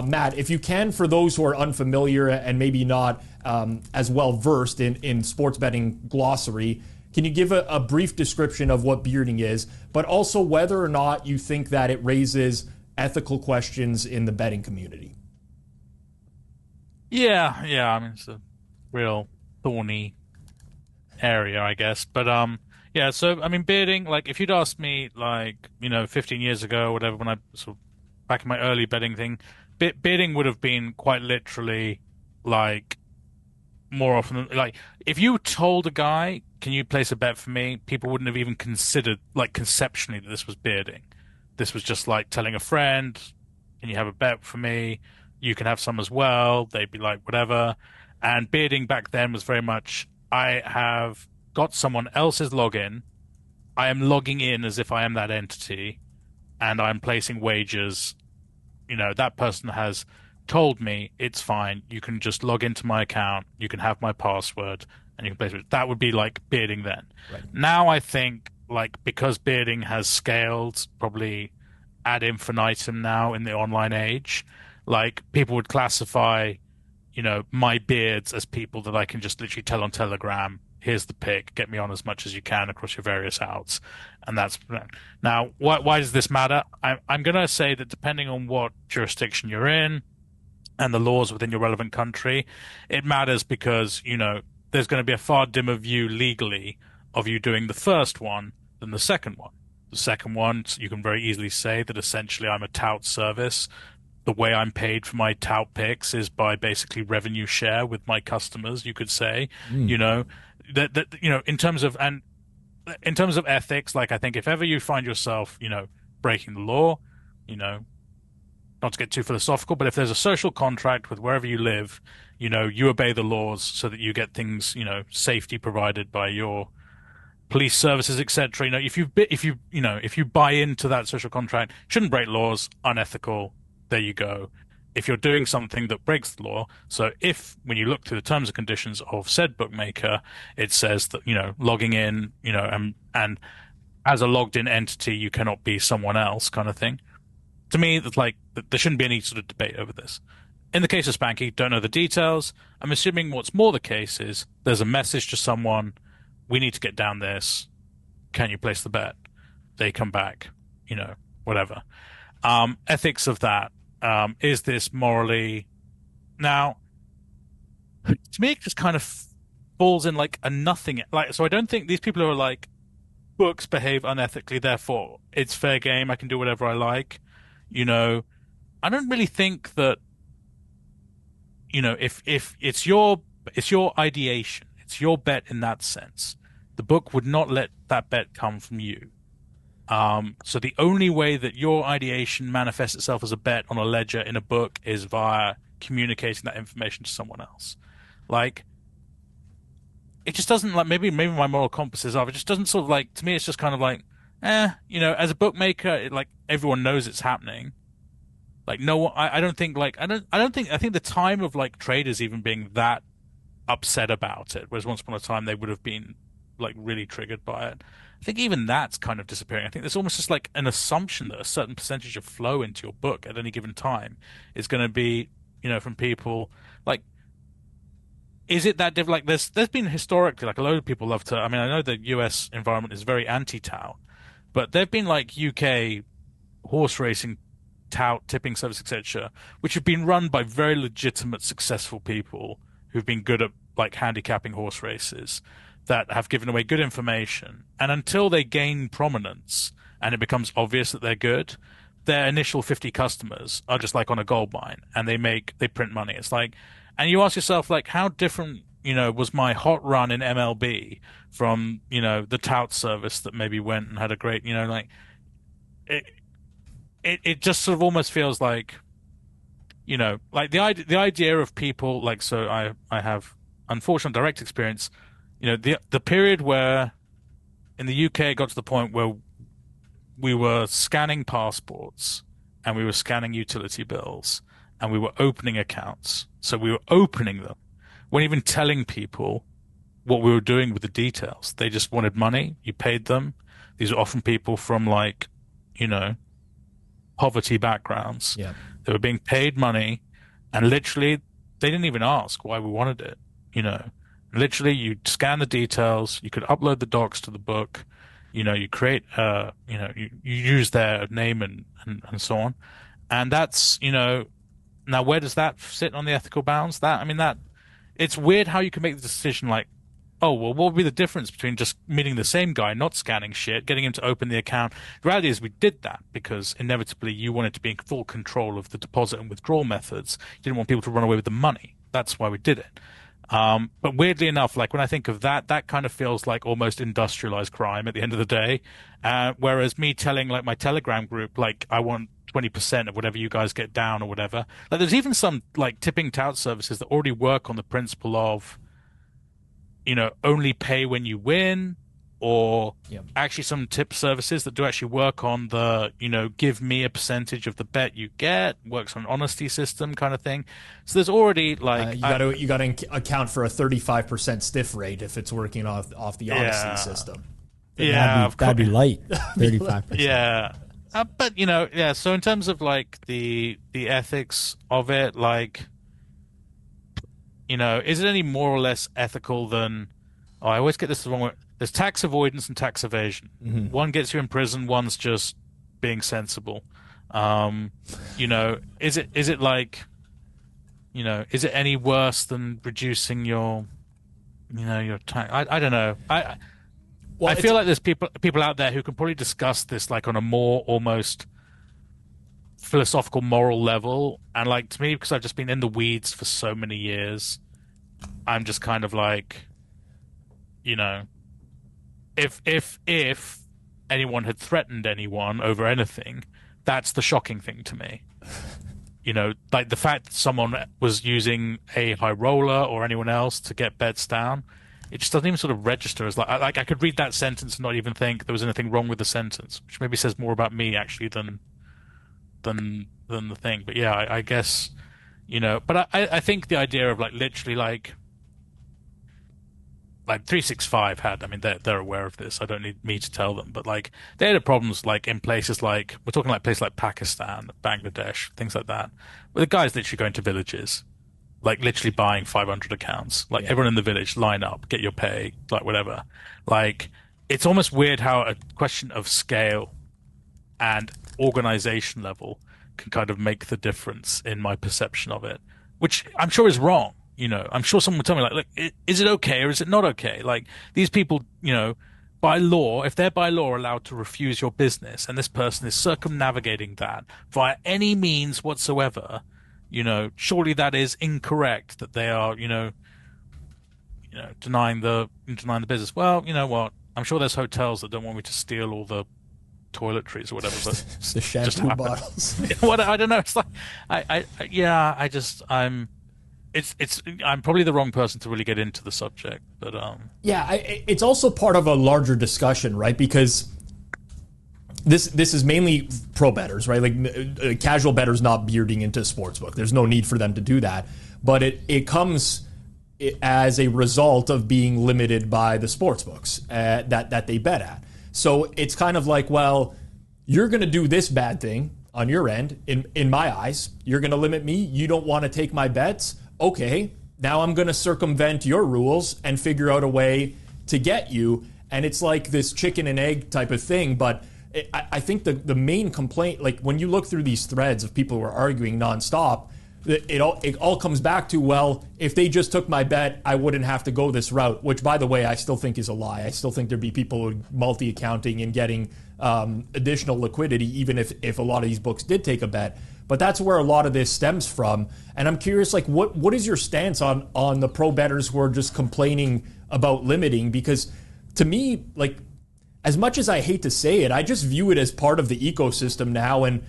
Matt, if you can, for those who are unfamiliar and maybe not as well versed in sports betting glossary, can you give a brief description of what bearding is, but also whether or not you think that it raises ethical questions in the betting community? Yeah. I mean, it's a real thorny area, I guess. But yeah. So I mean, bearding. Like, if you'd asked me, 15 years ago, or whatever, when I sort of back in my early betting thing, bearding would have been quite literally like more often. Like, if you told a guy, "Can you place a bet for me?" people wouldn't have even considered, like, conceptually, that this was bearding. This was just like telling a friend, "Can you have a bet for me? You can have some as well." They'd be like, whatever. And bearding back then was very much, I have got someone else's login. I am logging in as if I am that entity, and I'm placing wagers. That person has told me it's fine. You can just log into my account. You can have my password, and you can place it. That would be like bearding then. Right. Now I think, like, because bearding has scaled probably ad infinitum now in the online age, like, people would classify, my beards as people that I can just literally tell on Telegram, here's the pick, get me on as much as you can across your various outs. And that's now, why does this matter? I'm going to say that depending on what jurisdiction you're in and the laws within your relevant country, it matters because, there's going to be a far dimmer view legally of you doing the first one than the second one. The second one, you can very easily say that essentially I'm a tout service the way I'm paid for my tout picks is by basically revenue share with my customers, you could say. You know, that you know, in terms of ethics, like I think if ever you find yourself, you know, breaking the law, you know, not to get too philosophical, but if there's a social contract with wherever you live, you know, you obey the laws so that you get things, you know, safety provided by your police services, etc. You know, if you buy into that social contract, shouldn't break laws, unethical. There you go. If you're doing something that breaks the law, so if when you look through the terms and conditions of said bookmaker, it says that, you know, logging in, you know, and as a logged in entity, you cannot be someone else, kind of thing. To me, it's like there shouldn't be any sort of debate over this. In the case of Spanky, don't know the details. I'm assuming what's more the case is there's a message to someone, we need to get down this. Can you place the bet? They come back, you know, whatever. Ethics of that. Is this morally? Now, to me, it just kind of falls in like a nothing. Like, so I don't think these people who are like, books behave unethically, therefore it's fair game, I can do whatever I like. You know, I don't really think that, you know, if it's your ideation, it's your bet in that sense, the book would not let that bet come from you. So the only way that your ideation manifests itself as a bet on a ledger in a book is via communicating that information to someone else. Like, it just doesn't, like, maybe my moral compass is off. It just doesn't sort of like, to me, it's just kind of like, you know, as a bookmaker, like everyone knows it's happening. Like, no, I don't think, like, I think the time of like traders even being that upset about it, whereas once upon a time they would have been like really triggered by it. I think even that's kind of disappearing. I think there's almost just like an assumption that a certain percentage of flow into your book at any given time is going to be, you know, from people. Like, is it that different? Like, there's been historically, like, a load of people love to, I mean, I know the US environment is very anti-tout, but there've been like UK horse racing tout, tipping service, etc., which have been run by very legitimate, successful people who've been good at like handicapping horse races, that have given away good information, and until they gain prominence and it becomes obvious that they're good, their initial 50 customers are just like on a gold mine, and they print money. It's like, and you ask yourself, like, how different, you know, was my hot run in MLB from, you know, the tout service that maybe went and had a great, you know, like, it just sort of almost feels like, you know, like the idea of people, like, so I have unfortunate direct experience. You know, the period where in the UK it got to the point where we were scanning passports and we were scanning utility bills and we were opening accounts. So we were opening them. We weren't even telling people what we were doing with the details. They just wanted money. You paid them. These are often people from, like, you know, poverty backgrounds. Yeah. They were being paid money, and literally they didn't even ask why we wanted it, you know. Literally, you scan the details, you could upload the docs to the book, you know, you create, you know, you use their name and so on. And that's, you know, now where does that sit on the ethical bounds? That, I mean, that, it's weird how you can make the decision like, oh, well, what would be the difference between just meeting the same guy, not scanning shit, getting him to open the account? The reality is we did that because inevitably you wanted to be in full control of the deposit and withdrawal methods. You didn't want people to run away with the money. That's why we did it. But weirdly enough, like, when I think of that, that kind of feels like almost industrialized crime at the end of the day. Whereas me telling, like, my Telegram group, like, I want 20% of whatever you guys get down or whatever. Like, there's even some, like, tipping tout services that already work on the principle of, you know, only pay when you win, or actually some tip services that do actually work on the, you know, give me a percentage of the bet you get, works on an honesty system kind of thing. So there's already, like, you got to account for a 35% stiff rate if it's working off the honesty system. Yeah, that'd be light, 35%. Yeah, but, you know, yeah. So in terms of, like, the ethics of it, like, you know, is it any more or less ethical than? Oh, I always get this the wrong way. There's tax avoidance and tax evasion. Mm-hmm. One gets you in prison. One's just being sensible. You know, is it like, you know, is it any worse than reducing your, you know, your tax? I don't know. I feel like there's people out there who can probably discuss this, like, on a more almost philosophical moral level, and like to me, because I've just been in the weeds for so many years, I'm just kind of like, you know, if anyone had threatened anyone over anything, that's the shocking thing to me. You know, like the fact that someone was using a high roller or anyone else to get bets down, it just doesn't even sort of register as like I could read that sentence and not even think there was anything wrong with the sentence, which maybe says more about me actually than the thing. But yeah, I guess, you know, but I think the idea of like literally like 365 had, I mean, they're aware of this. I don't need me to tell them, but like they had problems like in places like, we're talking like places like Pakistan, Bangladesh, things like that, where the guys literally go into villages, like literally buying 500 accounts, like everyone in the village line up, get your pay, like whatever. Like it's almost weird how a question of scale and organization level can kind of make the difference in my perception of it, which I'm sure is wrong. You know, I'm sure someone will tell me, like, look, is it okay or is it not okay? Like, these people, you know, by law, if they're by law allowed to refuse your business, and this person is circumnavigating that via any means whatsoever, you know, surely that is incorrect that they are, you know, denying the business. Well, you know what? I'm sure there's hotels that don't want me to steal all the toiletries or whatever, but the shampoo bottles. What, I don't know. It's like, I'm probably the wrong person to really get into the subject, but yeah, it's also part of a larger discussion, right? Because this is mainly pro bettors, right? Like casual bettors not bearding into sportsbook. There's no need for them to do that, but it comes as a result of being limited by the sportsbooks that they bet at. So it's kind of like, well, you're going to do this bad thing on your end. In my eyes, you're going to limit me. You don't want to take my bets. Okay, now I'm going to circumvent your rules and figure out a way to get you. And it's like this chicken and egg type of thing. But I think the main complaint, like when you look through these threads of people who are arguing nonstop, it all comes back to, well, if they just took my bet, I wouldn't have to go this route, which, by the way, I still think is a lie. I still think there'd be people multi-accounting and getting additional liquidity, even if a lot of these books did take a bet. But that's where a lot of this stems from. And I'm curious, like, what is your stance on the pro bettors who are just complaining about limiting? Because to me, like, as much as I hate to say it, I just view it as part of the ecosystem now and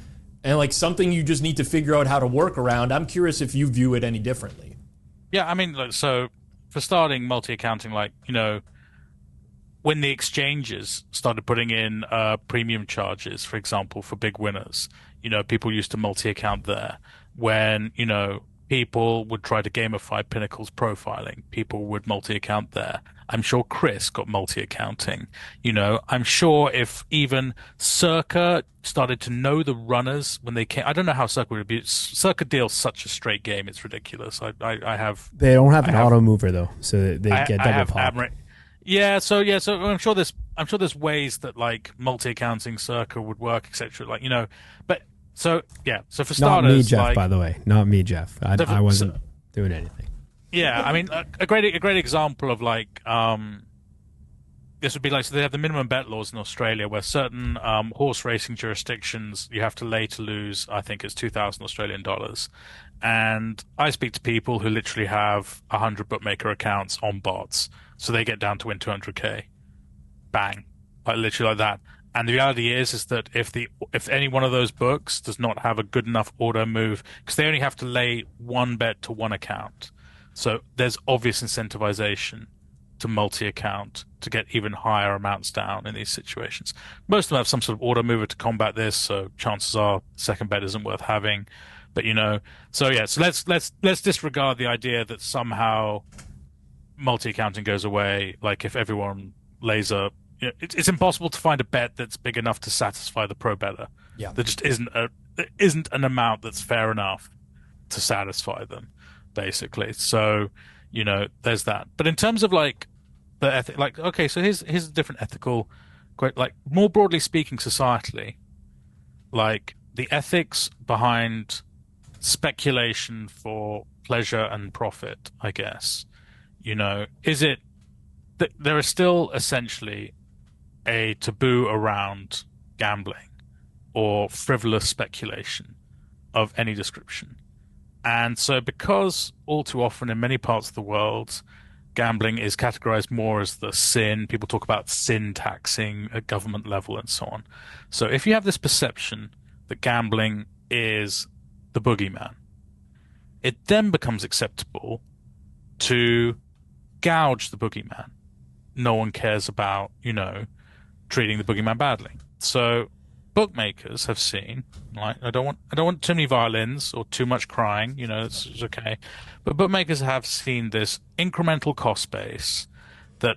like something you just need to figure out how to work around. I'm curious if you view it any differently. Yeah, I mean, like, so for starting multi-accounting, like, you know, when the exchanges started putting in premium charges, for example, for big winners, you know, people used to multi-account there. When, you know, people would try to gamify Pinnacle's profiling, people would multi-account there. I'm sure Chris got multi-accounting. You know, I'm sure if even Circa started to know the runners when they came, I don't know how Circa would be. Circa deals such a straight game, it's ridiculous. I have. They don't have an auto mover though, so they get double pop. Yeah, so I'm sure there's ways that like multi-accounting Circa would work, etc. Like, you know, but so yeah, so for starters, not me, Jeff. like, by the way, not me, Jeff. I wasn't doing anything. Yeah, I mean, a great example of like this would be like, so they have the minimum bet laws in Australia where certain horse racing jurisdictions you have to lay to lose, I think it's 2,000 Australian dollars. And I speak to people who literally have 100 bookmaker accounts on bots, so they get down to win 200k, bang, like literally like that. And the reality is that if any one of those books does not have a good enough auto move, because they only have to lay one bet to one account. So there's obvious incentivization to multi-account to get even higher amounts down in these situations. Most of them have some sort of auto mover to combat this, so chances are second bet isn't worth having. But you know, so yeah, so let's disregard the idea that somehow multi-accounting goes away. Like if everyone lays a, you know, it's impossible to find a bet that's big enough to satisfy the pro bettor. Yeah, there just isn't an amount that's fair enough to satisfy them, basically. So, you know, there's that. But in terms of like the ethic, like, okay, so here's a different ethical, like more broadly speaking, societally, like the ethics behind speculation for pleasure and profit, I guess. You know, is it that there is still essentially a taboo around gambling or frivolous speculation? of any description. And so because all too often in many parts of the world, gambling is categorized more as the sin, people talk about sin taxing at government level and so on. So if you have this perception that gambling is the boogeyman, it then becomes acceptable to gouge the boogeyman. No one cares about, treating the boogeyman badly. So bookmakers have seen, like, I don't want too many violins or too much crying, it's okay. But bookmakers have seen this incremental cost base that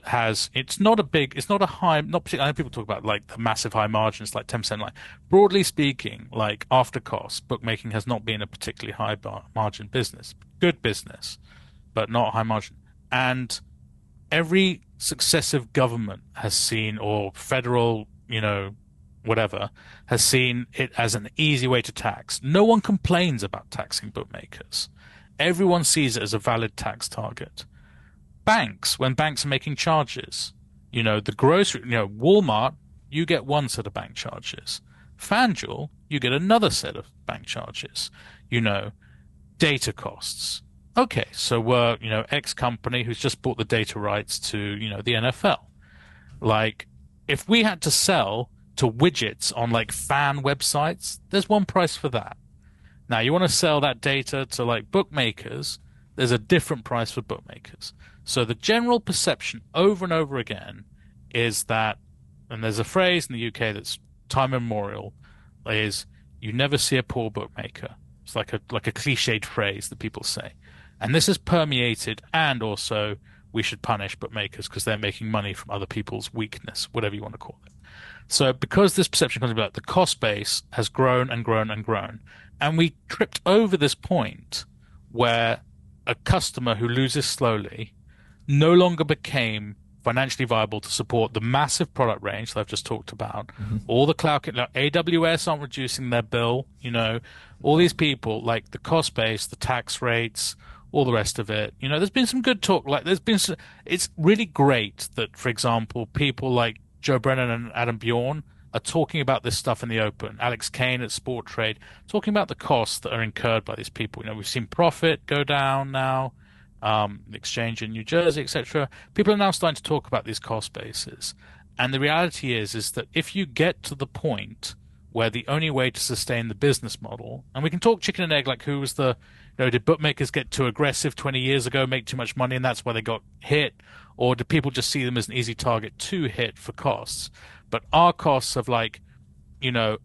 it's not a high, not particularly, I know people talk about like the massive high margins, like 10%, like broadly speaking, like after costs, bookmaking has not been a particularly high margin business. Good business, but not high margin. And every successive government has seen, or federal, whatever, has seen it as an easy way to tax. No one complains about taxing bookmakers. Everyone sees it as a valid tax target. Banks, when banks are making charges, the grocery, Walmart, you get one set of bank charges. FanDuel, you get another set of bank charges. Data costs. Okay, so we're, X company who's just bought the data rights to, the NFL. Like, if we had to sell to widgets on like fan websites, there's one price for that. Now, you want to sell that data to like bookmakers, there's a different price for bookmakers. So the general perception over and over again is that, and there's a phrase in the UK that's time immemorial, is you never see a poor bookmaker. It's like a cliched phrase that people say. And this is permeated, and also we should punish bookmakers because they're making money from other people's weakness, whatever you want to call it. So because this perception comes about, the cost base has grown and grown and grown. And we tripped over this point where a customer who loses slowly no longer became financially viable to support the massive product range that I've just talked about. Mm-hmm. All the cloud, AWS aren't reducing their bill, all these people, like the cost base, the tax rates, all the rest of it. There's been some good talk. Like it's really great that, for example, people like Joe Brennan and Adam Bjorn are talking about this stuff in the open. Alex Kane at Sport Trade talking about the costs that are incurred by these people. We've seen profit go down now, the exchange in New Jersey, etc. People are now starting to talk about these cost bases. And the reality is that if you get to the point where the only way to sustain the business model, and we can talk chicken and egg, like who was the, did bookmakers get too aggressive 20 years ago, make too much money, and that's why they got hit? Or do people just see them as an easy target to hit for costs? But our costs have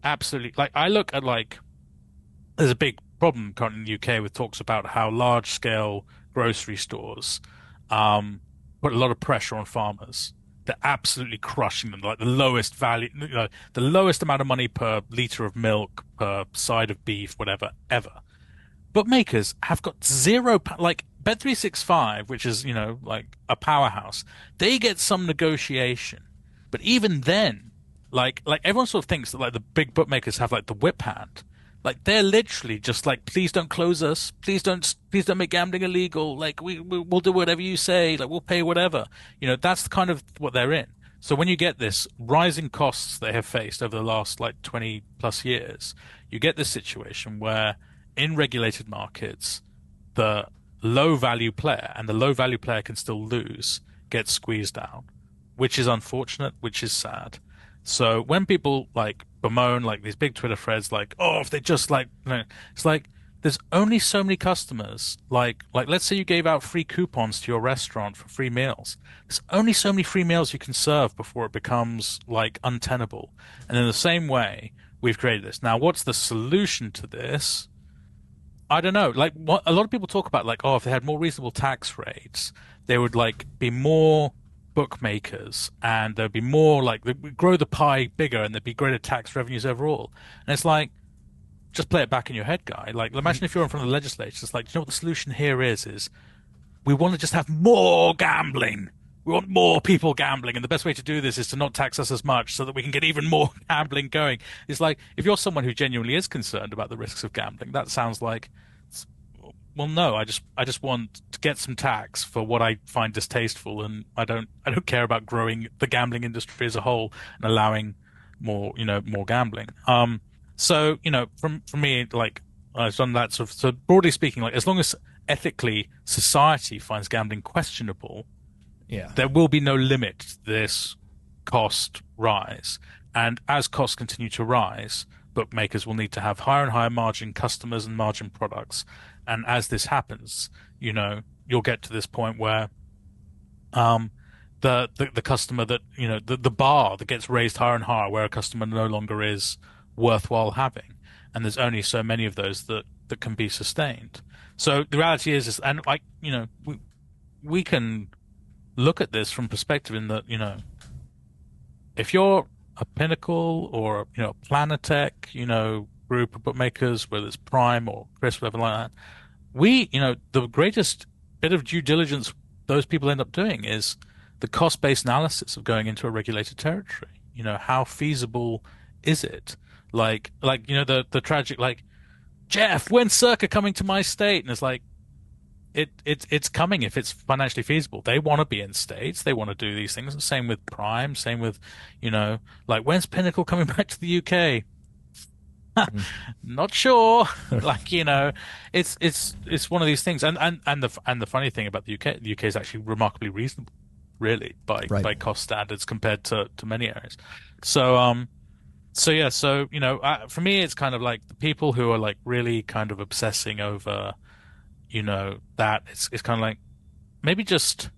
absolutely, like I look at there's a big problem currently in the UK with talks about how large scale grocery stores put a lot of pressure on farmers. They're absolutely crushing them, like the lowest value, the lowest amount of money per liter of milk, per side of beef, whatever, ever. Bookmakers have got zero, like Bet365, which is, like a powerhouse, they get some negotiation. But even then, like everyone sort of thinks that like the big bookmakers have like the whip hand. Like they're literally just like, please don't close us. Please don't make gambling illegal. Like we'll do whatever you say. Like we'll pay whatever. That's kind of what they're in. So when you get this rising costs they have faced over the last like 20 plus years, you get this situation where in regulated markets, the low value player, and the low value player can still lose, gets squeezed out, which is unfortunate, which is sad. So when people like bemoan like these big Twitter threads, like, oh, if they just it's like there's only so many customers. Like let's say you gave out free coupons to your restaurant for free meals. There's only so many free meals you can serve before it becomes like untenable. And in the same way, we've created this. Now, what's the solution to this? I don't know. Like what a lot of people talk about, like, oh, if they had more reasonable tax rates, they would like be more bookmakers, and there'd be more like grow the pie bigger, and there'd be greater tax revenues overall. And it's like, just play it back in your head, guy. Like, imagine if you're in front of the legislature. It's like, you know what the solution here is we want to just have more gambling. We want more people gambling, and the best way to do this is to not tax us as much so that we can get even more gambling going. It's like, if you're someone who genuinely is concerned about the risks of gambling, that sounds like, well, no, I just want to get some tax for what I find distasteful, and I don't care about growing the gambling industry as a whole and allowing more gambling. So, for me, like, It's on that sort of, so broadly speaking, like as long as ethically society finds gambling questionable, Yeah. there will be no limit to this cost rise. And as costs continue to rise, bookmakers will need to have higher and higher margin customers and margin products. And as this happens, you'll get to this point where the customer that, the bar that gets raised higher and higher, where a customer no longer is worthwhile having. And there's only so many of those that can be sustained. So the reality is and like, we can look at this from perspective in that, if you're a Pinnacle or, Planetech, group of bookmakers, whether it's Prime or Chris, whatever like that, the greatest bit of due diligence those people end up doing is the cost-based analysis of going into a regulated territory. How feasible is it? Like, the tragic, like, Jeff, when's Circa coming to my state? And it's like, it's coming if it's financially feasible. They want to be in states. They want to do these things. Same with Prime. Same with, like, when's Pinnacle coming back to the UK? Not sure. Like, it's one of these things. And the funny thing about the UK is actually remarkably reasonable, really, by cost standards compared to many areas. So for me, it's kind of like the people who are like really kind of obsessing over, that it's kind of like maybe just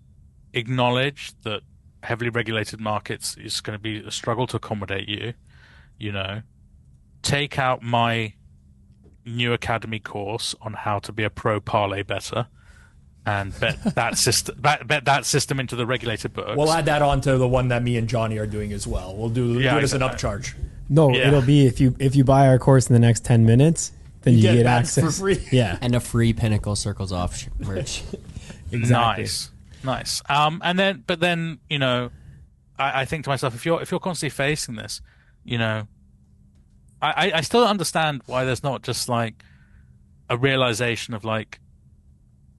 acknowledge that heavily regulated markets is going to be a struggle to accommodate you, take out my new academy course on how to be a pro parlay bettor and bet that system into the regulated books. We'll add that on to the one that me and Johnny are doing as well. We'll do it as an upcharge. No, it'll be if you buy our course in the next 10 minutes, then you get access for free. Yeah, and a free Pinnacle Circles Off merch. Exactly. Nice. And then I think to myself, if you're constantly facing this, I still understand why there's not just like a realization of like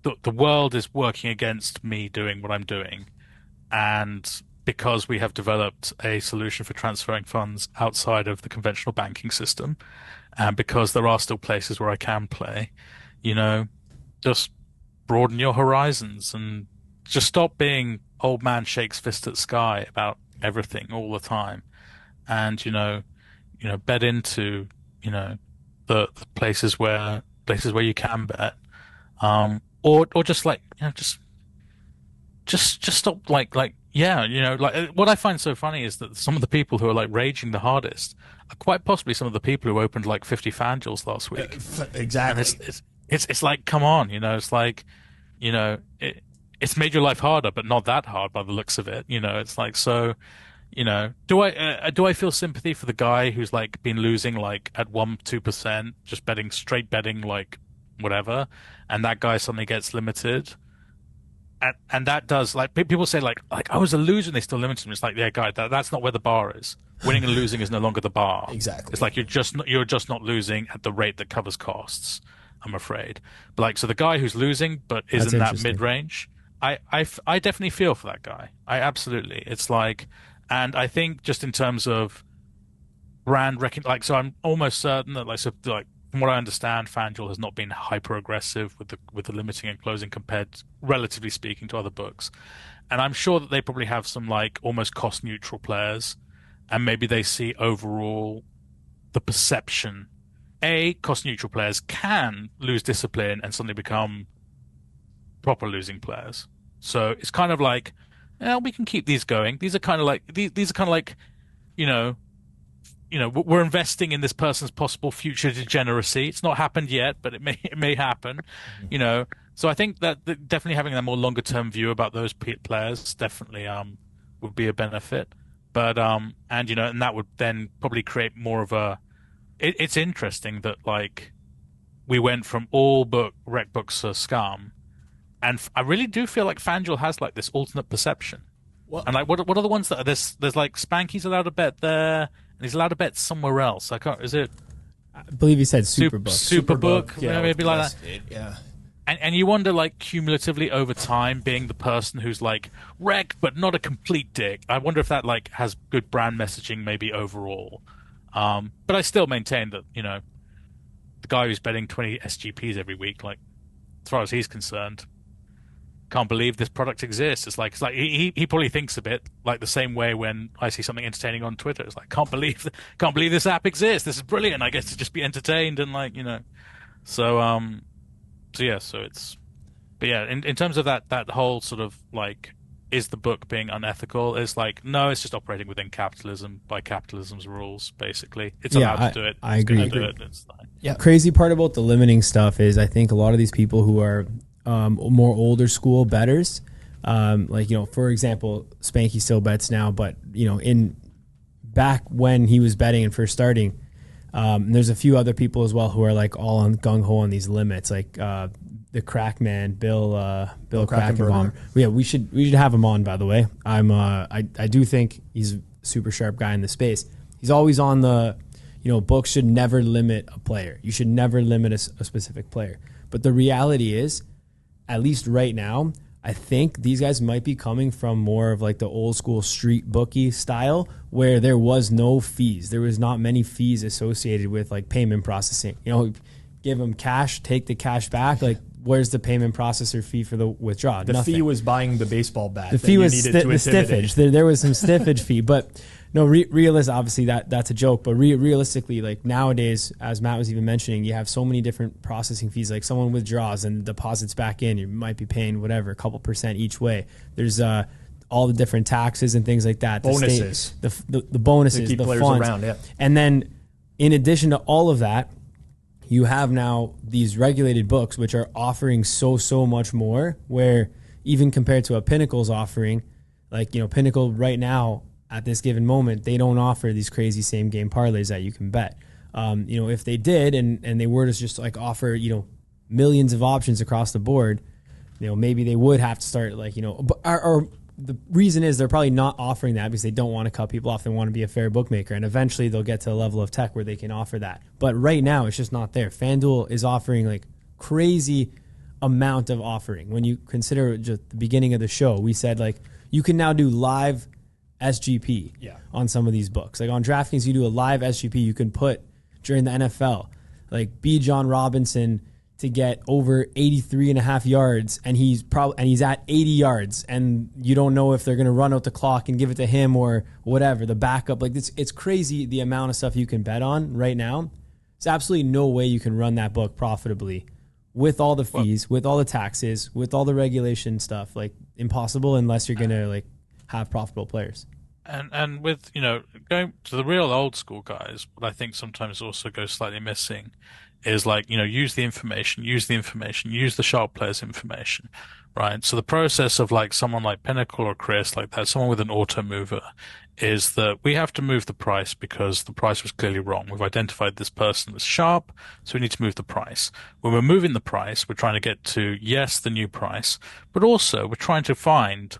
the world is working against me doing what I'm doing, and because we have developed a solution for transferring funds outside of the conventional banking system, and because there are still places where I can play, just broaden your horizons and just stop being old man shakes fist at sky about everything all the time, and bet into the places where you can bet, or just like just stop like what I find so funny is that some of the people who are like raging the hardest are quite possibly some of the people who opened like 50 FanDuels last week. Exactly. And it's like, come on, it's like, it's made your life harder, but not that hard by the looks of it. It's like, so, do I feel sympathy for the guy who's like been losing like at 1-2%, just straight betting like whatever, and that guy suddenly gets limited. And that does, like, people say like I was a loser and they still limited me. It's like, yeah, guy, that's not where the bar is. Winning and losing is no longer the bar. Exactly. It's like you're just not losing at the rate that covers costs, I'm afraid. But like, so the guy who's losing but is in that mid range, I definitely feel for that guy. I absolutely. It's like, and I think just in terms of brand like, so I'm almost certain that like from what I understand, FanDuel has not been hyper aggressive with the limiting and closing compared, relatively speaking, to other books. And I'm sure that they probably have some like almost cost neutral players, and maybe they see overall the perception. Cost neutral players can lose discipline and suddenly become proper losing players. So it's kind of like, we can keep these going. These are kind of like we're investing in this person's possible future degeneracy. It's not happened yet, but it may happen. So I think that definitely having a more longer term view about those players definitely would be a benefit. But and that would then probably create more of a. It's interesting that like we went from all rec books are scum, and I really do feel like FanDuel has like this alternate perception. Well, and like what are the ones that are there's like Spanky's allowed to bet there, and he's allowed to bet somewhere else. I can't. Is it? I believe he said Superbook. Superbook, yeah, maybe like that. Yeah. And you wonder, like, cumulatively over time, being the person who's like wreck but not a complete dick. I wonder if that like has good brand messaging maybe overall. But I still maintain that the guy who's betting 20 SGPs every week, like, as far as he's concerned, can't believe this product exists. It's like he probably thinks of it like the same way when I see something entertaining on Twitter. It's like, can't believe this app exists. This is brilliant. I get to just be entertained and like, you know. So but yeah, in terms of that whole sort of like, is the book being unethical? It's like, no, it's just operating within capitalism by capitalism's rules. Basically, it's allowed to do it. I agree. It's fine. Yeah. Crazy part about the limiting stuff is I think a lot of these people who are more older school bettors, like, you know, for example, Spanky still bets now, but you know, in back when he was betting and first starting, there's a few other people as well who are like all on gung ho on these limits, like the crack man, Bill Krakenbaum. Yeah, we should have him on, by the way. I do think he's a super sharp guy in the space. He's always on the, you know, books should never limit a player. You should never limit a specific player. But the reality is, at least right now, I think these guys might be coming from more of like the old school street bookie style where there was no fees. There was not many fees associated with like payment processing. You know, give them cash, take the cash back. Like, where's the payment processor fee for the withdrawal? The fee was buying the baseball bat. The fee was the stiffage. There was some stiffage fee, but no, realistic. Obviously, that's a joke. But realistically, like nowadays, as Matt was even mentioning, you have so many different processing fees. Like someone withdraws and deposits back in, you might be paying whatever, a couple % each way. There's all the different taxes and things like that. Bonuses, the bonuses, to keep the players funds. around. Yeah, and then in addition to all of that, you have now these regulated books which are offering so much more, where even compared to a Pinnacle's offering, like, you know, Pinnacle right now at this given moment, they don't offer these crazy same game parlays that you can bet. You know, if they did and they were to just like offer, you know, millions of options across the board, you know, maybe they would have to start like, you know, or the reason is they're probably not offering that because they don't want to cut people off. They want to be a fair bookmaker. And eventually they'll get to a level of tech where they can offer that. But right now it's just not there. FanDuel is offering like crazy amount of offering. When you consider just the beginning of the show, we said like you can now do live SGP on some of these books. Like on DraftKings, you do a live SGP. You can put during the NFL, like B. John Robinson to get over 83.5 yards, and he's at 80 yards, and you don't know if they're going to run out the clock and give it to him or whatever, the backup. Like it's crazy the amount of stuff you can bet on right now. There's absolutely no way you can run that book profitably with all the fees, with all the taxes, with all the regulation stuff. Like impossible unless you're going to like have profitable players. And with, you know, going to the real old school guys, what I think sometimes also goes slightly missing is like, you know, use the sharp players' information, right? So the process of like someone like Pinnacle or Chris, like that, someone with an auto mover, is that we have to move the price because the price was clearly wrong. We've identified this person as sharp, so we need to move the price. When we're moving the price, we're trying to get to, yes, the new price, but also we're trying to find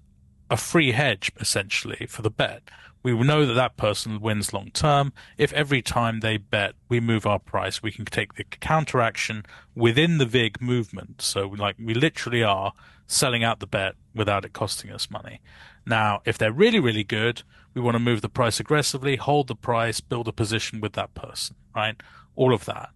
a free hedge, essentially, for the bet. We know that that person wins long term. If every time they bet, we move our price, we can take the counteraction within the VIG movement. So we literally are selling out the bet without it costing us money. Now, if they're really, really good, we want to move the price aggressively, hold the price, build a position with that person, right? All of that.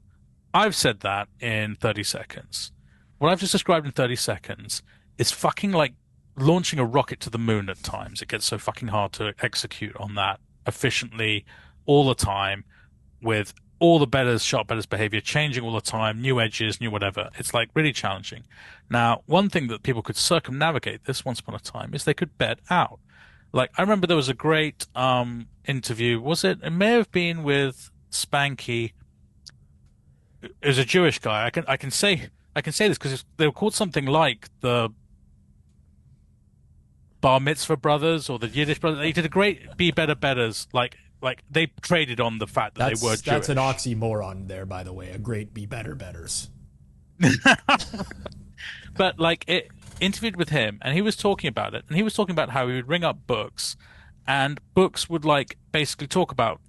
I've said that in 30 seconds. What I've just described in 30 seconds is fucking like launching a rocket to the moon at times. It gets so fucking hard to execute on that efficiently all the time, with all the bettors, sharp bettors behavior changing all the time, new edges, new whatever. It's like really challenging. Now, one thing that people could circumnavigate this once upon a time is they could bet out. Like, I remember there was a great interview. It may have been with Spanky. It was a Jewish guy. I can say this because they were called something like the Bar Mitzvah Brothers or the Yiddish Brothers. They did a great Be Better Betters. Like they traded on the fact that they were Jewish. That's an oxymoron there, by the way. A great Be Better Betters. But like it interviewed with him, and he was talking about it, and he was talking about how he would ring up books, and books would like basically talk about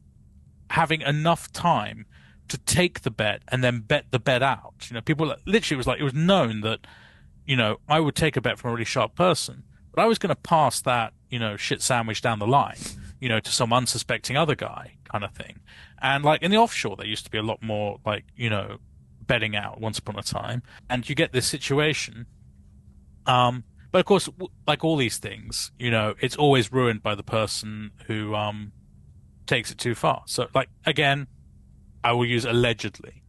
having enough time to take the bet and then bet the bet out. You know, people literally it was known that, you know, I would take a bet from a really sharp person, but I was going to pass that, you know, shit sandwich down the line, you know, to some unsuspecting other guy kind of thing. And like in the offshore, there used to be a lot more like, you know, betting out once upon a time, and you get this situation. But of course, like all these things, it's always ruined by the person who takes it too far. So, like, again, I will use allegedly,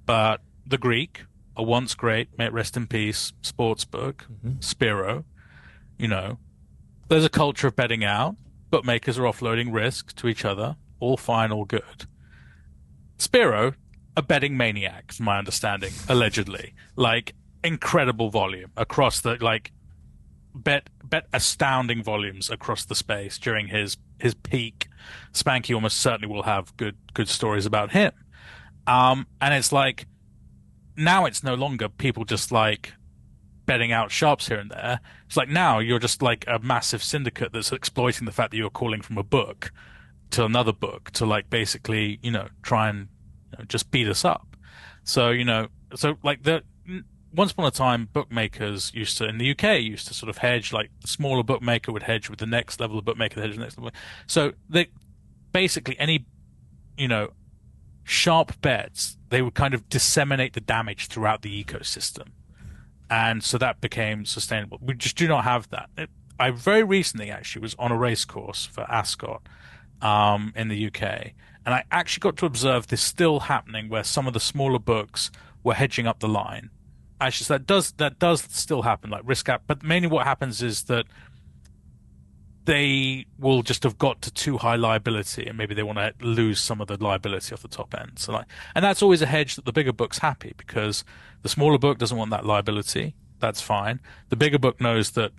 but the Greek, a once great, may it rest in peace, Sportsbook, Spiro, there's a culture of betting out. Bookmakers are offloading risk to each other. All fine, all good. Spiro, a betting maniac, from my understanding, allegedly. Like, incredible volume across the, like, bet astounding volumes across the space during his peak. Spanky almost certainly will have good stories about him. And it's like, now it's no longer people just like betting out sharps here and there. It's like now you're just like a massive syndicate that's exploiting the fact that you're calling from a book to another book to like basically, try and just beat us up. So, like once upon a time, bookmakers in the UK used to sort of hedge, like the smaller bookmaker would hedge with the next level of bookmaker, the hedge with the next level. So they basically any, sharp bets, they would kind of disseminate the damage throughout the ecosystem. And so that became sustainable. We just do not have that. I very recently actually was on a race course for Ascot in the UK, and I actually got to observe this still happening where some of the smaller books were hedging up the line. Actually, so that does still happen, like risk app. But mainly what happens is that they will just have got to too high liability, and maybe they want to lose some of the liability off the top end. So and that's always a hedge that the bigger book's happy, because the smaller book doesn't want that liability. That's fine. The bigger book knows that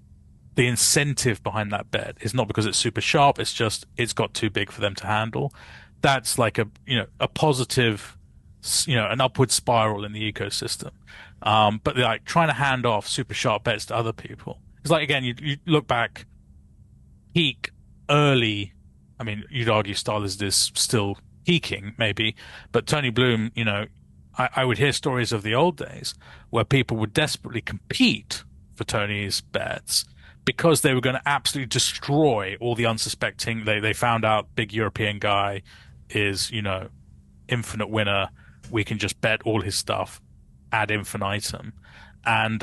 the incentive behind that bet is not because it's super sharp. It's just it's got too big for them to handle. That's like a positive, an upward spiral in the ecosystem. But like trying to hand off super sharp bets to other people. It's like, again, you look back, peak early. I mean, you'd argue Stylized is still peaking, maybe, but Tony Bloom, I would hear stories of the old days where people would desperately compete for Tony's bets because they were going to absolutely destroy all the unsuspecting. They found out big European guy is, infinite winner. We can just bet all his stuff ad infinitum. And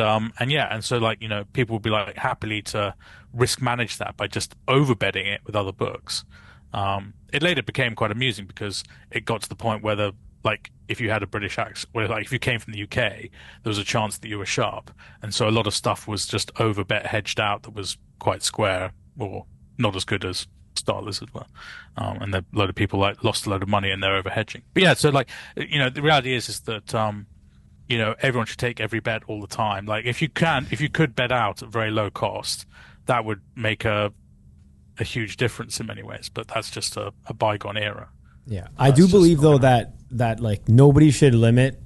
so like, people would be like happily to risk manage that by just over betting it with other books. It later became quite amusing because it got to the point where if you had a British accent, if you came from the UK, there was a chance that you were sharp. And so a lot of stuff was just over bet hedged out that was quite square or not as good as Starless as well. And a load of people lost a load of money and they're over hedging. But yeah, so the reality is that, everyone should take every bet all the time. Like if you could bet out at very low cost, that would make a huge difference in many ways, but that's just a bygone era. Yeah. I do believe though that like nobody should limit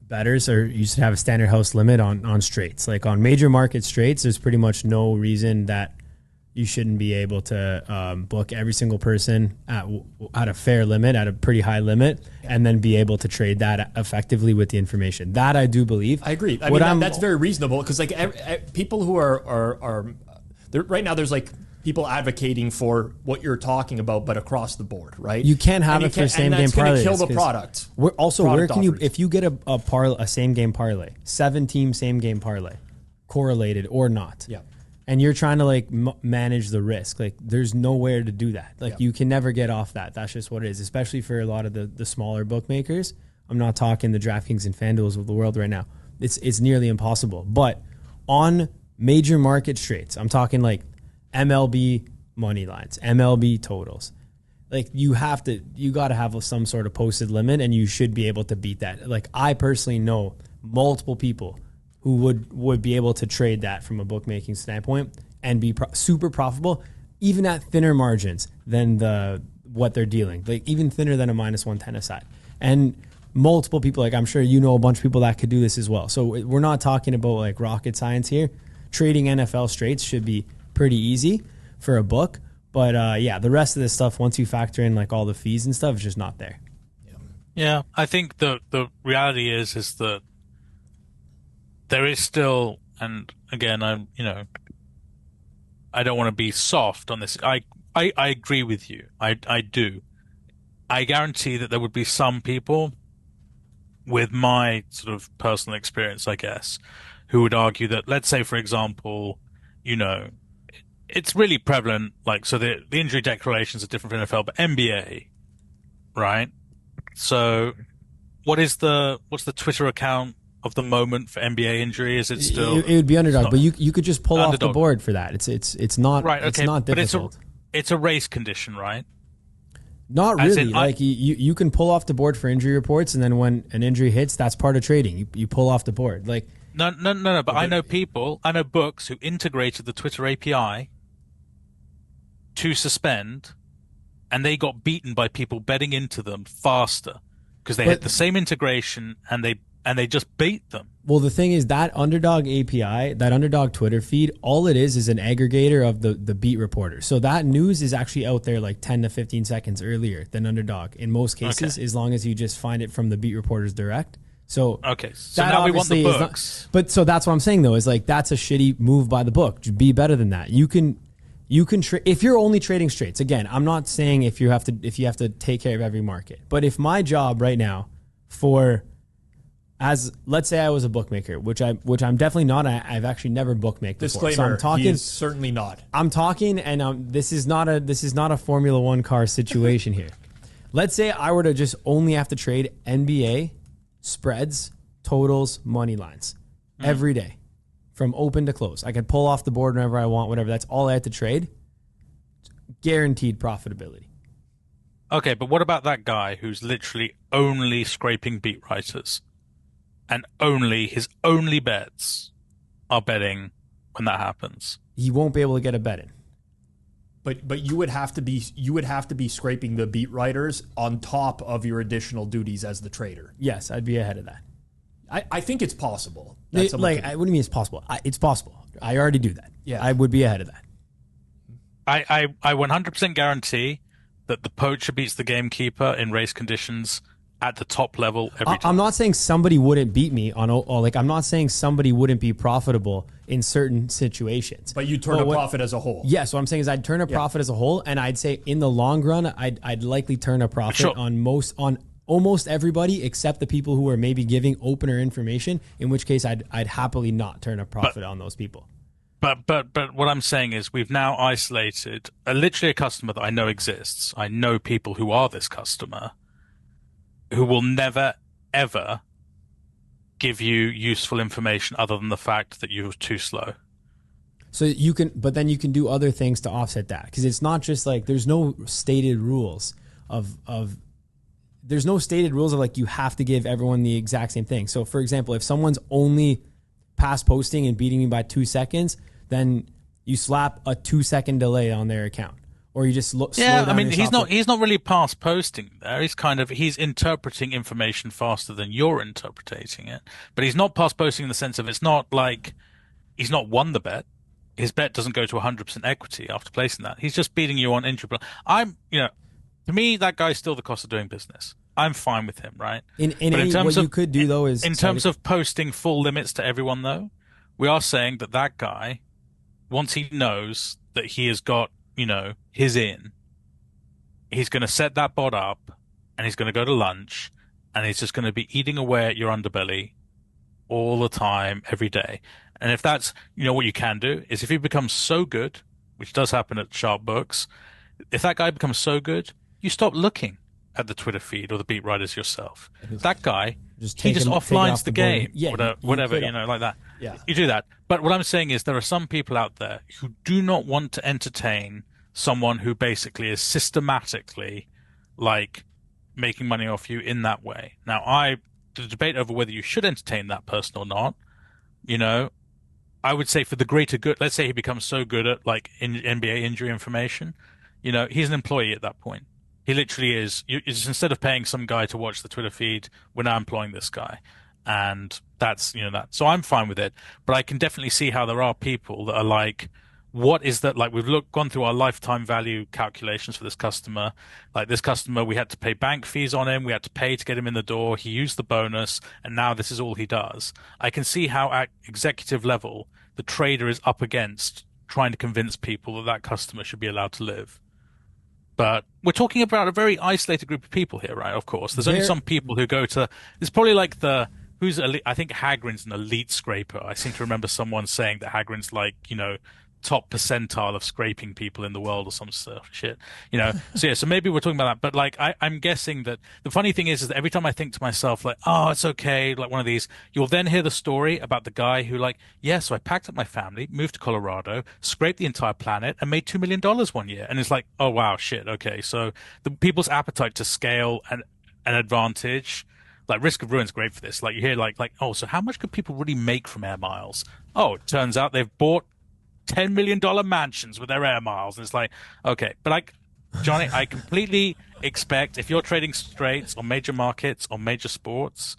bettors, or you should have a standard house limit on straights. Like on major market straights, there's pretty much no reason that you shouldn't be able to book every single person at a fair limit, at a pretty high limit, and then be able to trade that effectively with the information. That I do believe. I agree. I mean, that's very reasonable because people who are right now, there's like people advocating for what you're talking about, but across the board, right? You can't have it for same game parlay. Kill the product. Where can you, if you get a same game parlay, 7-team same game parlay, correlated or not? Yeah. And you're trying to manage the risk. Like there's nowhere to do that. You can never get off that. That's just what it is, especially for a lot of the smaller bookmakers. I'm not talking the DraftKings and FanDuels of the world right now. It's nearly impossible. But on major market straights, I'm talking like MLB money lines, MLB totals. Like you got to have some sort of posted limit, and you should be able to beat that. Like I personally know multiple people who would be able to trade that from a bookmaking standpoint and be super profitable, even at thinner margins than what they're dealing, like even thinner than a -110 aside. And multiple people, like I'm sure a bunch of people that could do this as well. So we're not talking about like rocket science here. Trading NFL straights should be pretty easy for a book, but the rest of this stuff, once you factor in like all the fees and stuff, is just not there. Yeah, I think the reality is that there is still, and again, I don't want to be soft on this. I agree with you. I do. I guarantee that there would be some people with my sort of personal experience, I guess, who would argue that, let's say, for example, it's really prevalent. Like, so the injury declarations are different for NFL, but NBA, right? So what's the Twitter account of the moment for NBA injury? Is it still? It would be Underdog, but you could just pull off the board for that. It's not right. Okay, it's not difficult. But it's a race condition, right? Not really. You can pull off the board for injury reports, and then when an injury hits, that's part of trading. You pull off the board. Like no. But I know books who integrated the Twitter API to suspend, and they got beaten by people betting into them faster because they had the same integration, and they just beat them. Well, the thing is that Underdog API, that Underdog Twitter feed, all it is an aggregator of the beat reporters. So that news is actually out there like 10 to 15 seconds earlier than Underdog in most cases, as long as you just find it from the beat reporters direct. So so now we want the books. But so that's what I'm saying though, is like that's a shitty move by the book. Be better than that. You can if you're only trading straights. Again, I'm not saying if you have to take care of every market, but if my job right now let's say I was a bookmaker, which I'm definitely not. I've actually never bookmaked before. Disclaimer: so I'm talking, he is certainly not. I'm talking, and this is not a Formula One car situation here. Let's say I were to just only have to trade NBA spreads, totals, money lines every day, from open to close. I could pull off the board whenever I want, whatever. That's all I had to trade. Guaranteed profitability. Okay, but what about that guy who's literally only scraping beat writers? And his only bets are betting when that happens. He won't be able to get a bet in. But you would have to be scraping the beat writers on top of your additional duties as the trader. Yes, I'd be ahead of that. I think it's possible. What do you mean it's possible? It's possible. I already do that. Yeah, I would be ahead of that. I 100% guarantee that the poacher beats the gamekeeper in race conditions at the top level every time. I'm not saying somebody wouldn't beat me I'm not saying somebody wouldn't be profitable in certain situations. But you turn a profit as a whole. Yeah, so what I'm saying is I'd turn a profit as a whole, and I'd say in the long run, I'd likely turn a profit on almost everybody except the people who are maybe giving opener information, in which case I'd happily not turn a profit on those people. But what I'm saying is we've now isolated literally a customer that I know exists. I know people who are this customer who will never, ever give you useful information other than the fact that you're too slow. So but then you can do other things to offset that. Because it's not just like, there's no stated rules of like you have to give everyone the exact same thing. So for example, if someone's only pass posting and beating me by 2 seconds, then you slap a 2-second delay on their account. Or you just slow down. I mean, he's not really pass posting there. He's interpreting information faster than you're interpreting it. But he's not pass posting in the sense of it's not like he's not won the bet. His bet doesn't go to 100% equity after placing that. He's just beating you on injury. To me, that guy's still the cost of doing business. I'm fine with him, right? You could do though is in terms of posting full limits to everyone, though, we are saying that guy, once he knows that he has got his in, he's going to set that bot up and he's going to go to lunch and he's just going to be eating away at your underbelly all the time, every day. And if that's, what you can do is if he becomes so good, which does happen at sharp books, if that guy becomes so good, you stop looking at the Twitter feed or the beat writers yourself. That guy, he just offlines the game, whatever, like that. Yeah. You do that. But what I'm saying is there are some people out there who do not want to entertain someone who basically is systematically like making money off you in that way. Now, the debate over whether you should entertain that person or not, I would say for the greater good, let's say he becomes so good at like NBA injury information, he's an employee at that point. He literally is. Instead of paying some guy to watch the Twitter feed, we're now employing this guy. And that's, that. So I'm fine with it. But I can definitely see how there are people that are like, what is that? Like, we've gone through our lifetime value calculations for this customer. Like, this customer, we had to pay bank fees on him. We had to pay to get him in the door. He used the bonus. And now this is all he does. I can see how at executive level, the trader is up against trying to convince people that customer should be allowed to live. But we're talking about a very isolated group of people here, right? Of course, there's only some people who go to. It's probably like who's elite, I think Hagrid's an elite scraper. I seem to remember someone saying that Hagrid's like, top percentile of scraping people in the world or some sort of shit, So yeah, so maybe we're talking about that. But like, I'm guessing that the funny thing is that every time I think to myself, like, oh, it's okay, like one of these, you'll then hear the story about the guy who like, yeah, so I packed up my family, moved to Colorado, scraped the entire planet and made $2 million one year. And it's like, oh, wow, shit. Okay. So the people's appetite to scale an advantage, like risk of ruin is great for this. Like you hear like, oh, so how much could people really make from air miles? Oh, it turns out they've bought $10 million mansions with their air miles. And it's like, okay. But like, Johnny, I completely expect if you're trading straights on major markets or major sports,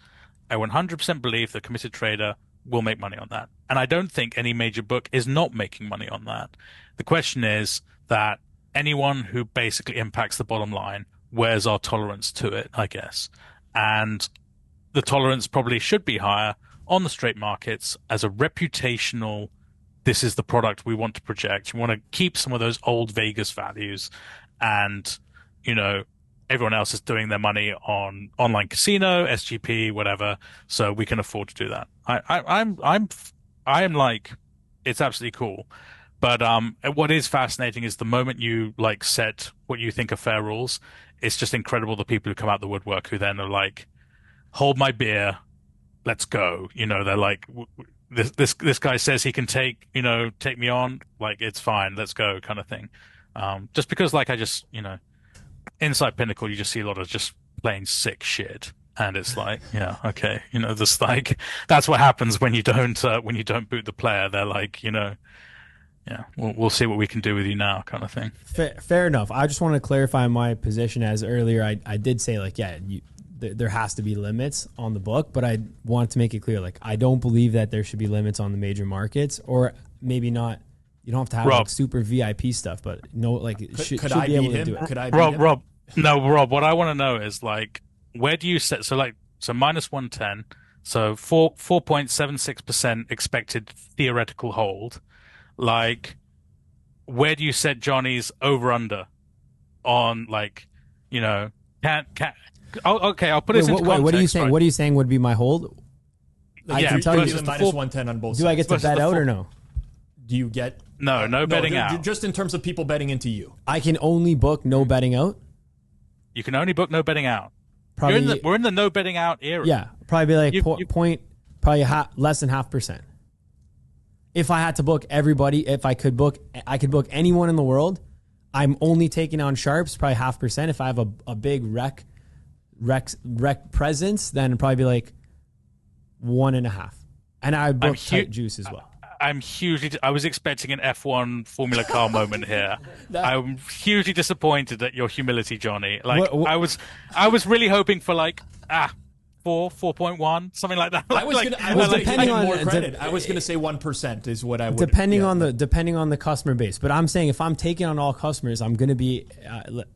I 100% believe the committed trader will make money on that. And I don't think any major book is not making money on that. The question is that anyone who basically impacts the bottom line, where's our tolerance to it, I guess? And the tolerance probably should be higher on the straight markets as a reputational, this is the product we want to project. You want to keep some of those old Vegas values, and everyone else is doing their money on online casino, SGP, whatever. So we can afford to do that. I am like, it's absolutely cool. But what is fascinating is the moment you like set what you think are fair rules, it's just incredible the people who come out the woodwork who then are like, hold my beer, let's go. They're like, this guy says he can take me on, like it's fine, let's go, kind of thing. Just because like I just inside Pinnacle you just see a lot of just plain sick shit, and it's like, yeah, okay, just like that's what happens when you don't boot the player. They're like, yeah, we'll see what we can do with you now, kind of thing. Fair enough. I just want to clarify my position, as earlier I did say like, yeah, there has to be limits on the book, but I want to make it clear, like, I don't believe that there should be limits on the major markets, or maybe not. You don't have to have like super VIP stuff, but no, like, should I be able beat to do him? it. Could I beat him? Rob, what I want to know is like, where do you set, so minus 110, so 4.76% expected theoretical hold. Like, where do you set Johnny's over under on, like, okay, I'll put it into context. What are you saying? Right? What are you saying would be my hold? I can tell you minus 110 on both sides. Do I get to bet out or no? Do you get no betting out? Just in terms of people betting into you. I can only book no betting out. You can only book no betting out. Probably, we're in the no betting out era. Yeah, probably be like less than 0.5%. If I had to book everybody, I could book anyone in the world. I'm only taking on sharps, probably 0.5%. If I have a big rec presence, then it'd probably be like 1.5%. And I book tight juice as well. I was expecting an F1 Formula Car moment here. I'm hugely disappointed at your humility, Johnny. Like, I was really hoping for like 4.1, something like that. I was going to give more credit. I was going to say 1% is what I would. Depending on the customer base. But I'm saying if I'm taking on all customers, I'm going to be.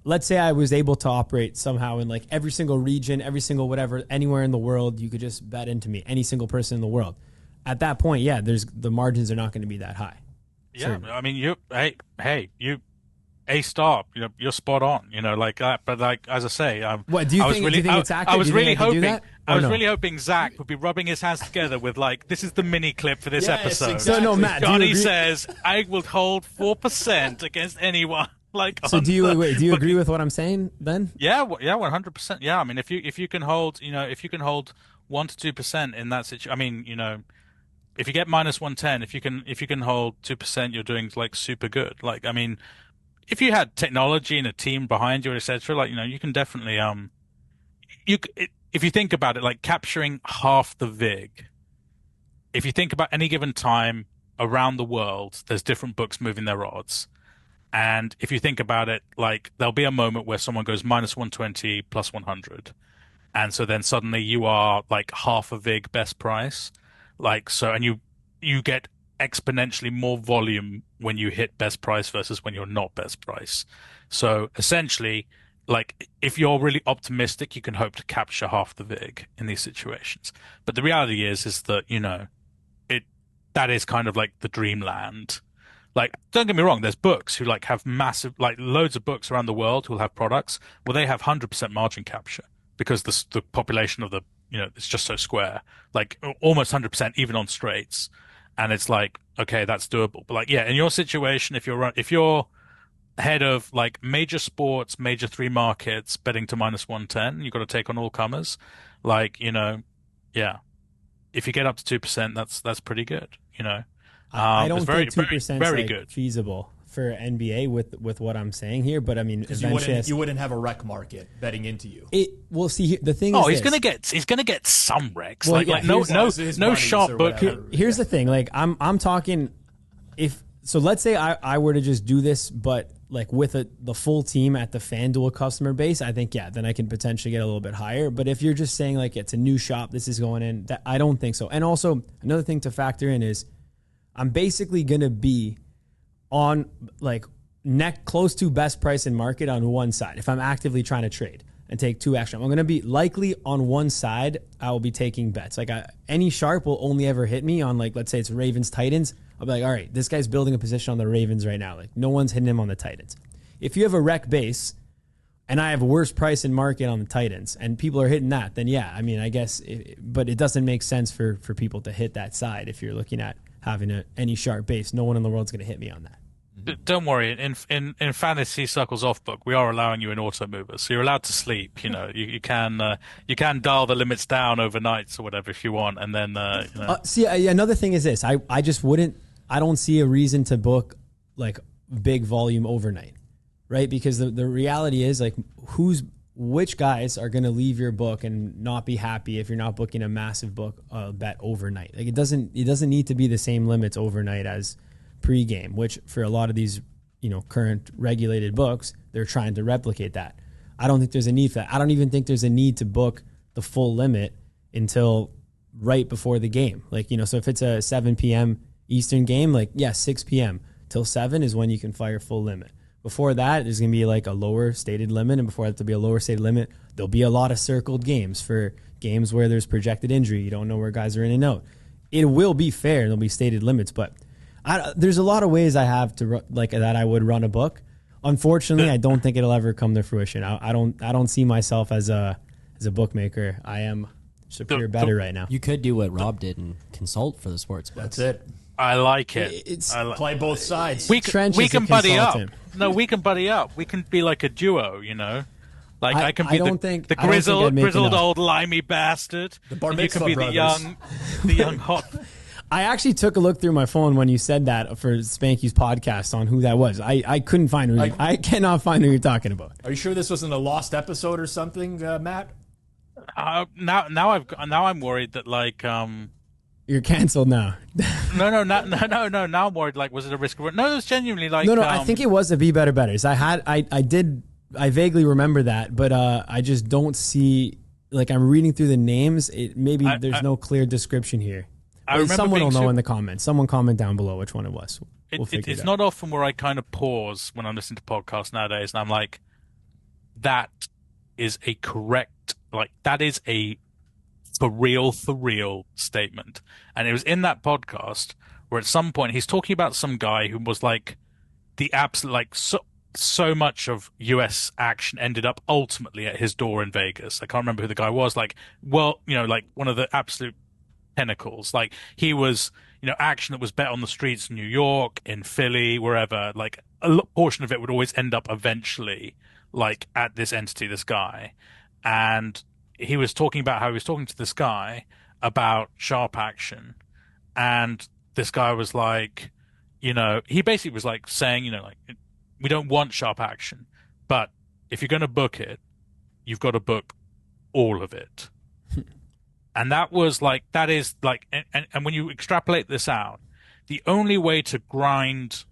Let's say I was able to operate somehow in like every single region, every single whatever, anywhere in the world. You could just bet into me, any single person in the world. At that point, yeah, the margins are not going to be that high. Yeah, certainly. I mean, stop. You're spot on. Like that. But like as I say, what do you think? Do you think it's accurate? I was really hoping. I was really hoping Zach would be rubbing his hands together with like, this is the mini clip for this episode. Exactly. So no, Matt. Johnny says, "I will hold 4% against anyone." Like, so do you agree with what I'm saying then? Yeah, 100%. Yeah, I mean, if you can hold, 1 to 2% in that situation, I mean, if you get minus 110, if you can hold 2%, you're doing like super good. Like, I mean, if you had technology and a team behind you, etc., like, you can definitely if you think about it, like capturing half the VIG. If you think about any given time around the world, there's different books moving their odds. And if you think about it, like there'll be a moment where someone goes minus 120 plus 100. And so then suddenly you are like half a VIG best price. Like, so, and you get exponentially more volume when you hit best price versus when you're not best price. So essentially, like, if you're really optimistic, you can hope to capture half the VIG in these situations. But the reality is that, that is kind of like the dreamland. Like, don't get me wrong, there's books who like have massive, like loads of books around the world who'll have products where they have 100% margin capture because the population of the, it's just so square, like almost 100% even on straights. And it's like, okay, that's doable. But like, yeah, in your situation, if you're head of like major sports, major three markets, betting to -110, you've got to take on all comers. Like, yeah, if you get up to 2%, that's pretty good, I don't it's think 2% very is good. feasible for NBA with what I'm saying here, but I mean, you wouldn't have a rec market betting into you. We'll see. The thing is, he's gonna get some recs. Well, no sharp book. Here's the thing. Like I'm talking, let's say I were to just do this, but like with the full team at the FanDuel customer base, I think then I can potentially get a little bit higher. But if you're just saying like it's a new shop, this is going in, that I don't think so. And also another thing to factor in is I'm basically gonna be on like close to best price in market on one side if I'm actively trying to trade and take 2 extra. I'm going to be likely on one side. I will be taking bets. Like any sharp will only ever hit me on like, let's say it's Ravens Titans. I'll be like, all right, this guy's building a position on the Ravens right now. Like no one's hitting him on the Titans. If you have a rec base and I have a worse price in market on the Titans and people are hitting that, then yeah, I mean, I guess, but it doesn't make sense for people to hit that side. If you're looking at having any sharp base, no one in the world's going to hit me on that. Don't worry. In Fantasy Circles off book, we are allowing you in auto movers, so you're allowed to sleep. You can dial the limits down overnights or whatever if you want, and then See, another thing is this: I just wouldn't. I don't see a reason to book like big volume overnight, right? Because the reality is like which guys are going to leave your book and not be happy if you're not booking a massive book bet overnight. Like it doesn't need to be the same limits overnight as pre-game, which for a lot of these, current regulated books, they're trying to replicate that. I don't think there's a need for that. I don't even think there's a need to book the full limit until right before the game. Like, so if it's a 7 p.m. Eastern game, 6 p.m. till 7 is when you can fire full limit. Before that, there's going to be like a lower stated limit, and before that to be a lower stated limit, there'll be a lot of circled games for games where there's projected injury. You don't know where guys are in and out. It will be fair, and there'll be stated limits, but there's a lot of ways I have to that I would run a book. Unfortunately, I don't think it'll ever come to fruition. I don't see myself as a bookmaker. I am just a pure bettor right now. You could do what Rob did and consult for the sports books. That's it. I like it. Play both sides. We can buddy up. No, we can buddy up. We can be like a duo, Like I can be the grizzled old limey bastard. The Bar You can Mitzvah be brothers. the young hot. I actually took a look through my phone when you said that for Spanky's podcast on who that was. I couldn't find I cannot find who you're talking about. Are you sure this wasn't a lost episode or something, Matt? Now I'm worried that you're canceled now. No. Now I'm worried. Like, was it a risk? No, it was genuinely like. No. I think it was the Be Better Betters. I vaguely remember that, but I just don't see. Like, I'm reading through the names. There's no clear description here. Someone will know in the comments. Someone comment down below which one it was. It's not often where I kind of pause when I'm listening to podcasts nowadays, and I'm like, that is a correct. Like, that is a for real statement. And it was in that podcast where at some point he's talking about some guy who was like the absolute, like so much of US action ended up ultimately at his door in Vegas. I can't remember who the guy was. Like, well, like one of the absolute pinnacles. Like he was, action that was bet on the streets in New York, in Philly, wherever. Like a portion of it would always end up eventually like at this entity, this guy. And he was talking about how he was talking to this guy about sharp action, and this guy was like, he basically was like saying, like, we don't want sharp action, but if you're going to book it, you've got to book all of it. And that was like, that is like, and when you extrapolate this out, the only way to grind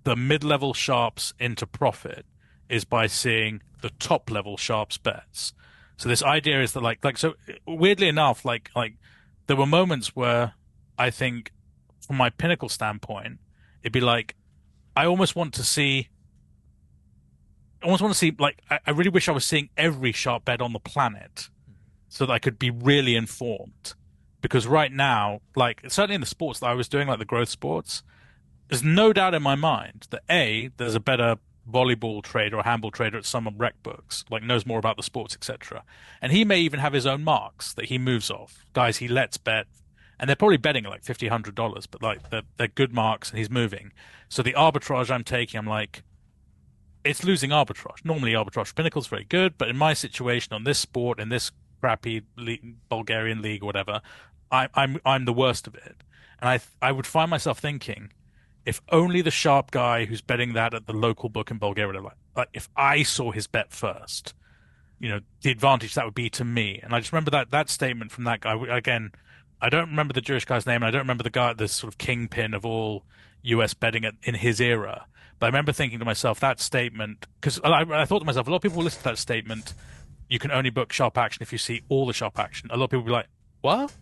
the mid-level sharps into profit is by seeing the top-level sharps bets. So this idea is that so weirdly enough, like there were moments where I think from my Pinnacle standpoint, it'd be like, I almost want to see, like, I really wish I was seeing every sharp bet on the planet so that I could be really informed. Because right now, like certainly in the sports that I was doing, like the growth sports, there's no doubt in my mind that there's a better volleyball trader or handball trader at some rec books, like knows more about the sports, etc. And he may even have his own marks that he moves off, guys he lets bet, and they're probably betting at like $50, $100, but like they're good marks and he's moving. So the arbitrage I'm taking, I'm like, it's losing arbitrage. Normally arbitrage for Pinnacle's very good, but in my situation on this sport, in this crappy Bulgarian league or whatever, I'm the worst of it. And I would find myself thinking, if only the sharp guy who's betting that at the local book in Bulgaria, like if I saw his bet first, the advantage that would be to me. And I just remember that statement from that guy. Again, I don't remember the Jewish guy's name, and I don't remember the guy, the sort of kingpin of all US betting in his era. But I remember thinking to myself, that statement, because I thought to myself, a lot of people will listen to that statement, you can only book sharp action if you see all the sharp action. A lot of people will be like, what?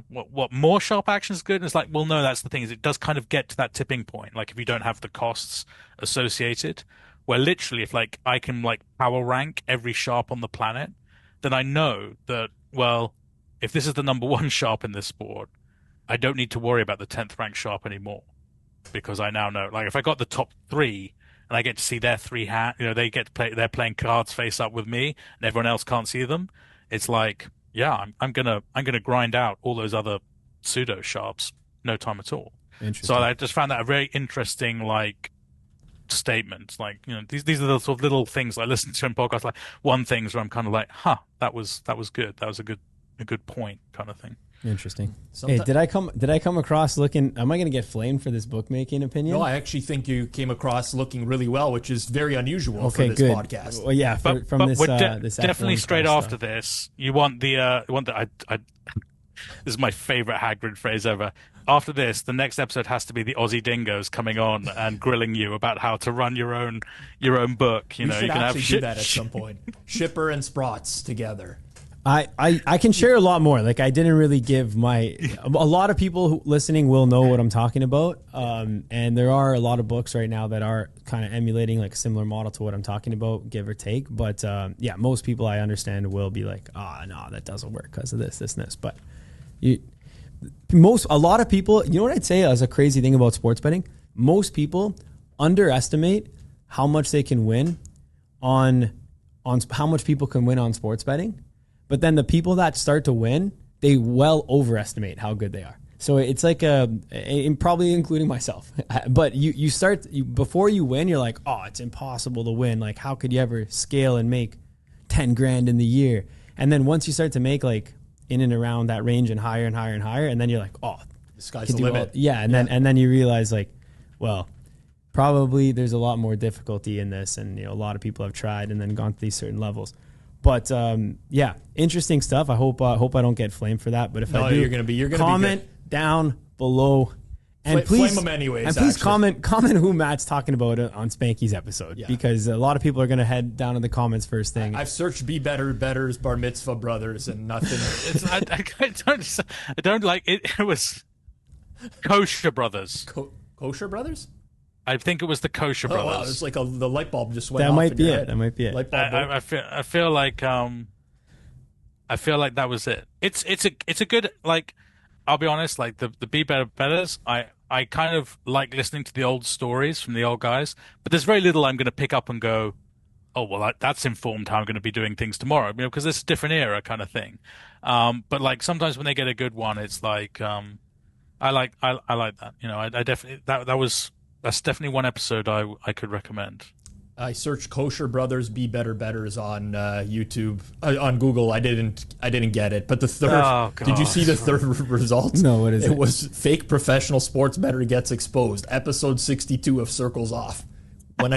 What more sharp action is good? And it's like, well, no, that's the thing, is it does kind of get to that tipping point. Like if you don't have the costs associated, where literally if like I can like power rank every sharp on the planet, then I know that, well, if this is the number one sharp in this sport, I don't need to worry about the 10th ranked sharp anymore, because I now know, like if I got the top 3 and I get to see their 3 hand, they get to play, they're playing cards face up with me and everyone else can't see them. It's like, yeah, I'm gonna grind out all those other pseudo sharps, no time at all. So I just found that a very interesting like statement. Like these are the sort of little things I listen to in podcasts, like one things where I'm kind of like, that was good. That was a good point, kind of thing. Interesting. Hey, did I come across looking? Am I going to get flamed for this bookmaking opinion? No, I actually think you came across looking really well, which is very unusual for this good podcast. Well, yeah, but this definitely straight after stuff. this, you want the this is my favorite Hagrid phrase ever. After this, the next episode has to be the Aussie Dingoes coming on and grilling you about how to run your own book. We should actually do that at some point. Shipper and Sprots together. I can share a lot more. Like I didn't really give a lot of people listening will know what I'm talking about. And there are a lot of books right now that are kind of emulating like a similar model to what I'm talking about, give or take. But yeah, most people I understand will be like, no, that doesn't work because of this, and this. But a lot of people, you know what I'd say as a crazy thing about sports betting? Most people underestimate how much they can win on how much people can win on sports betting. But then the people that start to win, they well overestimate how good they are. So it's like probably including myself. But you start before you win, you're like, it's impossible to win. Like how could you ever scale and make 10 grand in the year? And then once you start to make like in and around that range and higher and higher and higher, and then you're like, the sky's the limit. And then you realize like, well, probably there's a lot more difficulty in this, and a lot of people have tried and then gone to these certain levels. But yeah, interesting stuff. I hope I don't get flamed for that. But if I do, you're gonna comment down below, and please flame them anyways. And please comment who Matt's talking about on Spanky's episdon't, because a lot of people are gonna head down in the comments first thing. I've searched Be Better Betters Bar Mitzvah Brothers and nothing. I don't like it. It was Kosher Brothers. Kosher Brothers. I think it was the Kosher Brothers. Wow, it's like the light bulb just went off. That might be it. it. That might be it. Light bulb I feel like that was it. It's a good, like, I'll be honest, like the Be Better Betters, I kind of like listening to the old stories from the old guys, but there's very little I'm going to pick up and go, oh well, that's informed how I'm going to be doing things tomorrow, because it's a different era kind of thing. But like sometimes when they get a good one, it's like I like that. I definitely that's definitely one episode I could recommend. I searched Kosher Brothers Be Better Betters on YouTube, on Google. I didn't get it. But the third, did you see the third result? No, what is it? It was Fake Professional Sports Bettor Gets Exposed, episode 62 of Circles Off. That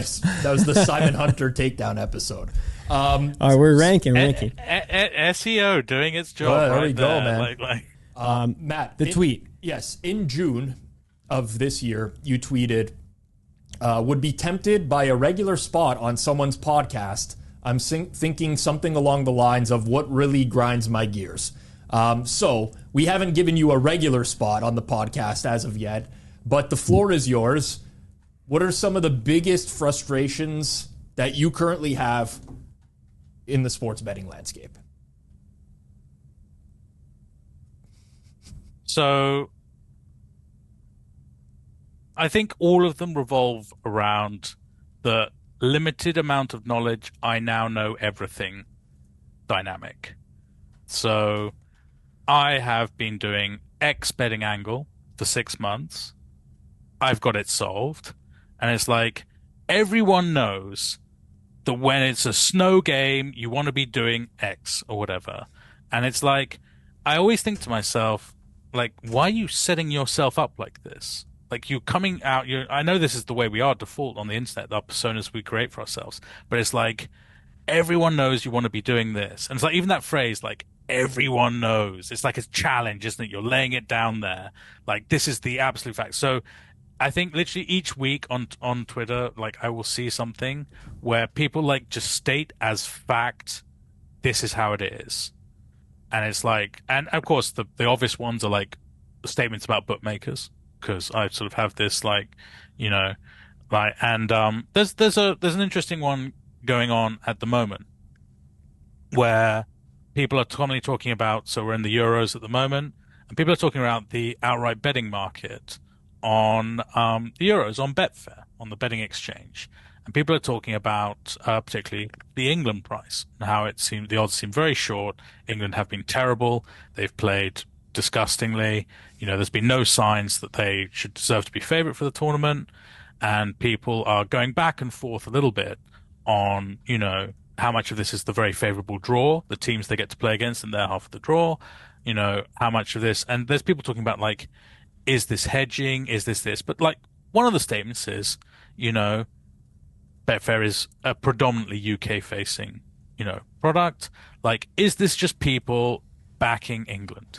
was the Simon Hunter takedown episode. All right, we're ranking. SEO doing its job. There we go, man. Matt, the tweet. Yes, in June of this year, you tweeted, would be tempted by a regular spot on someone's podcast. I'm thinking something along the lines of what really grinds my gears. So we haven't given you a regular spot on the podcast as of yet, but the floor is yours. What are some of the biggest frustrations that you currently have in the sports betting landscape? So I think all of them revolve around the limited amount of knowledge I now know everything dynamic. So I have been doing X betting angle for 6 months. I've got it solved. And it's like everyone knows that when it's a snow game, you want to be doing X or whatever. And it's like, I always think to myself, like, why are you setting yourself up like this? Like, you're coming out, I know this is the way we are default on the internet, the personas we create for ourselves, but it's like, everyone knows you want to be doing this. And it's like, even that phrase, like, everyone knows, it's like a challenge, isn't it? You're laying it down there. Like, this is the absolute fact. So I think literally each week on Twitter, like, I will see something where people like just state as fact, this is how it is. And it's like, and of course the obvious ones are like statements about bookmakers, because I sort of have this like, you know, like, and there's an interesting one going on at the moment where people are commonly talking about, so we're in the Euros at the moment, and people are talking about the outright betting market on the Euros on Betfair, on the betting exchange. And people are talking about particularly the England price and how it seemed the odds seem very short. England have been terrible. They've played disgustingly. You know, there's been no signs that they should deserve to be favourite for the tournament. And people are going back and forth a little bit on, you know, how much of this is the very favourable draw, the teams they get to play against in their half of the draw, you know, how much of this. And there's people talking about, like, is this hedging? Is this? But, like, one of the statements is, you know, Betfair is a predominantly UK-facing, you know, product. Like, is this just people backing England?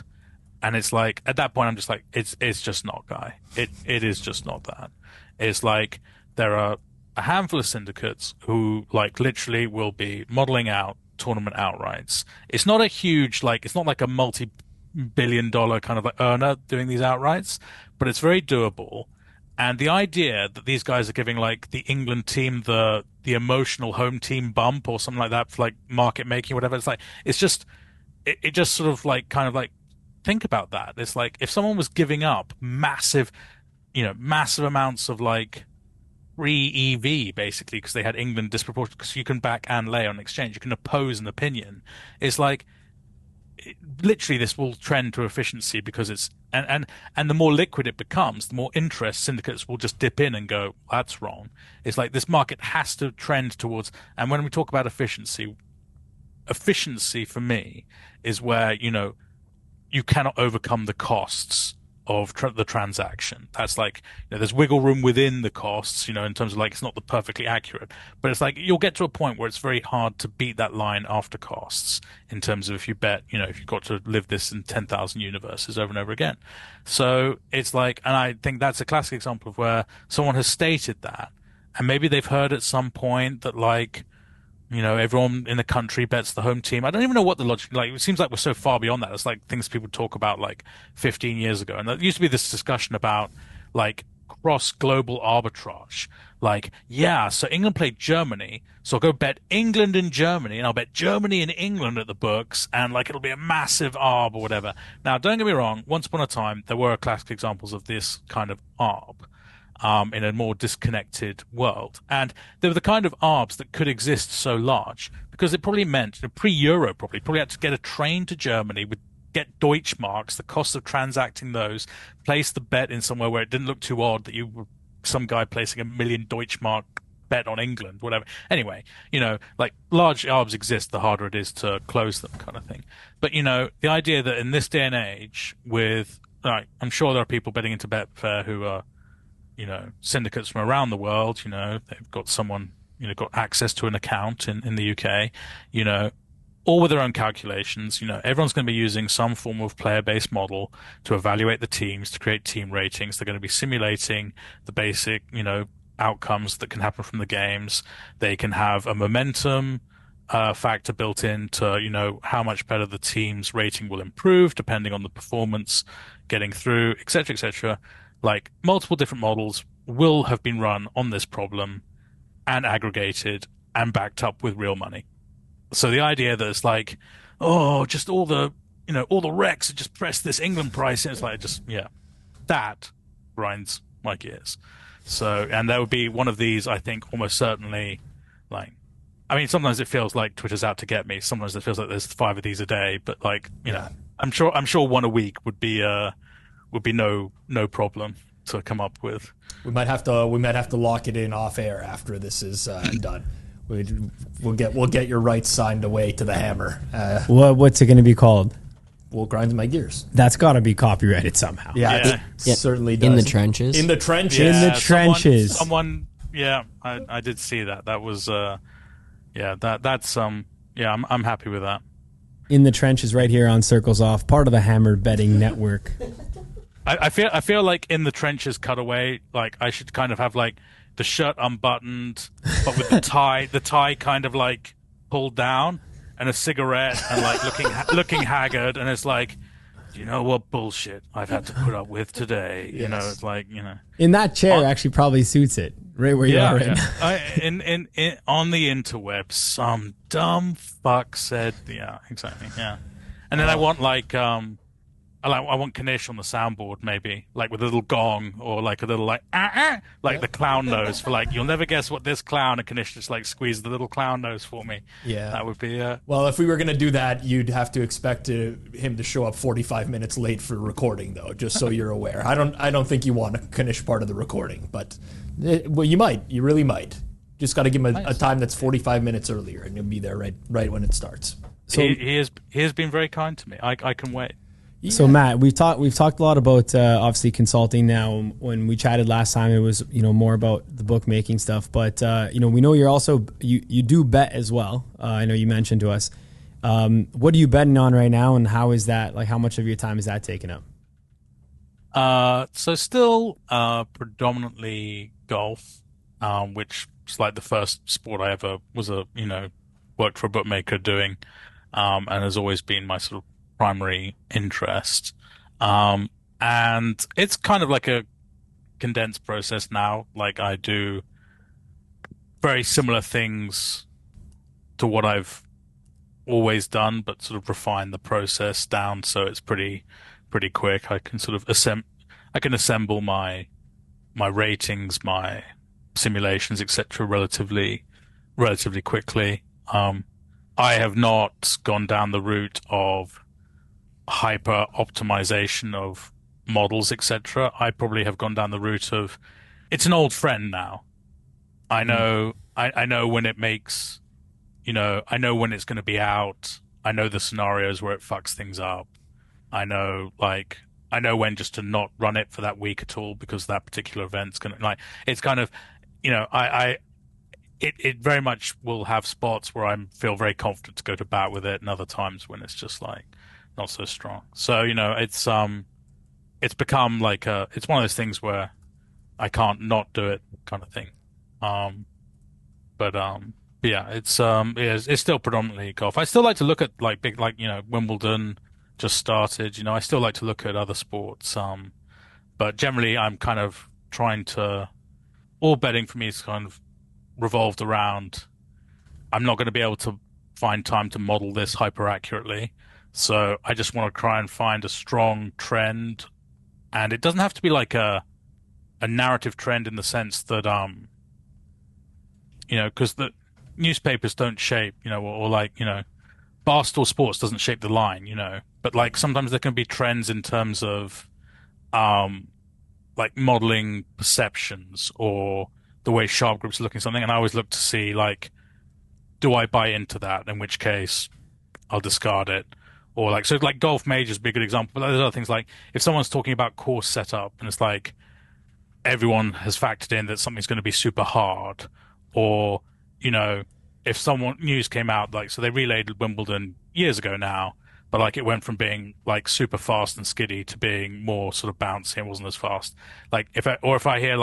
And it's like, at that point, I'm just like, it's just not, guy. It is just not that. It's like, there are a handful of syndicates who, like, literally will be modeling out tournament outrights. It's not a huge, like, it's not like a multi-billion-dollar kind of like earner doing these outrights, but it's very doable. And the idea that these guys are giving, like, the England team the emotional home team bump or something like that for, like, market making, whatever, it's like, it's just, it just sort of, like, kind of like, think about that. It's like, if someone was giving up massive amounts of, like, free EV, basically, because they had England disproportionate, because you can back and lay on exchange, you can oppose an opinion. It's like, literally, this will trend to efficiency because it's and the more liquid it becomes, the more interest syndicates will just dip in and go, that's wrong. It's like this market has to trend towards, and when we talk about efficiency for me is where, you know, you cannot overcome the costs of the transaction. That's like, you know, there's wiggle room within the costs, you know, in terms of, like, it's not the perfectly accurate, but it's like you'll get to a point where it's very hard to beat that line after costs in terms of if you bet, you know, if you've got to live this in 10,000 universes over and over again. So it's like, and I think that's a classic example of where someone has stated that, and maybe they've heard at some point that, like, you know, everyone in the country bets the home team. I don't even know what the logic, like, it seems like we're so far beyond that. It's like things people talk about, like, 15 years ago. And there used to be this discussion about, like, cross-global arbitrage. Like, yeah, so England played Germany, so I'll go bet England and Germany, and I'll bet Germany and England at the books, and, like, it'll be a massive arb or whatever. Now, don't get me wrong, once upon a time, there were classic examples of this kind of arb. In a more disconnected world. And they were the kind of arbs that could exist so large because it probably meant, pre-Euro probably had to get a train to Germany, would get Deutschmarks, the cost of transacting those, place the bet in somewhere where it didn't look too odd that you were some guy placing 1 million Deutschmark bet on England, whatever. Anyway, you know, like, large arbs exist, the harder it is to close them, kind of thing. But, you know, the idea that in this day and age with, like, I'm sure there are people betting into Betfair who are, you know, syndicates from around the world, you know, they've got someone, you know, got access to an account in the UK, you know, all with their own calculations. You know, everyone's going to be using some form of player-based model to evaluate the teams, to create team ratings. They're going to be simulating the basic, you know, outcomes that can happen from the games. They can have a momentum factor built into, you know, how much better the team's rating will improve depending on the performance getting through, et cetera, et cetera. Like, multiple different models will have been run on this problem and aggregated and backed up with real money. So the idea that it's like, oh, just all the recs just press this England price in, it's like, just, yeah, that grinds my gears. So, and there would be one of these, I think, almost certainly, like, I mean, sometimes it feels like Twitter's out to get me. Sometimes it feels like there's 5 of these a day, but like, you know, I'm sure one a week would be no problem to come up with. We might have to lock it in off air after this is done. We'll get your rights signed away to the hammer. What's it going to be called? We'll grind my gears. That's got to be copyrighted somehow. Yeah, it certainly does. In the trenches. In the trenches. In the trenches. Someone I did see that. That was that's I'm happy with that. In the trenches, right here on Circles Off, part of the Hammer Betting Network. I feel like in the trenches cutaway, like I should kind of have like the shirt unbuttoned, but with the tie kind of like pulled down, and a cigarette, and like looking haggard, and it's like, you know what bullshit I've had to put up with today. You know, it's like, you know, in that chair actually probably suits it right where you are right now. In on the interwebs, some dumb fuck said, yeah, exactly, yeah, and then I want like I want Kanish on the soundboard, maybe, like with a little gong, or like a little like the clown nose for like, you'll never guess what this clown, and Kanish just like squeeze the little clown nose for me. Yeah, that would be. Well, if we were gonna do that, you'd have to expect him to show up 45 minutes late for recording, though. Just so you're aware, I don't think you want a Kanish part of the recording, but well, you might, you really might. Just got to give him a time that's 45 minutes earlier, and he'll be there right when it starts. So he has been very kind to me. I can wait. Yeah. So Matt, we've talked a lot about obviously consulting now. When we chatted last time, it was more about the bookmaking stuff. But we know you're also you do bet as well. I know you mentioned to us. What are you betting on right now, and how is that? Like, how much of your time is that taking up? So still predominantly golf, which is like the first sport I ever was worked for a bookmaker doing, and has always been my sort of primary interest. And it's kind of like a condensed process now. Like, I do very similar things to what I've always done, but sort of refine the process down so it's pretty quick. I can sort of assemble my ratings, my simulations, etc. relatively quickly. I have not gone down the route of hyper optimization of models, etc. I probably have gone down the route of, it's an old friend now. I know when it makes, I know when it's going to be out. I know the scenarios where it fucks things up. I know when just to not run it for that week at all, because that particular event's going to, it's kind of, it very much will have spots where I feel very confident to go to bat with it, and other times when it's just like not so strong. So, it's become like it's one of those things where I can't not do it kind of thing. Yeah, it's still predominantly golf. I still like to look at big, Wimbledon just started, I still like to look at other sports. But generally I'm kind of trying to, all betting for me is kind of revolved around, I'm not going to be able to find time to model this hyper accurately. So I just want to try and find a strong trend, and it doesn't have to be like a narrative trend in the sense that because the newspapers don't shape, Barstool Sports doesn't shape the line, but sometimes there can be trends in terms of modeling perceptions or the way sharp groups are looking at something, and I always look to see do I buy into that, in which case I'll discard it. Or golf majors would be a good example. But there's other things, like if someone's talking about course setup and it's like everyone has factored in that something's going to be super hard, or if news came out so they relayed Wimbledon years ago now, but it went from being super fast and skiddy to being more sort of bouncy and wasn't as fast. If I hear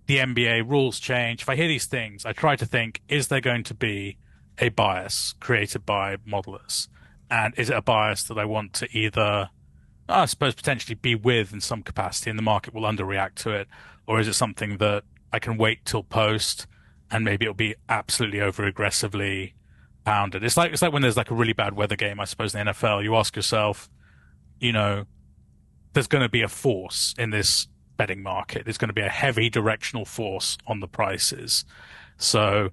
the NBA rules change, if I hear these things, I try to think, is there going to be a bias created by modelers? And is it a bias that I want to either, I suppose, potentially be with in some capacity and the market will underreact to it? Or is it something that I can wait till post and maybe it'll be absolutely over aggressively pounded? It's like when there's a really bad weather game, I suppose, in the NFL. You ask yourself, there's going to be a force in this betting market. It's going to be a heavy directional force on the prices. So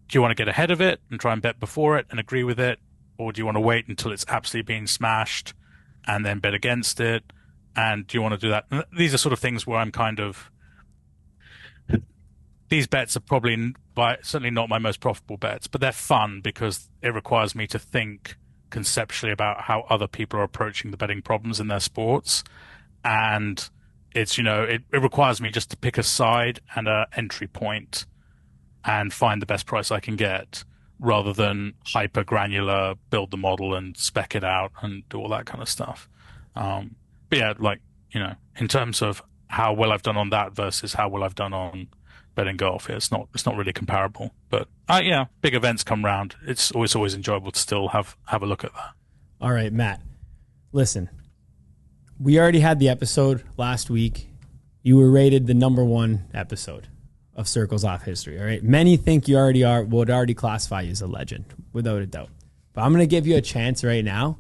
do you want to get ahead of it and try and bet before it and agree with it? Or do you want to wait until it's absolutely being smashed and then bet against it? And do you want to do that? And these are sort of things where I'm kind of, these bets are probably certainly not my most profitable bets, but they're fun because it requires me to think conceptually about how other people are approaching the betting problems in their sports. And it's, it requires me just to pick a side and an entry point and find the best price I can get, rather than hyper granular, build the model and spec it out and do all that kind of stuff. But yeah, in terms of how well I've done on that versus how well I've done on betting golf, it's not really comparable. But big events come round. It's always enjoyable to still have a look at that. All right, Matt, listen, we already had the episode last week. You were rated the #1 episode of Circles Off history. All right. Many think you would already classify you as a legend, without a doubt. But I'm going to give you a chance right now.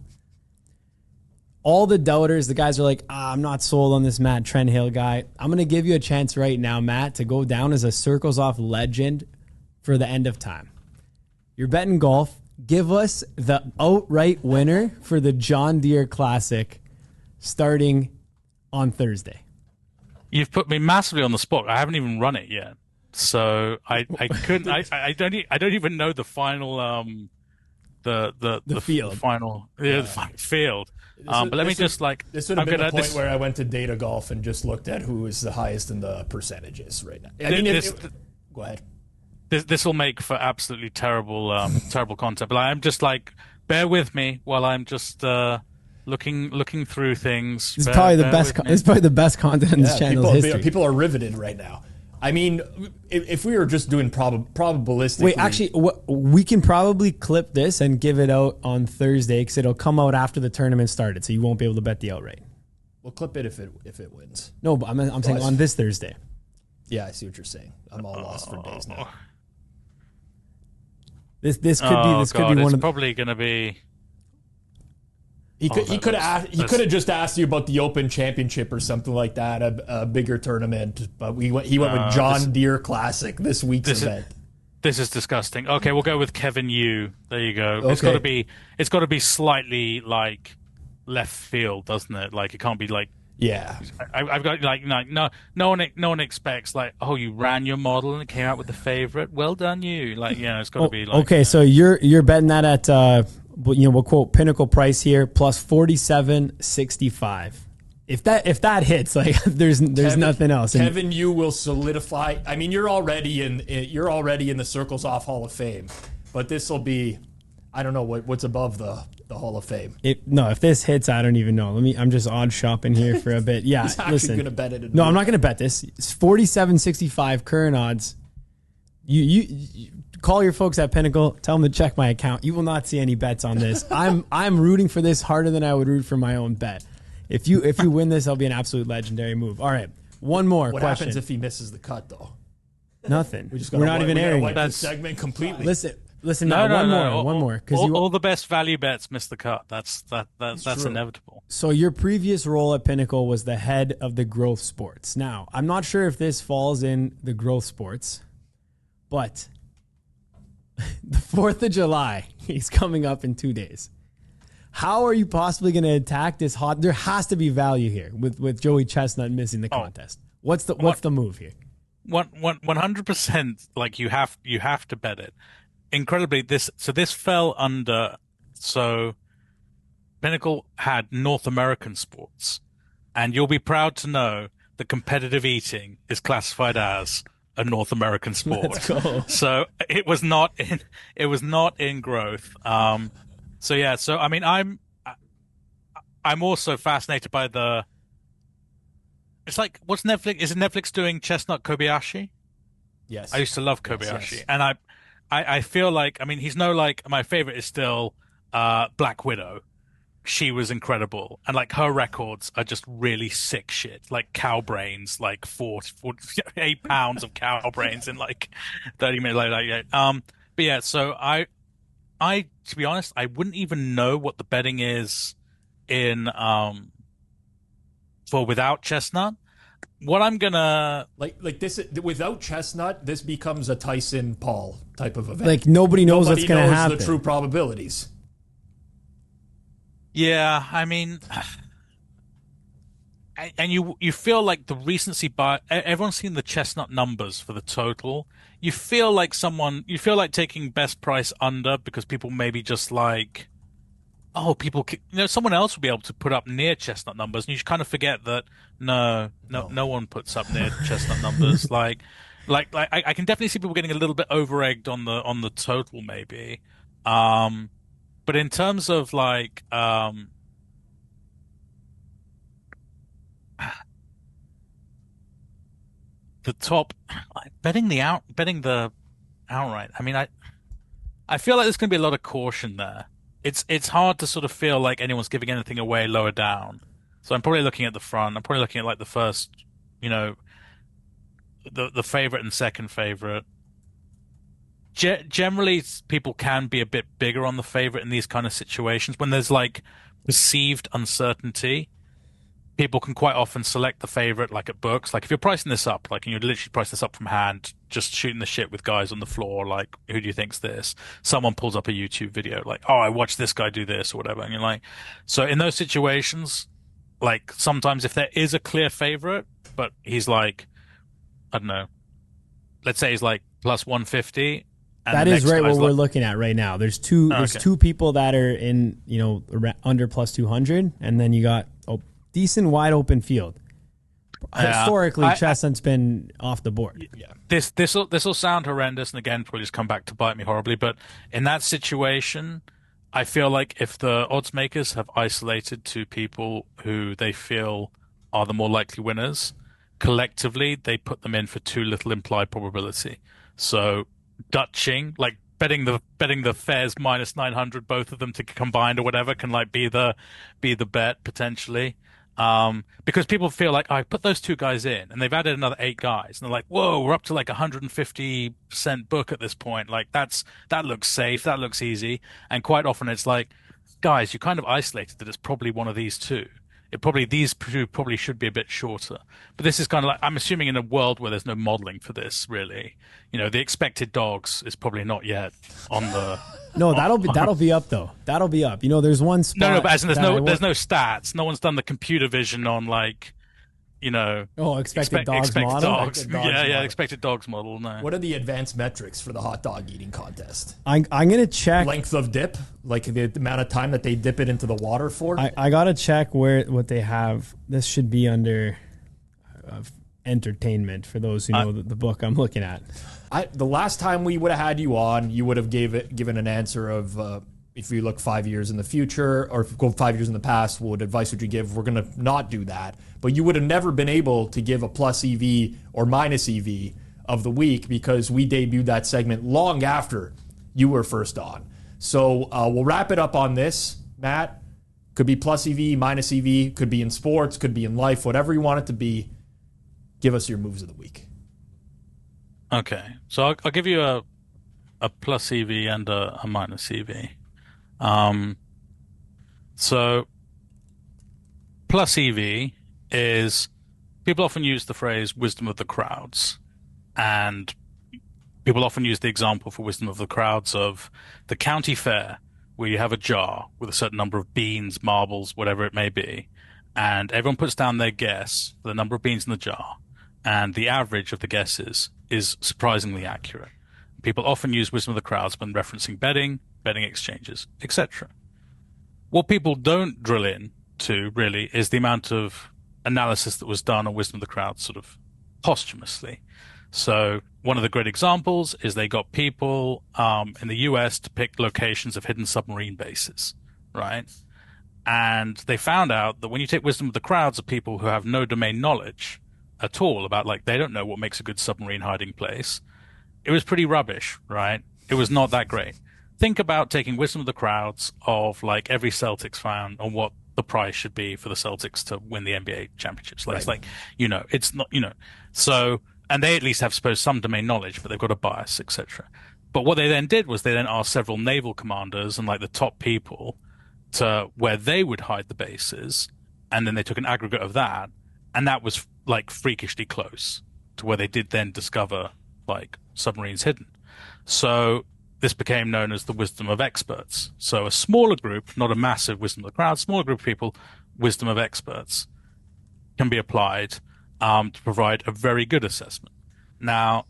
All the doubters, the guys are like, I'm not sold on this Matt Trenhaile guy. I'm going to give you a chance right now, Matt, to go down as a Circles Off legend for the end of time. You're betting golf. Give us the outright winner for the John Deere Classic starting on Thursday. You've put me massively on the spot. I haven't even run it yet. So I couldn't, I don't even know the final, the field. The final field. But let me just this would have been the point where I went to Data Golf and just looked at who is the highest in the percentages right now. Go ahead. This will make for absolutely terrible content. But I'm just bear with me while I'm just looking through things. It's probably the best. It's probably the best content in this channel's history. People are riveted right now. I mean, if we were just doing probabilistically... Wait, actually, we can probably clip this and give it out on Thursday because it'll come out after the tournament started, so you won't be able to bet the outright. We'll clip it if it wins. No, but I'm saying on this Thursday. Yeah, I see what you're saying. I'm all lost for days now. This could be one of probably going to be... He could have just asked you about the Open Championship or something like that, a bigger tournament. But he went with John Deere Classic this week's event. This is disgusting. Okay, we'll go with Kevin Yu. There you go. Okay. It's got to be slightly left field, doesn't it? It can't be yeah. I've got no one expects you ran your model and it came out with the favorite. Well done, you. It's got to be okay. So you're betting that at we'll quote Pinnacle price here plus 47.65. If that hits, there's nothing else. Kevin, you will solidify. I mean, you're already in the Circles Off Hall of Fame, but this will be, I don't know what's above the Hall of Fame. If this hits, I don't even know. I'm just odd shopping here for a bit. Yeah, He's actually gonna bet it. No, I'm not gonna bet this. It's 47.65 current odds. You call your folks at Pinnacle, tell them to check my account. You will not see any bets on this. I'm rooting for this harder than I would root for my own bet. If you win this, that'll be an absolute legendary move. All right, one more what question. What happens if he misses the cut though? Nothing. We're not even airing it. That segment completely. Listen. No, one more. All the best value bets miss the cut. That's inevitable. So your previous role at Pinnacle was the head of the growth sports. Now, I'm not sure if this falls in the growth sports, but the 4th of July is coming up in 2 days. How are you possibly going to attack this hot? There has to be value here with Joey Chestnut missing the contest. What's the move here? 100%. You have to bet it. Incredibly, this fell under. So Pinnacle had North American sports, and you'll be proud to know that competitive eating is classified as a North American sport. Let's go. So it was not in growth. So yeah. So I mean, I'm also fascinated by the. It's what's Netflix? Is it Netflix doing Chestnut Kobayashi? Yes. I used to love Kobayashi, yes. And I feel he's my favorite is still Black Widow. She was incredible, and her records are just really sick shit, cow brains, 8 pounds of cow brains in 30 minutes. But yeah, so I to be honest, I wouldn't even know what the betting is in for without Chestnut. what I'm gonna like this without Chestnut, this becomes a Tyson Paul type of event. Like nobody knows what's going to happen. Nobody knows the true probabilities. Yeah, I mean, and you feel like the recency bias. Everyone's seen the Chestnut numbers for the total. You feel like taking best price under because people maybe just like, someone else will be able to put up near Chestnut numbers, and you kind of forget that no one puts up near Chestnut numbers. like I can definitely see people getting a little bit over-egged on the total maybe. But in terms of like the top betting the outright. I mean, I feel like there's going to be a lot of caution there. It's hard to sort of feel like anyone's giving anything away lower down. So I'm probably looking at the front. I'm probably looking at like the first, the favorite and second favorite. Generally, people can be a bit bigger on the favorite in these kind of situations. When there's like perceived uncertainty, people can quite often select the favorite, like at books. Like if you're pricing this up, like and you'd literally price this up from hand, just shooting the shit with guys on the floor, like, who do you think's this? Someone pulls up a YouTube video, like, oh, I watched this guy do this or whatever. And you're like, so in those situations, like sometimes if there is a clear favorite, but he's like, I don't know, let's say he's like plus 150. That is right what we're looking at right now. There's two people that are in, under plus 200, and then you got a decent wide open field. Historically, Chestnut's been off the board. Yeah. This will sound horrendous, and again, probably just come back to bite me horribly. But in that situation, I feel like if the odds makers have isolated two people who they feel are the more likely winners, collectively they put them in for too little implied probability. So Dutching, like betting the fares minus 900, both of them to combined or whatever, can like be the bet potentially. Because people feel like, I put those two guys in and they've added another 8 guys, and they're like, whoa, we're up to like 150% book at this point. Like that looks safe, that looks easy. And quite often it's like, guys, you kind of isolated that it's probably one of these two. These two probably should be a bit shorter. But this is kind of like, I'm assuming in a world where there's no modeling for this, really. The expected dogs is probably not yet on the. No, that'll be up though. That'll be up. There's one spot. No, but as in there's no stats. No one's done the computer vision on like, expected dogs model. Dogs. Yeah, expected dogs model. No. What are the advanced metrics for the hot dog eating contest? I'm gonna check length of dip, like the amount of time that they dip it into the water for. I gotta check what they have. This should be under entertainment for those who know the book I'm looking at. The last time we would have had you on, you would have given an answer of if you look 5 years in the future or if you go 5 years in the past, what advice would you give? We're going to not do that. But you would have never been able to give a plus EV or minus EV of the week because we debuted that segment long after you were first on. So we'll wrap it up on this, Matt. Could be plus EV, minus EV, could be in sports, could be in life, whatever you want it to be. Give us your moves of the week. Okay. So I'll give you a plus EV and a minus EV. So plus EV is, people often use the phrase wisdom of the crowds, and people often use the example for wisdom of the crowds of the county fair where you have a jar with a certain number of beans, marbles, whatever it may be, and everyone puts down their guess for the number of beans in the jar, and the average of the guesses is surprisingly accurate. People often use wisdom of the crowds when referencing betting exchanges, etc. What people don't drill in to really is the amount of analysis that was done on wisdom of the crowd sort of posthumously. So one of the great examples is they got people in the US to pick locations of hidden submarine bases, right? And they found out that when you take wisdom of the crowds of people who have no domain knowledge at all about, like, they don't know what makes a good submarine hiding place, it was pretty rubbish, right? It was not that great. Think about taking wisdom of the crowds of like every Celtics fan on what the price should be for the Celtics to win the NBA championships. Like, right. It's like, it's not, so, and they at least have, suppose, some domain knowledge, but they've got a bias, etc. But what they then did was they then asked several naval commanders and like the top people to where they would hide the bases. And then they took an aggregate of that. And that was like freakishly close to where they did then discover like submarines hidden. So this became known as the wisdom of experts. So a smaller group, not a massive wisdom of the crowd, smaller group of people, wisdom of experts can be applied to provide a very good assessment. Now,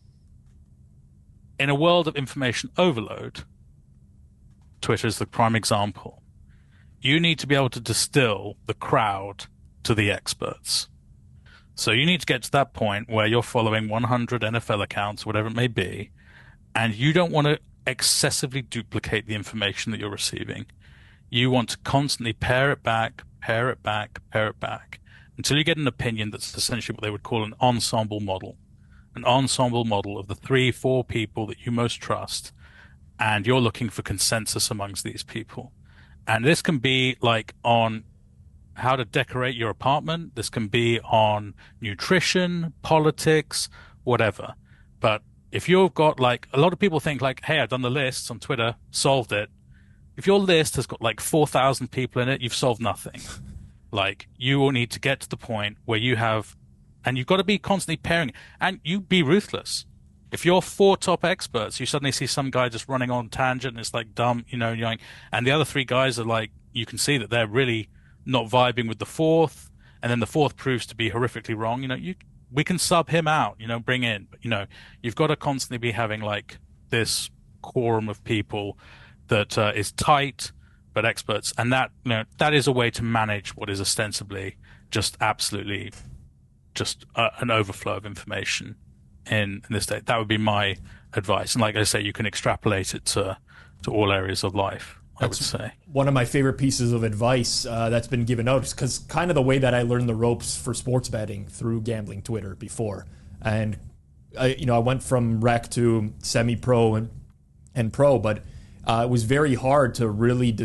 in a world of information overload, Twitter is the prime example. You need to be able to distill the crowd to the experts. So you need to get to that point where you're following 100 NFL accounts, whatever it may be, and you don't want to excessively duplicate the information that you're receiving. You want to constantly pare it back, until you get an opinion that's essentially what they would call an ensemble model of the 3-4 people that you most trust, and you're looking for consensus amongst these people. And this can be like on how to decorate your apartment. This can be on nutrition, politics, whatever. But if you've got like, a lot of people think like, hey, I've done the lists on Twitter, solved it. If your list has got like 4,000 people in it, you've solved nothing. Like, you will need to get to the point where you have, and you've got to be constantly pairing, and you be ruthless. If you're 4 top experts, you suddenly see some guy just running on tangent and it's like dumb, you know, and the other 3 guys are like, you can see that they're really not vibing with the 4th, and then the 4th proves to be horrifically wrong. You know, we can sub him out, you know, bring in, but, you know, you've got to constantly be having like this quorum of people that is tight but experts, and that, you know, that is a way to manage what is ostensibly just absolutely just an overflow of information in this day. That would be my advice, and like I say, you can extrapolate it to all areas of life. I would say one of my favorite pieces of advice that's been given out is because kind of the way that I learned the ropes for sports betting through gambling Twitter before, and I went from rec to semi-pro and pro, but it was very hard to really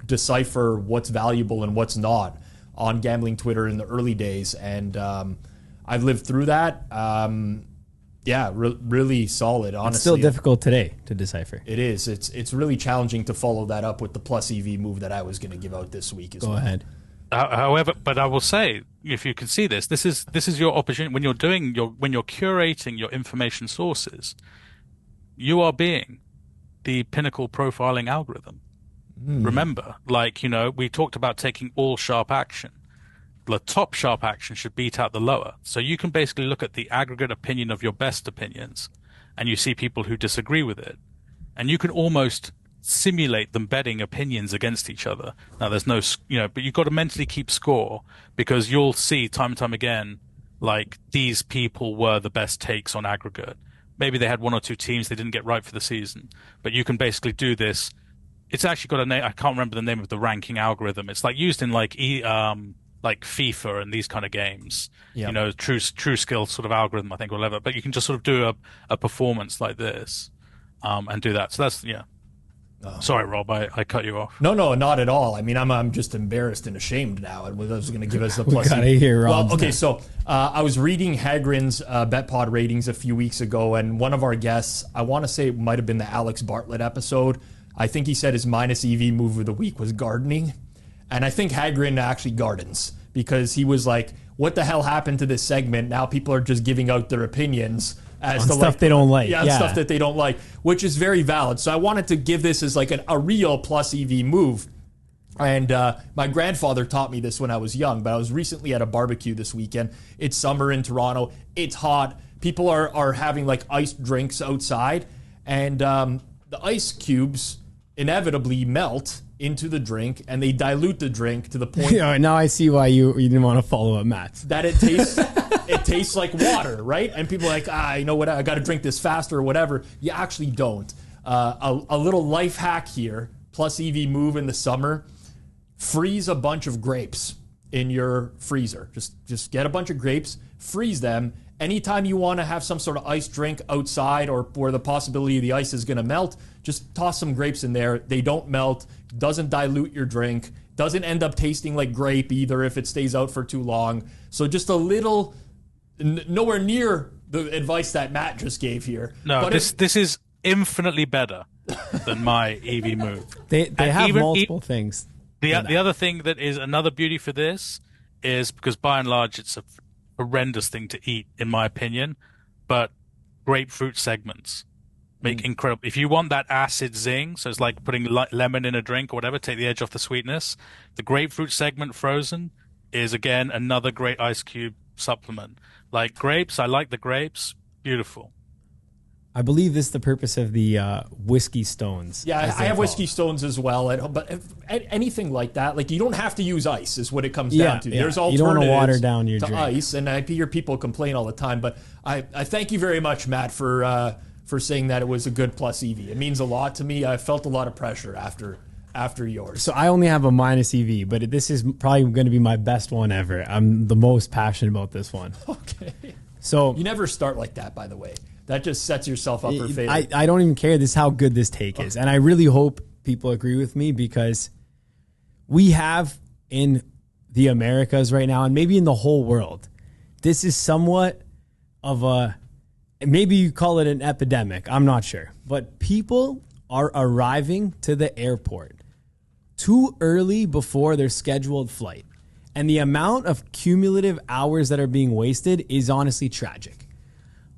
decipher what's valuable and what's not on gambling Twitter in the early days, and I've lived through that. Really solid, honestly. It's still difficult today to decipher. It is. It's really challenging to follow that up with the plus EV move that I was going to give out this week as well. Go ahead. However, but I will say, if you can see this is your opportunity when you're curating your information sources. You are being the Pinnacle profiling algorithm. Remember, we talked about taking all sharp action. The top sharp action should beat out the lower. So you can basically look at the aggregate opinion of your best opinions, and you see people who disagree with it. And you can almost simulate them betting opinions against each other. Now, there's no, but you've got to mentally keep score, because you'll see time and time again, like, these people were the best takes on aggregate. Maybe they had 1 or 2 teams they didn't get right for the season. But you can basically do this. It's actually got a name. I can't remember the name of the ranking algorithm. It's like used in like FIFA and these kind of games, true skill sort of algorithm, I think, or whatever. But you can just sort of do a performance like this, and do that. So that's, Sorry, Rob, I cut you off. No, not at all. I mean, I'm just embarrassed and ashamed now. I was going to give us the plus. We gotta hear Rob's Well, okay, so I was reading Hagrin's BetPod ratings a few weeks ago, and one of our guests, I want to say it might have been the Alex Bartlett episode. I think he said his minus EV move of the week was gardening. And I think Hagrin actually gardens, because he was like, what the hell happened to this segment? Now people are just giving out their opinions as on to stuff they don't like. Yeah, stuff that they don't like, which is very valid. So I wanted to give this as like a real plus EV move. And my grandfather taught me this when I was young, but I was recently at a barbecue this weekend. It's summer in Toronto. It's hot. People are having like iced drinks outside, and the ice cubes inevitably melt into the drink, and they dilute the drink to the point. Now I see why you didn't want to follow up Matt's. That it tastes like water, right? And people are like, you know what? I got to drink this faster or whatever. You actually don't. A little life hack here, plus EV move in the summer: freeze a bunch of grapes in your freezer. Just get a bunch of grapes, freeze them. Anytime you want to have some sort of ice drink outside, or where the possibility of the ice is going to melt, just toss some grapes in there. They don't melt, doesn't dilute your drink, doesn't end up tasting like grape either if it stays out for too long. So just a little, nowhere near the advice that Matt just gave here. No, but this is infinitely better than my EV move. They have multiple things. The other thing that is another beauty for this is, because by and large it's a horrendous thing to eat, in my opinion. But grapefruit segments make incredible. If you want that acid zing, so it's like putting lemon in a drink or whatever, take the edge off the sweetness. The grapefruit segment frozen is, again, another great ice cube supplement. Like grapes, I like the grapes. Beautiful. I believe this is the purpose of the whiskey stones. Yeah, I have whiskey stones as well. But anything like that, like you don't have to use ice, is what it comes down to. There's alternatives you don't want to water down your drink. Ice, and I hear people complain all the time. But I thank you very much, Matt, for saying that it was a good plus EV. It means a lot to me. I felt a lot of pressure after yours. So I only have a minus EV, but this is probably going to be my best one ever. I'm the most passionate about this one. Okay. So you never start like that, by the way. That just sets yourself up for failure. I don't even care. This is how good this take is. And I really hope people agree with me, because we have in the Americas right now, and maybe in the whole world, this is somewhat of a, maybe you call it an epidemic. I'm not sure. But people are arriving to the airport too early before their scheduled flight. And the amount of cumulative hours that are being wasted is honestly tragic.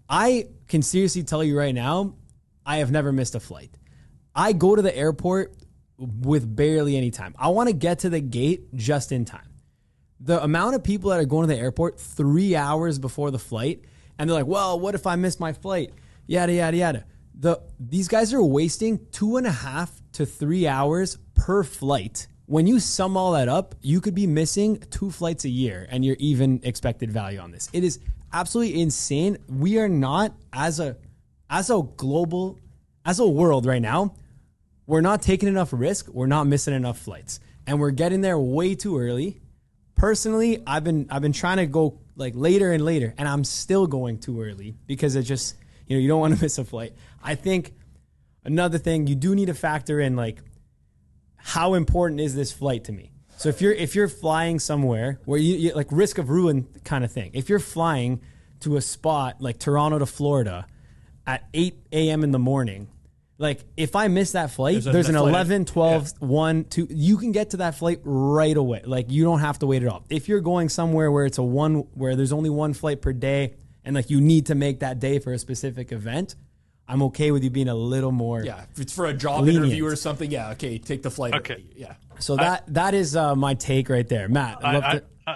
I can seriously tell you right now, I have never missed a flight. I go to the airport with barely any time. I want to get to the gate just in time. The amount of people that are going to the airport 3 hours before the flight, and they're like, well, what if I miss my flight? Yada, yada, yada. These guys are wasting 2.5 to 3 hours per flight. When you sum all that up, you could be missing 2 flights a year, and your even expected value on this. It is absolutely insane. We are not, as a world right now, we're not taking enough risk. We're not missing enough flights, and we're getting there way too early. Personally, I've been trying to go like later and later, and I'm still going too early because it just, you don't want to miss a flight. I think another thing you do need to factor in, like, how important is this flight to me? So if you're flying somewhere where you like risk of ruin kind of thing, if you're flying to a spot like Toronto to Florida at 8 a.m. in the morning, like if I miss that flight, there's an 11, 12, 1, 2, you can get to that flight right away. Like you don't have to wait at all. If you're going somewhere where where there's only one flight per day and like you need to make that day for a specific event, I'm okay with you being a little more. Yeah, if it's for a job lenient. interview or something, yeah, okay, take the flight. Okay, early. Yeah. So that is my take right there, Matt.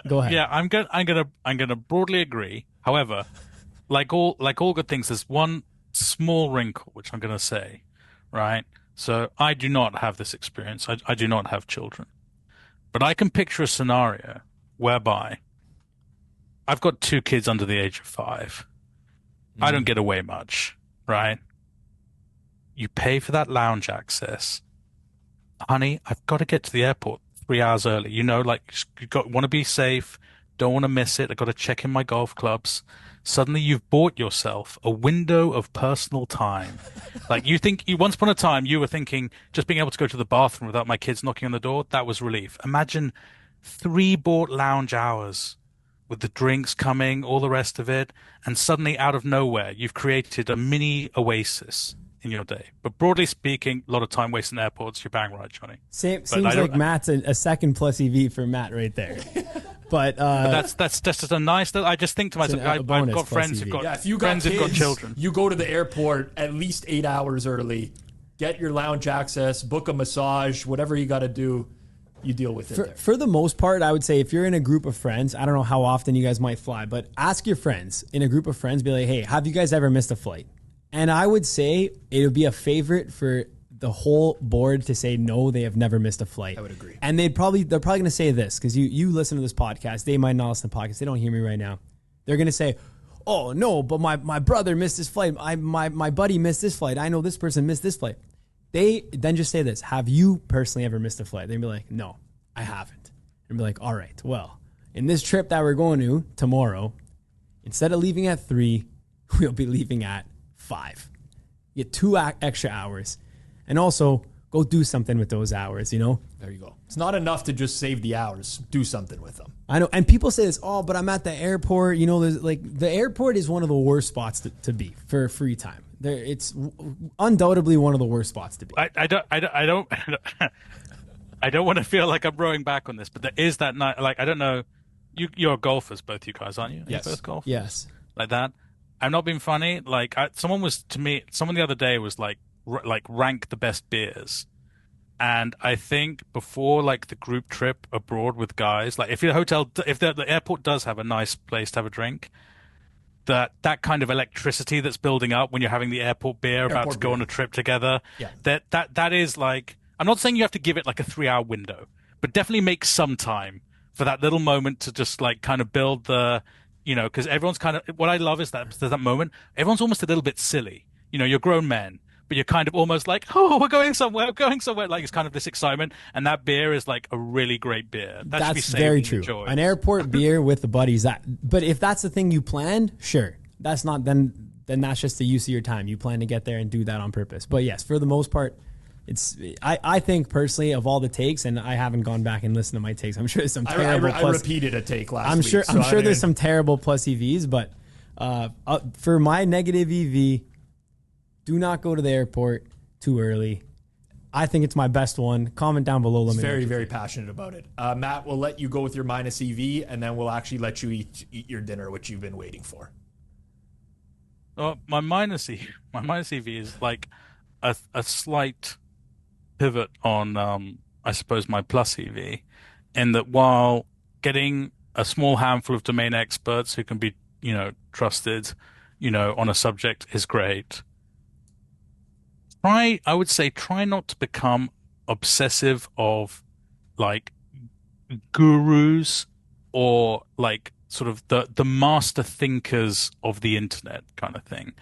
Go ahead. Yeah, I'm gonna broadly agree. However, like all good things, there's one small wrinkle which I'm gonna say, right? So I do not have this experience. I do not have children, but I can picture a scenario whereby I've got 2 kids under the age of 5. I don't get away much. Right? You pay for that lounge access. Honey, I've got to get to the airport 3 hours early. You want to be safe. Don't want to miss it. I've got to check in my golf clubs. Suddenly you've bought yourself a window of personal time. Like once upon a time, you were thinking just being able to go to the bathroom without my kids knocking on the door, that was relief. Imagine 3 bought lounge hours with the drinks coming, all the rest of it, and suddenly out of nowhere, you've created a mini oasis in your day. But broadly speaking, a lot of time wasted in airports. You're bang right, Johnny. Seems like Matt's a second plus EV for Matt right there. But that's just a nice. I just think to myself, I've got friends who've got if you got friends who've got children. You go to the airport at least 8 hours early, get your lounge access, book a massage, whatever you got to do. You deal with it for the most part. I would say if you're in a group of friends, I don't know how often you guys might fly, but ask your friends in a group of friends, be like, hey, have you guys ever missed a flight? And I would say it would be a favorite for the whole board to say no, they have never missed a flight. I would agree. And they're probably going to say this because you listen to this podcast. They might not listen to the podcast. They don't hear me right now. They're going to say, oh no, but my brother missed this flight. My buddy missed this flight. I know this person missed this flight. They then just say this: have you personally ever missed a flight? They'd be like, no, I haven't. And be like, all right, well, in this trip that we're going to tomorrow, instead of leaving at 3, we'll be leaving at 5. Get 2 extra hours. And also, go do something with those hours, There you go. It's not enough to just save the hours. Do something with them. I know. And people say this, oh, but I'm at the airport. There's the airport is one of the worst spots to be for free time. It's undoubtedly one of the worst spots to be. I don't want to feel like I'm rowing back on this, but there is that night. Like, I don't know. you're golfers, both you guys, aren't you? Yes. You're both golfers. Yes. Like that. I'm not being funny. Like someone the other day was like rank the best beers. And I think before like the group trip abroad with guys, like if the airport does have a nice place to have a drink, that kind of electricity that's building up when you're having the airport beer about to go on a trip together, that is like, I'm not saying you have to give it like a 3-hour window, but definitely make some time for that little moment to just like kind of build the, because everyone's kind of, what I love is that there's that moment, everyone's almost a little bit silly. You're grown men, but you're kind of almost like, oh, we're going somewhere. Like it's kind of this excitement. And that beer is like a really great beer. That's very true. An airport beer with the buddies. But if that's the thing you planned, sure. That's not, then that's just the use of your time. You plan to get there and do that on purpose. But yes, for the most part, I think personally of all the takes, and I haven't gone back and listened to my takes. I'm sure there's some terrible. I repeated a take last week. I'm sure there's some terrible plus EVs, but for my negative EV, do not go to the airport too early. I think it's my best one. Comment down below. Let me know. Very, very passionate about it. Matt, we'll let you go with your minus EV, and then we'll actually let you eat your dinner, which you've been waiting for. My minus EV is like a slight pivot on, I suppose, my plus EV, in that while getting a small handful of domain experts who can be, trusted, on a subject is great. I would say try not to become obsessive of like gurus or like sort of the master thinkers of the internet kind of thing.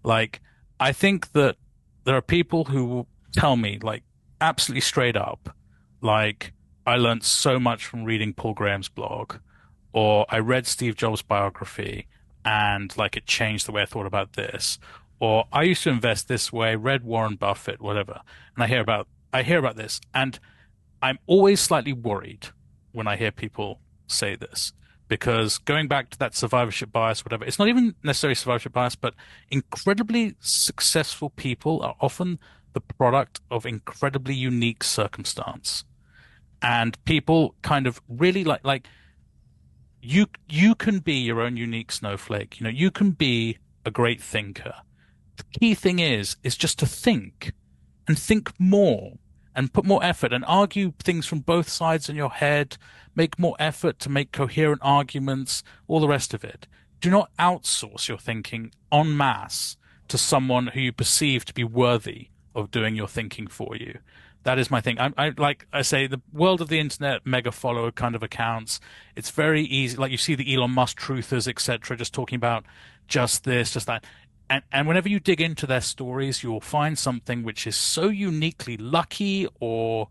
Like, I think that there are people who will tell me like absolutely straight up, like, I learned so much from reading Paul Graham's blog, or I read Steve Jobs' biography and like it changed the way I thought about this. Or I used to invest this way, read Warren Buffett, whatever. And I hear about this, and I'm always slightly worried when I hear people say this, because going back to that survivorship bias, whatever, it's not even necessarily survivorship bias, but incredibly successful people are often the product of incredibly unique circumstance. And people kind of really like you can be your own unique snowflake. You can be a great thinker. The key thing is just to think and think more and put more effort and argue things from both sides in your head, make more effort to make coherent arguments, all the rest of it. Do not outsource your thinking en masse to someone who you perceive to be worthy of doing your thinking for you. That is my thing. I say, the world of the internet, mega follower kind of accounts, it's very easy. Like you see the Elon Musk truthers, etc., just talking about just this, just that. And whenever you dig into their stories, you'll find something which is so uniquely lucky, or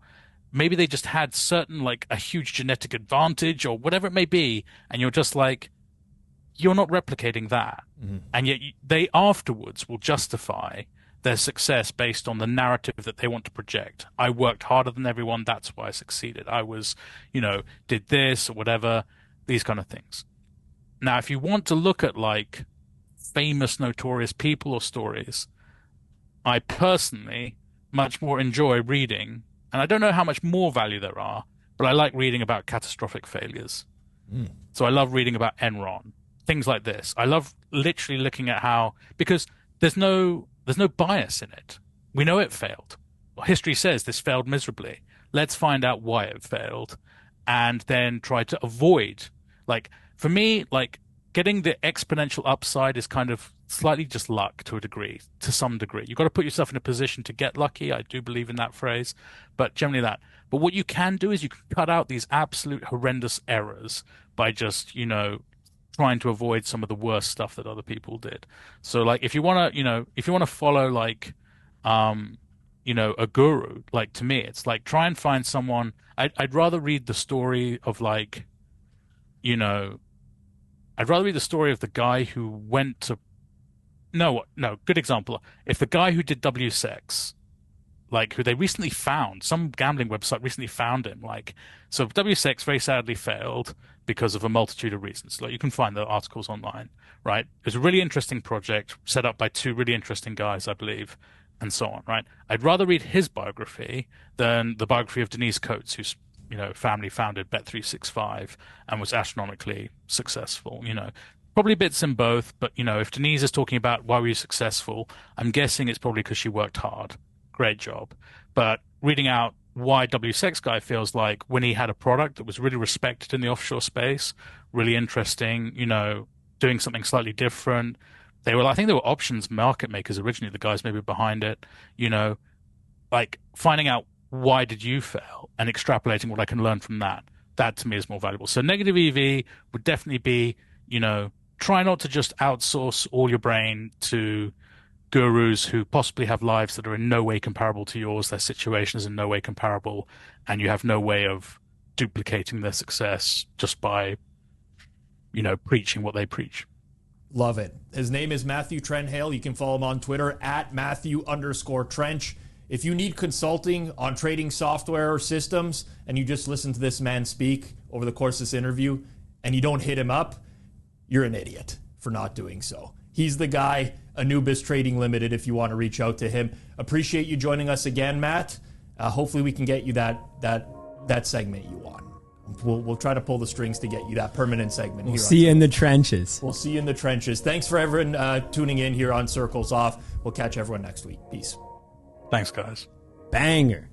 maybe they just had certain, like a huge genetic advantage or whatever it may be. And you're just like, you're not replicating that. Mm-hmm. And yet they afterwards will justify their success based on the narrative that they want to project. I worked harder than everyone. That's why I succeeded. I was, did this or whatever, these kind of things. Now, if you want to look at like famous, notorious people or stories, I personally much more enjoy reading, and I don't know how much more value there are, but I like reading about catastrophic failures. So I love reading about Enron, things like this. I love literally looking at how, because there's no bias in it. We know it failed. Well, history says this failed miserably. Let's find out why it failed and then try to avoid, like, for me, like, getting the exponential upside is kind of slightly just luck to some degree. You've got to put yourself in a position to get lucky. I do believe in that phrase, but generally that. But what you can do is you can cut out these absolute horrendous errors by just, trying to avoid some of the worst stuff that other people did. So like, if you want to follow like, a guru, like, to me, it's like, try and find someone. I'd rather read the story of like, I'd rather read the story of the guy who went to, no, good example. If the guy who did W6, like, who they recently found, some gambling website recently found him, like, so W6 very sadly failed because of a multitude of reasons. Like, you can find the articles online, right? It was a really interesting project set up by two really interesting guys, I believe, and so on, right? I'd rather read his biography than the biography of Denise Coates, who's family founded Bet365 and was astronomically successful. Probably bits in both, but if Denise is talking about why were you successful, I'm guessing it's probably because she worked hard. Great job. But reading out why W6 Guy feels like when he had a product that was really respected in the offshore space, really interesting, doing something slightly different. I think they were options market makers originally, the guys maybe behind it, like finding out why did you fail and extrapolating what I can learn from that. That to me is more valuable. So negative EV would definitely be, try not to just outsource all your brain to gurus who possibly have lives that are in no way comparable to yours. Their situation is in no way comparable, and you have no way of duplicating their success just by, preaching what they preach. Love it. His name is Matthew Trenhaile. You can follow him on Twitter at Matthew_Trench. If you need consulting on trading software or systems and you just listen to this man speak over the course of this interview and you don't hit him up, you're an idiot for not doing so. He's the guy, Anubis Trading Limited, if you want to reach out to him. Appreciate you joining us again, Matt. Hopefully we can get you that segment you want. We'll try to pull the strings to get you that permanent segment. We'll see you in the trenches. We'll see you in the trenches. Thanks for everyone tuning in here on Circles Off. We'll catch everyone next week. Peace. Thanks, guys. Banger.